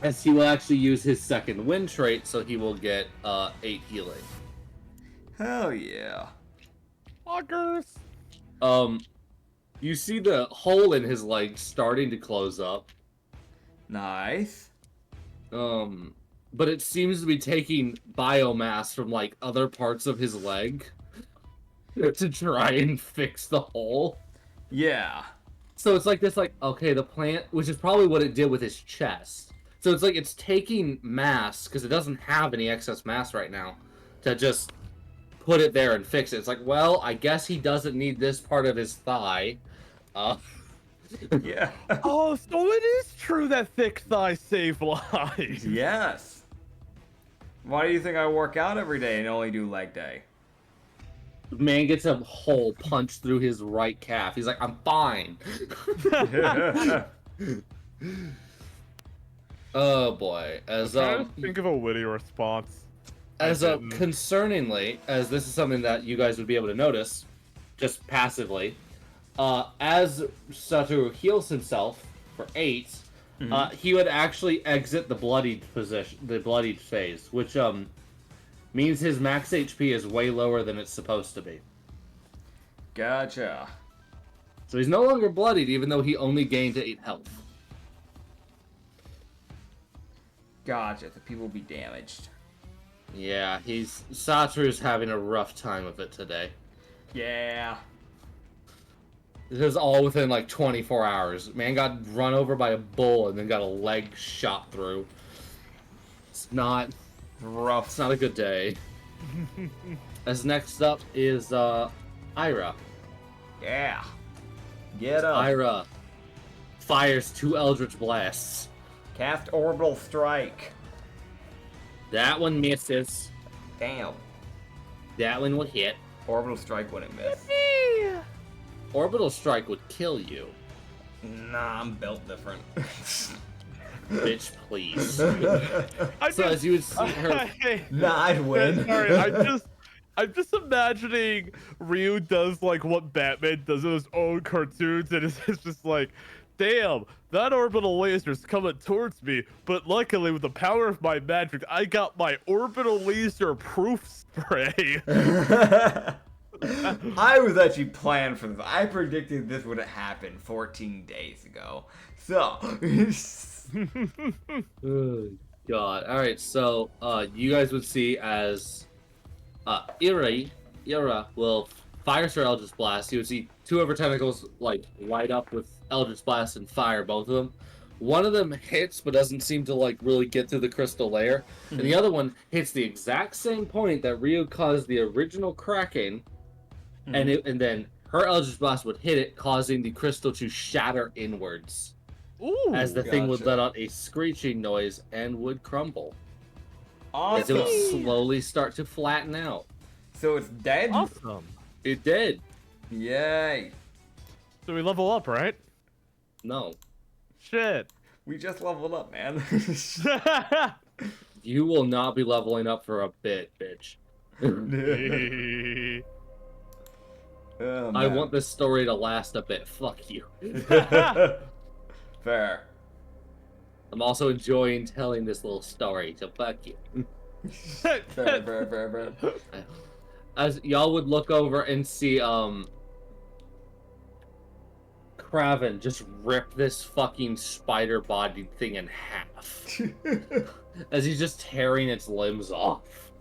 As he will actually use his second wind trait, so he will get 8 healing. Hell yeah. Fuckers. You see the hole in his leg starting to close up. Nice. But it seems to be taking biomass from, like, other parts of his leg to try and fix the hole. Yeah. So it's like this, like, okay, the plant, which is probably what it did with his chest. So it's like it's taking mass, because it doesn't have any excess mass right now, to just put it there and fix it. It's like, well, I guess he doesn't need this part of his thigh. Yeah. Oh, so it is true that thick thighs save lives. Yes. Why do you think I work out every day and only do leg day? Man gets a hole punched through his right calf. He's like, I'm fine. Oh boy. I'm trying to think of a witty response. Concerningly, as this is something that you guys would be able to notice, just passively, as Satoru heals himself for 8, he would actually exit the bloodied position, the bloodied phase, which means his max HP is way lower than it's supposed to be. Gotcha. So he's no longer bloodied, even though he only gained 8 health. Gotcha. The people will be damaged. Yeah, Satoru's having a rough time of it today. Yeah. This is all within like 24 hours. Man got run over by a bull and then got a leg shot through. It's not Rough. It's not a good day. As next up is Ira. Yeah. Get up. Ira fires 2 Eldritch Blasts. Cast Orbital Strike. That one misses. Damn. That one will hit. Orbital Strike wouldn't miss. Orbital Strike would kill you. Nah, I'm built different. Bitch, please. So as you would see her... Nah, I'd win. Sorry, I'm just imagining Ryu does like what Batman does in his own cartoons, and it's just like, damn, that orbital laser's coming towards me, but luckily with the power of my magic, I got my orbital laser proof spray. I was actually planned for this. I predicted this would happen 14 days ago. So... God. All right, so you guys would see as Ira will fire her Eldritch Blast. You would see two of her tentacles like light up with Eldritch Blast and fire both of them. One of them hits but doesn't seem to like really get through the crystal layer, and the other one hits the exact same point that Ryu caused the original cracking, and then her Eldritch Blast would hit it, causing the crystal to shatter inwards. Ooh, As the thing would gotcha. let out a screeching noise and would crumble. As it Awesome. would slowly start to flatten out. So it's dead? awesome. It did. Yay. So we level up, right? No. Shit. We just leveled up, man. You will not be leveling up for a bit, bitch. Oh, I man. want this story to last a bit. Fuck you. Fair. I'm also enjoying telling this little story, so fuck you. Fair. As y'all would look over and see, Kraven just rip this fucking spider-bodied thing in half. As he's just tearing its limbs off.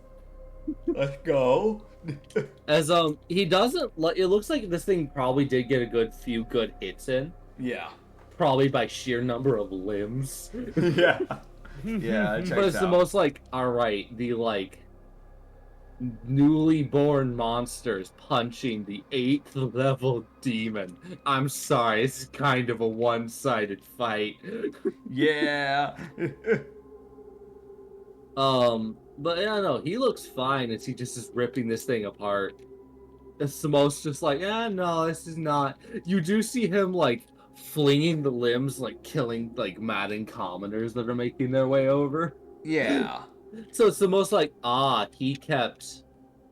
Let's go. As, he doesn't, it looks like this thing probably did get a few good hits in. Yeah. Probably by sheer number of limbs. Yeah. Yeah, it But it's checks the out. most, like, alright, the, like, newly born monsters punching the 8th level demon. I'm sorry, it's kind of a one-sided fight. Yeah. But yeah, no, he looks fine as he just is ripping this thing apart. It's the most just like, no, this is not. You do see him, like, flinging the limbs, like, killing, like, Madden commoners that are making their way over. Yeah. So it's the most like, he kept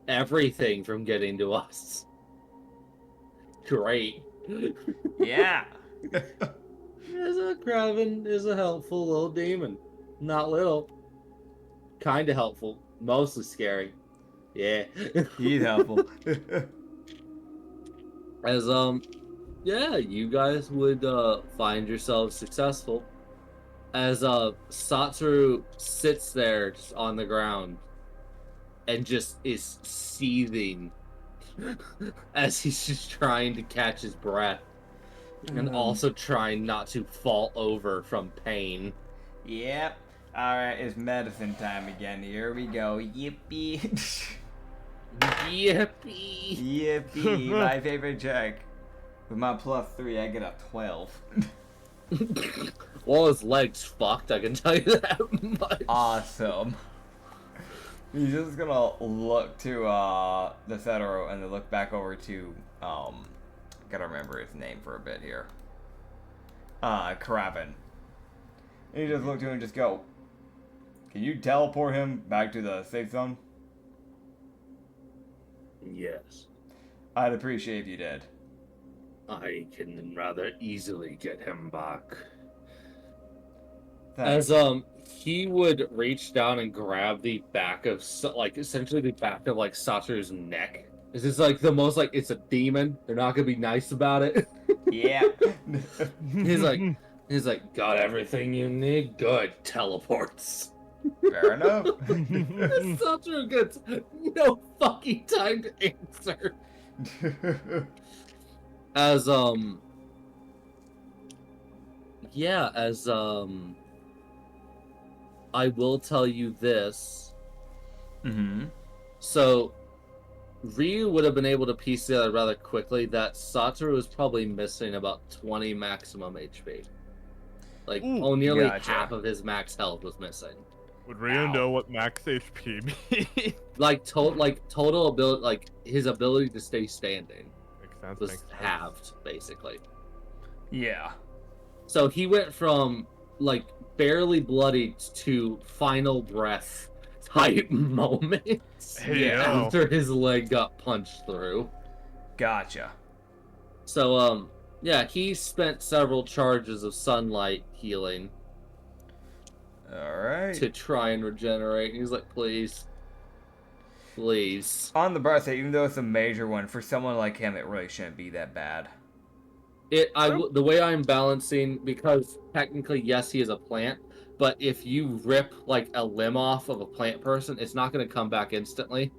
everything from getting to us. Great. Yeah. Kraven is a helpful little demon. Not little. Kinda helpful. Mostly scary. Yeah. He's helpful. As, yeah, you guys would, find yourselves successful. As Satoru sits there just on the ground and just is seething as he's just trying to catch his breath and also trying not to fall over from pain. Yep. Alright, it's medicine time again. Here we go. Yippee. Yippee! Yippee. My favorite check. With my +3, I get a 12. Well, his leg's fucked, I can tell you that much. Awesome. He's just gonna look to the Federo and then look back over to gotta remember his name for a bit here. Kraven. And you just look to him and just go, can you teleport him back to the safe zone? Yes. I'd appreciate if you did. I can rather easily get him back. Thanks. As he would reach down and grab the back of like essentially the back of like Satoru's neck. This is like the most like it's a demon. They're not gonna be nice about it. Yeah. he's like got everything you need. Good, teleports. Fair enough. Satoru gets no fucking time to answer. As yeah, as I will tell you this. Mm-hmm. So Ryu would have been able to piece together rather quickly that Satoru was probably missing about 20 maximum HP. Like, Ooh, nearly gotcha. half of his max health was missing. Would Ryu know what max HP means? Like, total ability, like, his ability to stay standing Makes sense. was Makes sense. halved, basically. Yeah. So he went from, like, barely bloodied to final breath type moments Hey, yo. after his leg got punched through. Gotcha. So, yeah, he spent several charges of sunlight healing Alright. to try and regenerate. He's like, please. Please. On the bright side, even though it's a major one, for someone like him, it really shouldn't be that bad. The way I'm balancing, because technically, yes, he is a plant, but if you rip like a limb off of a plant person, it's not going to come back instantly.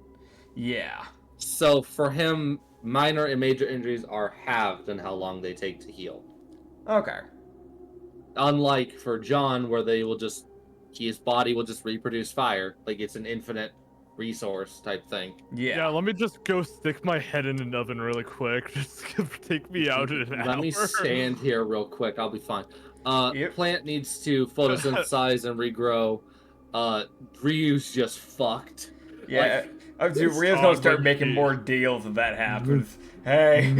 Yeah. So for him, minor and major injuries are halved in how long they take to heal. Okay. Unlike for John, where his body will just reproduce fire, like it's an infinite resource type thing. Yeah, let me just go stick my head in an oven really quick. Just take me out in an hour. Let me stand here real quick. I'll be fine. Yep. Plant needs to photosynthesize and regrow. Ryu's just fucked. Yeah. Rio's gonna start making more deals if that happens. Hey.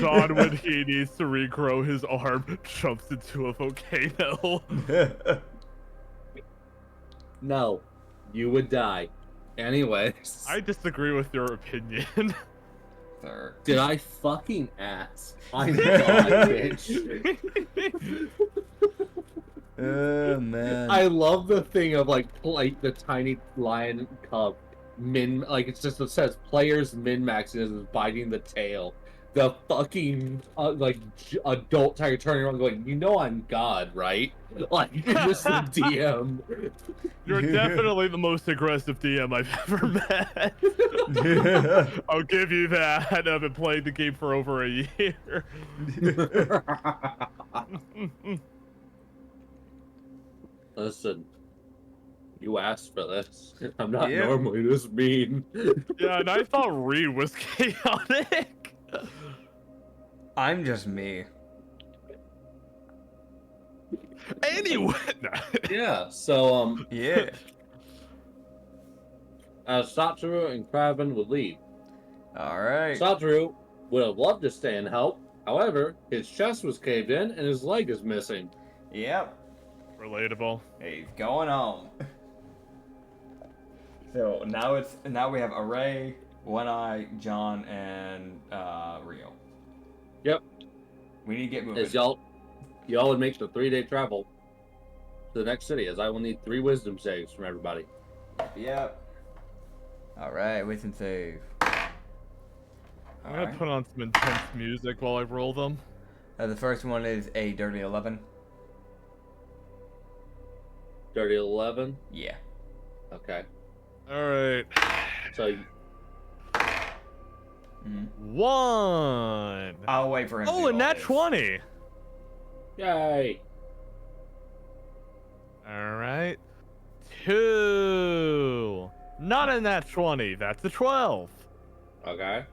Don, when he needs to regrow his arm, jumps into a volcano. No, you would die. Anyways. I disagree with your opinion. Sir. Did I fucking ask? I'm God, bitch. Oh, man. I love the thing of like the tiny lion cub it says players min-maxing is biting the tail. The fucking adult tiger turning around going, you know I'm God, right? Like you're just the DM. You're definitely the most aggressive DM I've ever met. I'll give you that. I've been playing the game for over a year. Listen, you asked for this. I'm not normally this mean. Yeah, and I thought Reed was chaotic. I'm just me. Anyway. Yeah, so, Yeah. Satoru and Kraven would leave. Alright. Satoru would have loved to stay and help. However, his chest was caved in and his leg is missing. Yep. Relatable. He's going home. So now we have Array, One Eye, John, and Rio. Yep. We need to get moving. As y'all would make the 3-day travel to the next city, as I will need 3 wisdom saves from everybody. Yep. Alright, wisdom save. I'm gonna put on some intense music while I roll them. The first one is a dirty 11. Dirty 11? Yeah. Okay. Alright. So... 1. I'll wait for him. Oh, and nat 20. Yay! Alright. 2. Not a nat 20. That's a 12. Okay.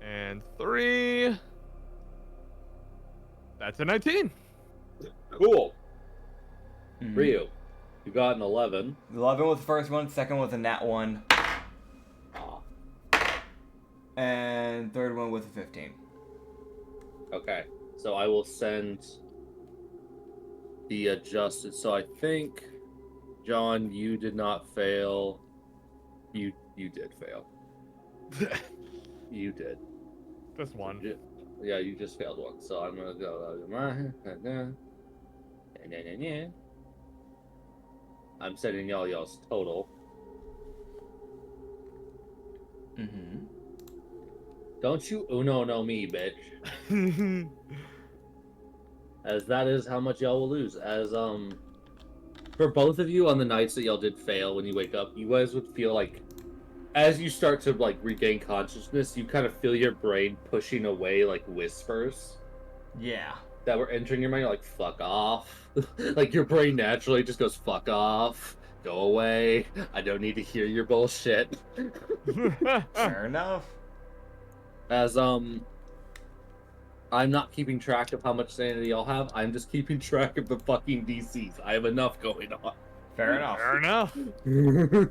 And 3. That's a 19. Cool. Ryu, you got an 11. 11 was the first one, second was a nat 1. And third one was a 15. Okay, so I will send the adjusted. So I think, John, you did not fail. You did fail. You did. Just one. Yeah, you just failed one. So I'm gonna go. I'm sending y'all's total. Don't you Uno no me, bitch. As that is how much y'all will lose. As for both of you on the nights that y'all did fail when you wake up, you guys would feel like as you start to like regain consciousness, you kind of feel your brain pushing away like whispers. Yeah. That were entering your mind. You're like, fuck off. Like your brain naturally just goes, fuck off. Go away. I don't need to hear your bullshit. Fair enough. As I'm not keeping track of how much sanity y'all have. I'm just keeping track of the fucking DCs. I have enough going on. Fair enough. Fair enough.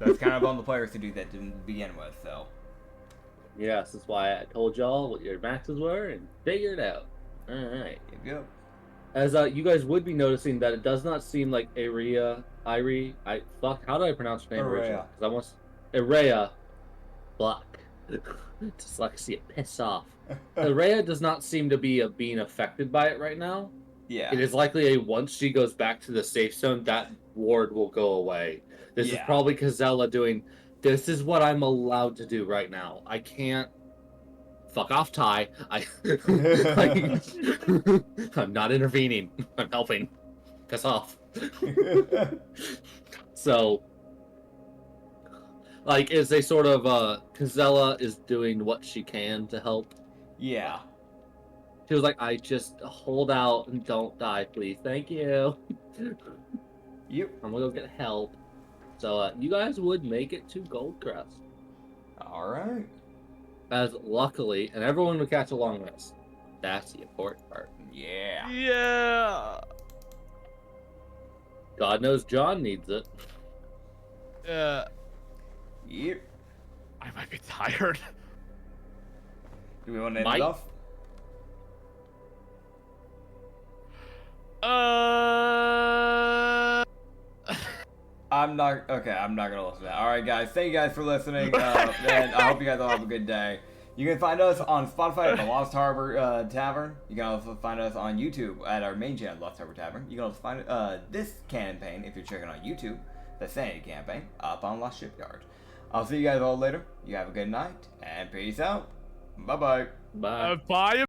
That's kind of on the players to do that to begin with, so. Yes, that's why I told y'all what your maxes were and figure it out. Alright. Yep. As you guys would be noticing that it does not seem like how do I pronounce her name originally? Because I want Irea Black. Dyslexia, piss off. Irea does not seem to be being affected by it right now. Yeah. It is likely once she goes back to the safe zone, that ward will go away. This is probably Kazella doing, this is what I'm allowed to do right now. I can't. Fuck off, Ty. I'm not intervening. I'm helping. Piss off. So, like, is a sort of Kazella is doing what she can to help. Yeah. She was like, I just hold out and don't die, please. Thank you. Yep. I'm gonna go get help. So, you guys would make it to Goldcrest. Alright. As luckily, and everyone would catch along with us. That's the important part. Yeah. Yeah. God knows John needs it. Yeah. Yep. I might be tired. Do we want to end Might. it off? I'm not gonna listen to that. Alright guys, thank you guys for listening, and I hope you guys all have a good day. You can find us on Spotify at the Lost Harbor Tavern. You can also find us on YouTube at our main channel, Lost Harbor Tavern. You can also find this campaign, if you're checking on YouTube, the Sanity Campaign, up on Lost Shipyard. I'll see you guys all later. You have a good night, and peace out. Bye-bye. Bye. Bye.